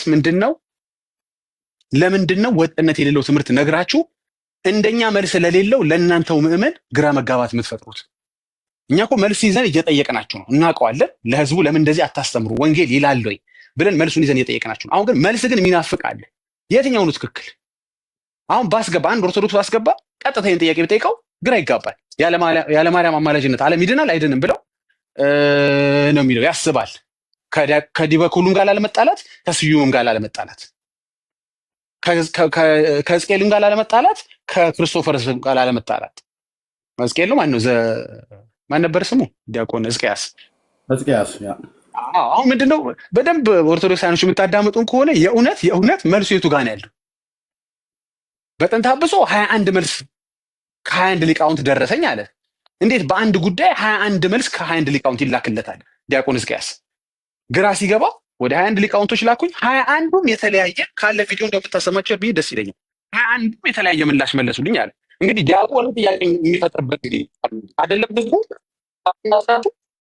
ለምንድን ነው ወጥነት የሌለው ትምህርት ነግራችሁ እንደኛ መልስ ለሌለው ለእናንተው ምእመን ግራ መጋባት የምትፈጥሩት? እኛ እኮ መልስ ይዘን እየጠየቅናችሁ ነው፣ እናውቀዋለን። ለህዝቡ ለምን እንደዚህ አታስተምሩ ወንጌል ይላል ወይ ብለን መልሱን ይዘን እየጠየቅናችሁ ነው። አሁን ግን መልስ ግን የሚናፍቅ አለ። የትኛው ነው ትክክል? አሁን ባስገባ አንድ ኦርቶዶክስ ባስገባ ቀጥታ ይህን ጥያቄ ብጠይቀው ግራ ይጋባል። ያለ ማርያም አማላጅነት ዓለም ይድናል አይድንም ብለው ነው የሚለው። ያስባል። ከዲበኩሉም ጋር ላለመጣላት፣ ከስዩምም ጋር ላለመጣላት፣ ከሕዝቅኤልም ጋር ላለመጣላት፣ ከክርስቶፈርስም ጋር ላለመጣላት። ሕዝቅኤል ነው ማነው? ማን ነበር ስሙ? ዲያቆን ሕዝቅያስ። አሁን ምንድነው በደንብ ኦርቶዶክሳኖች የምታዳምጡን ከሆነ የእውነት መልሱ የቱ ጋር ነው ያለው? በጥንተ አብሶ 21 መልስ ከ21 ሊቃውንት ደረሰኝ አለ። እንዴት በአንድ ጉዳይ 21 መልስ ከ21 ሊቃውንት ይላክለታል? ዲያቆን ሕዝቅያስ ግራ ሲገባ ወደ 21 ሊቃውንቶች ላኩኝ። 21ዱም የተለያየ ካለ ቪዲዮ እንደምታሰማቸው ብዬ ደስ ይለኛል። 21ዱም የተለያየ ምላሽ መለሱልኝ አለ። እንግዲህ ዲያቆን ጥያቄ የሚፈጥርበት ጊዜ አይደለም፣ ህዝቡ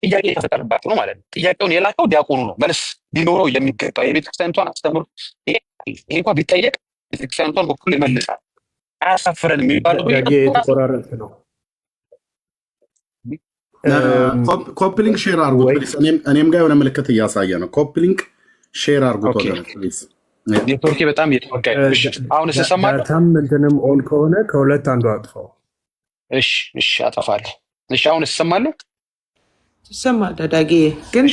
ጥያቄ የተፈጠረባቸው ነው ማለት ነው። ጥያቄውን የላከው ዲያቆኑ ነው። መልስ ሊኖረው የሚገባው የቤተክርስቲያኒቷን አስተምሮ ይሄ እንኳ ቢጠየቅ ቤተክርስቲያኒቷን በኩል ይመልሳል፣ አያሳፍረን የሚባለው የተቆራረጠ ነው። ኮፕሊንክ ሼር አርጉት። እኔም ጋር የሆነ ምልክት እያሳየ ነው። ኮፕሊንክ ሼር አርጉት ወገኖች። ኔትወርኬ በጣም እየተወጋ አሁን ስሰማለሁ። ዳታም እንትንም ኦን ከሆነ ከሁለት አንዱ አጥፋው። እሺ አጠፋለሁ። እሺ አሁን ስሰማለሁ። ትሰማለህ ዳጌ? ግን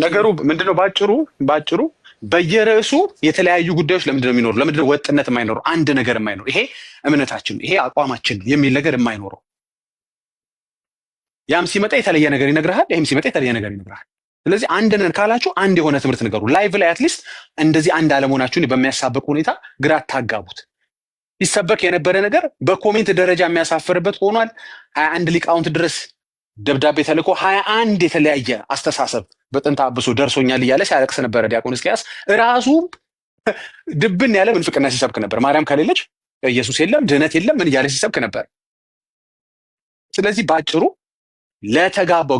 ነገሩ ምንድነው? ባጭሩ በየርዕሱ የተለያዩ ጉዳዮች ለምንድነው የሚኖሩ? ለምንድነው ወጥነት የማይኖረው? አንድ ነገር የማይኖረው? ይሄ እምነታችን ይሄ አቋማችን የሚል ነገር የማይኖረው? ያም ሲመጣ የተለየ ነገር ይነግርሃል፣ ይሄም ሲመጣ የተለየ ነገር ይነግርሃል። ስለዚህ አንድ ነን ካላችሁ አንድ የሆነ ትምህርት ንገሩ። ላይቭ ላይ አትሊስት እንደዚህ አንድ አለመሆናችሁን በሚያሳብቅ ሁኔታ ግራ አታጋቡት። ይሰበክ የነበረ ነገር በኮሜንት ደረጃ የሚያሳፍርበት ሆኗል። 21 ሊቃውንት ድረስ ደብዳቤ ተልኮ 21 የተለያየ አስተሳሰብ በጥንተ አብሶ ደርሶኛል እያለ ሲያለቅስ ነበረ ዲያቆን ሕዝቅያስ። ራሱ ድብን ያለ ምንፍቅና ሲሰብክ ነበር። ማርያም ከሌለች ኢየሱስ የለም፣ ድህነት የለም፣ ምን እያለ ሲሰብክ ነበር። ስለዚህ ባጭሩ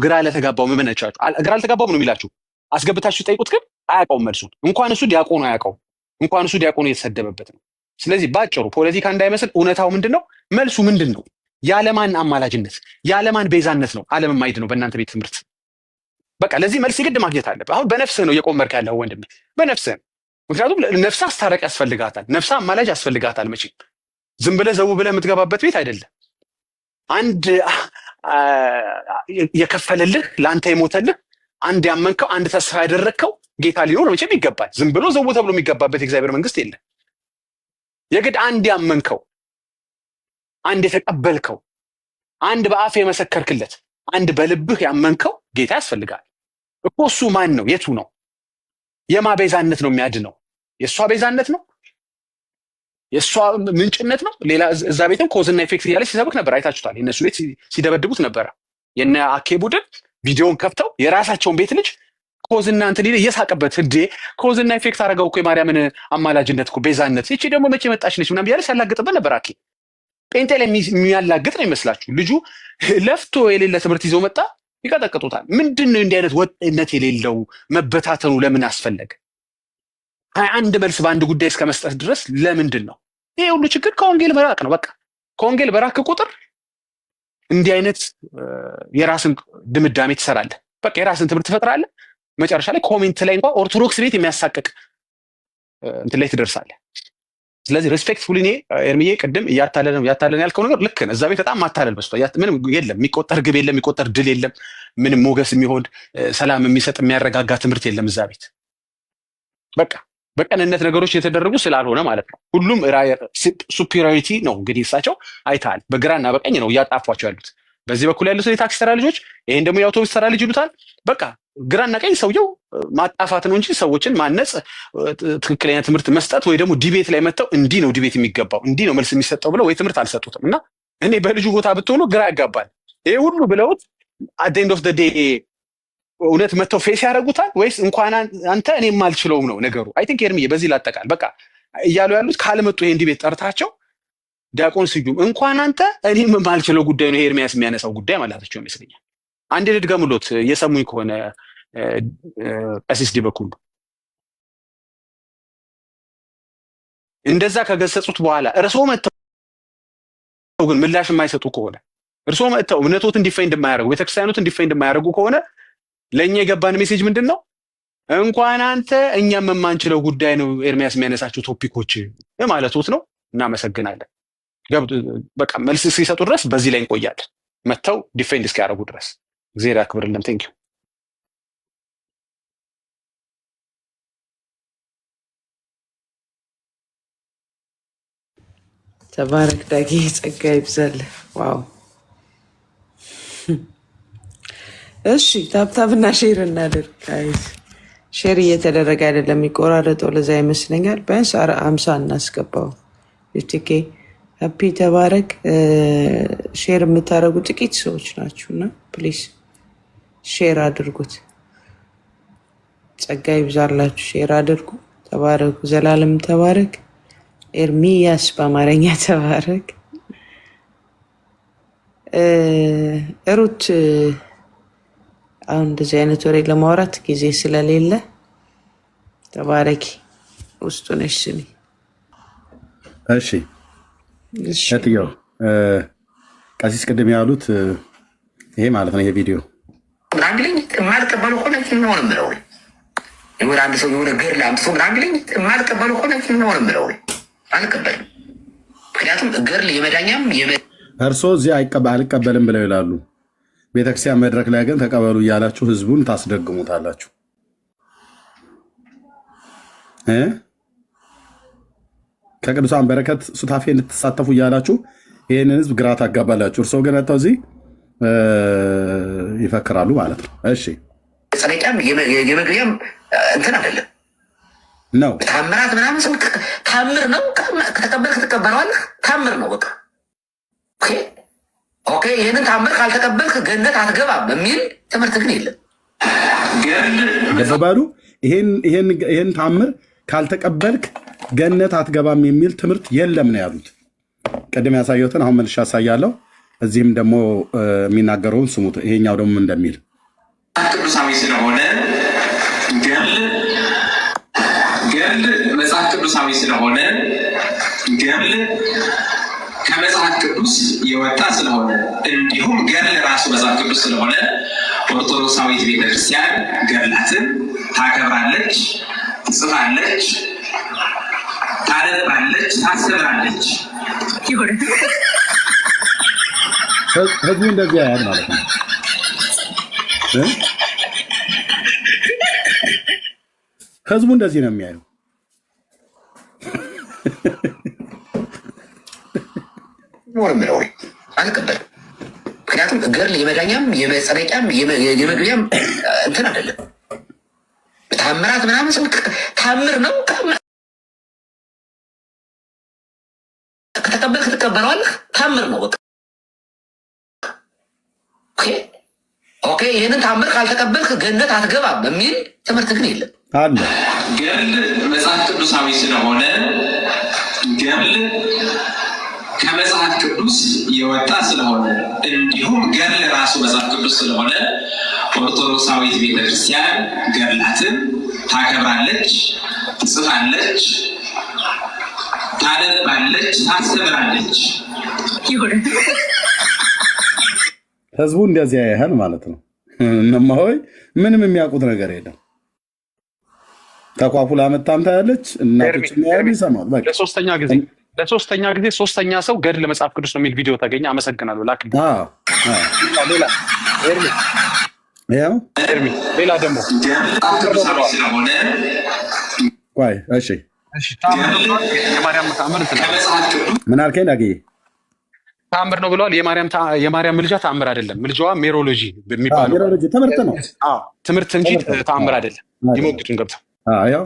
ግራ ለተጋባው ምመነቻችሁ ግራ ለተጋባው ነው የሚላችሁ። አስገብታችሁ ጠይቁት፣ ግን አያውቀውም መልሱን። እንኳን እሱ ዲያቆኑ አያውቀውም፣ እንኳን እሱ ዲያቆኑ የተሰደበበት ነው። ስለዚህ ባጭሩ ፖለቲካ እንዳይመስል እውነታው ምንድነው? መልሱ ምንድነው? ያለማን አማላጅነት ያለማን ቤዛነት ነው ዓለም የማይድ ነው በእናንተ ቤት ትምህርት። በቃ ለዚህ መልስ ግድ ማግኘት አለብህ። አሁን በነፍስህ ነው እየቆመርክ ያለው ወንድሜ፣ በነፍስህ። ምክንያቱም ነፍስህ አስታራቂ ያስፈልጋታል፣ ነፍስህ አማላጅ ያስፈልጋታል። መቼም ዝም ብለህ ዘው ብለህ የምትገባበት ቤት አይደለም። አንድ የከፈለልህ ለአንተ የሞተልህ አንድ ያመንከው አንድ ተስፋ ያደረግከው ጌታ ሊኖር መቼም ይገባል። ዝም ብሎ ዘው ተብሎ የሚገባበት የእግዚአብሔር መንግስት የለም። የግድ አንድ ያመንከው አንድ የተቀበልከው አንድ በአፍ የመሰከርክለት አንድ በልብህ ያመንከው ጌታ ያስፈልጋል እኮ። እሱ ማን ነው? የቱ ነው? የማ ቤዛነት ነው የሚያድነው? የእሷ ቤዛነት ነው? የእሷ ምንጭነት ነው? ሌላ እዛ ቤትም ኮዝና ኢፌክት እያለ ሲሰብክ ነበር፣ አይታችሁታል። የእነሱ ቤት ሲደበድቡት ነበረ። የነ አኬ ቡድን ቪዲዮን ከፍተው የራሳቸውን ቤት ልጅ ኮዝና እንትን እየሳቀበት እንዴ ኮዝና ኢፌክት አደረገው እኮ የማርያምን አማላጅነት እኮ ቤዛነት። ይቺ ደግሞ መቼ መጣች ነች ምናምን እያለ ሲያላግጥበት ነበር አኬ። ጴንጤ ላይ የሚያላግጥ ነው ይመስላችሁ? ልጁ ለፍቶ የሌለ ትምህርት ይዘው መጣ፣ ይቀጠቅጡታል። ምንድን ነው እንዲህ አይነት ወጥነት የሌለው መበታተኑ ለምን አስፈለገ? 21 መልስ በአንድ ጉዳይ እስከ መስጠት ድረስ ለምንድን ነው? ይሄ ሁሉ ችግር ከወንጌል መራቅ ነው። በቃ ከወንጌል በራክ ቁጥር እንዲህ አይነት የራስን ድምዳሜ ትሰራለህ። በቃ የራስን ትምህርት ትፈጥራለህ። መጨረሻ ላይ ኮሜንት ላይ እንኳን ኦርቶዶክስ ቤት የሚያሳቅቅ እንትን ላይ ትደርሳለህ። ስለዚህ ሪስፔክትፉሊ እኔ ኤርሚዬ ቅድም እያታለን ያልከው ነገር ልክ ነህ። እዛ ቤት በጣም ማታለል በስቷል። ምንም የለም፣ የሚቆጠር ግብ የለም፣ የሚቆጠር ድል የለም፣ ምንም ሞገስ የሚሆን ሰላም የሚሰጥ የሚያረጋጋ ትምህርት የለም እዛ ቤት። በቃ በቀንነት ነገሮች የተደረጉ ስላልሆነ ማለት ነው። ሁሉም ሱፒሪዮሪቲ ነው እንግዲህ እሳቸው አይተሃል። በግራና በቀኝ ነው እያጣፏቸው ያሉት። በዚህ በኩል ያሉት የታክሲ ተራ ልጆች፣ ይሄን ደግሞ የአውቶቡስ ተራ ልጅ ይሉታል። በቃ ግራና ቀኝ ሰውየው ማጣፋት ነው እንጂ ሰዎችን ማነጽ፣ ትክክለኛ ትምህርት መስጠት ወይ ደግሞ ዲቤት ላይ መጥተው እንዲህ ነው ዲቤት የሚገባው እንዲህ ነው መልስ የሚሰጠው ብለው ወይ ትምህርት አልሰጡትም። እና እኔ በልጁ ቦታ ብትሆኑ ግራ ያጋባል። ይሄ ሁሉ ብለውት አት ኤንድ ኦፍ ዘ ዴይ እውነት መጥተው ፌስ ያደርጉታል ወይስ እንኳን አንተ እኔ የማልችለውም ነው ነገሩ? አይ ቲንክ ኤርሚዬ በዚህ ላጠቃል። በቃ እያሉ ያሉት ካልመጡ ይሄን ዲቤት ጠርታቸው ዲያቆን ስዩም እንኳን አንተ እኔም የማልችለው ጉዳይ ነው ይሄ ኤርሚያስ የሚያነሳው ጉዳይ ማለታቸው ይመስለኛል። አንዴ ልድገምሎት እየሰሙኝ ከሆነ ቀሲስ ዲበኩሉ እንደዛ ከገሰጹት በኋላ እርሶ መጥተው ግን ምላሽ የማይሰጡ ከሆነ እርስዎ መጥተው እምነቶትን ዲፌንድ የማያደርጉ ቤተክርስቲያኖትን ዲፌንድ የማያደርጉ ከሆነ ለእኛ የገባን ሜሴጅ ምንድን ነው? እንኳን አንተ እኛም የማንችለው ጉዳይ ነው ኤርሚያስ የሚያነሳቸው ቶፒኮች ማለቶት ነው። እናመሰግናለን። በቃ መልስ ሲሰጡ ድረስ በዚህ ላይ እንቆያለን። መጥተው ዲፌንድ እስኪያደርጉ ድረስ እግዚአብሔር ያክብርልን። ቴንክ ዩ። ተባረክ ዳጊ፣ ጸጋ ይብዛልህ። ዋው እሺ፣ ታብታብና ሼር እናድርግ ጋይስ። ሼር እየተደረገ አይደለም፣ የሚቆራረጠው ለዛ ይመስለኛል። ቢያንስ 50 እናስገባው። ዩቲኬ ሀፒ ተባረክ። ሼር የምታደርጉ ጥቂት ሰዎች ናችሁና ፕሊዝ ሼር አድርጉት። ጸጋ ይብዛላችሁ፣ ሼር አድርጉ። ተባረኩ። ዘላለም ተባረክ። ኤርሚያስ በአማርኛ ተባረክ። ሩት አሁን እንደዚህ አይነት ወሬ ለማውራት ጊዜ ስለሌለ ተባረኪ። ውስጡ ነሽ ስሚ። እሺ እትየው ቀሲስ ቅድም ያሉት ይሄ ማለት ነው። ይሄ ቪዲዮ ምናምን የማልቀበሉ ከሆነ ሆነ ምለው የሆነ አንድ ሰው የሆነ ገር ለአምጥቶ ምናምን የማልቀበሉ ከሆነ ሆነ ምለው አልቀበልም። ምክንያቱም ገርል የመዳኛም እርስዎ እዚህ አልቀበልም ብለው ይላሉ። ቤተክርስቲያን መድረክ ላይ ግን ተቀበሉ እያላችሁ ህዝቡን ታስደግሙታላችሁ። ከቅዱሳን በረከት ሱታፌ እንድትሳተፉ እያላችሁ ይህንን ህዝብ ግራ ታጋባላችሁ። እርስዎ ግን መጥተው እዚህ ይፈክራሉ ማለት ነው። እሺ ጸለቂያም የመግቢያም እንትን አይደለም ነው። ታምራት ምናምን ሰው ታምር ነው። ከተቀበልክ ትቀበለዋለህ። ታምር ነው በቃ ኦኬ። ይህንን ታምር ካልተቀበልክ ገነት አትገባም የሚል ትምህርት ግን የለም። ገባባሉ ይሄን ታምር ካልተቀበልክ ገነት አትገባም የሚል ትምህርት የለም ነው ያሉት። ቅድም ያሳየሁትን አሁን መልሼ ያሳያለሁ። እዚህም ደግሞ የሚናገረውን ስሙት። ይሄኛው ደግሞ እንደሚል ቅዱሳዊ ስለሆነ ገድል መጽሐፍ ቅዱሳዊ ስለሆነ ገድል ከመጽሐፍ ቅዱስ የወጣ ስለሆነ እንዲሁም ገድል ራሱ መጽሐፍ ቅዱስ ስለሆነ ኦርቶዶክሳዊት ቤተክርስቲያን ገድላትን ታከብራለች፣ ትጽፋለች፣ ታነባለች፣ ታስተምራለች። ህዝቡ እንደዚህ ያያል ማለት ነው። ህዝቡ እንደዚህ ነው የሚያየው። ምለው አልቀበልም። ምክንያቱም ገርል የመዳኛም የመጸደቂያም የመግቢያም እንትን አይደለም። ታምራት ምናምን ሰው ታምር ነው። ከተቀበልክ ትቀበለዋለህ። ታምር ነው በቃ ኦኬ። ይህንን ታምር ካልተቀበልክ ገነት አትገባም የሚል ትምህርት ግን የለም አለ። ገድል መጽሐፍ ቅዱሳዊ ስለሆነ ገድል ከመጽሐፍ ቅዱስ የወጣ ስለሆነ እንዲሁም ገድል ራሱ መጽሐፍ ቅዱስ ስለሆነ ኦርቶዶክሳዊት ቤተክርስቲያን ገድላትን ታከብራለች፣ ትጽፋለች፣ ታነባለች፣ ታስተምራለች። ህዝቡ እንደዚያ ያህል ማለት ነው። እነማሆይ ምንም የሚያውቁት ነገር የለም። ተቋፉላ መታምታ ያለች እናቶች ያሉ ይሰማሉ። ለሶስተኛ ጊዜ ሶስተኛ ሰው ገድል መጽሐፍ ቅዱስ ነው የሚል ቪዲዮ ተገኘ። አመሰግናለሁ። ላክ ሌላ ደግሞ ቆይ እሺ፣ የማርያም ተአምር ምን አልከኝ? ዳግዬ ተአምር ነው ብለዋል። የማርያም ምልጃ ተአምር አይደለም። ምልጃዋ ሜሮሎጂ የሚባለው ሜሮሎጂ ትምህርት ነው፣ ትምህርት እንጂ ተአምር አይደለም። ይሞግቱን ገብተው ያው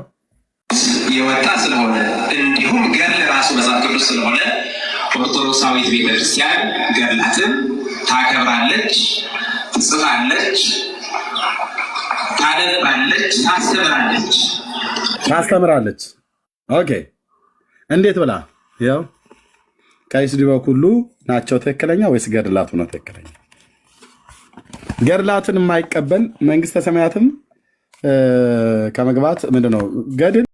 የወጣ ስለሆነ እንዲሁም ገድል ራሱ መጽሐፍ ቅዱስ ስለሆነ ኦርቶዶክሳዊት ቤተክርስቲያን ገድላትን ታከብራለች፣ ትጽፋለች፣ ታነባለች፣ ታስተምራለች። ኦኬ እንዴት ብላ ያው ቀይስ ዲበኩ ሁሉ ናቸው ትክክለኛ ወይስ ገድላቱ ነው ትክክለኛ? ገድላትን የማይቀበል መንግስተ ሰማያትም ከመግባት ምንድነው ገድል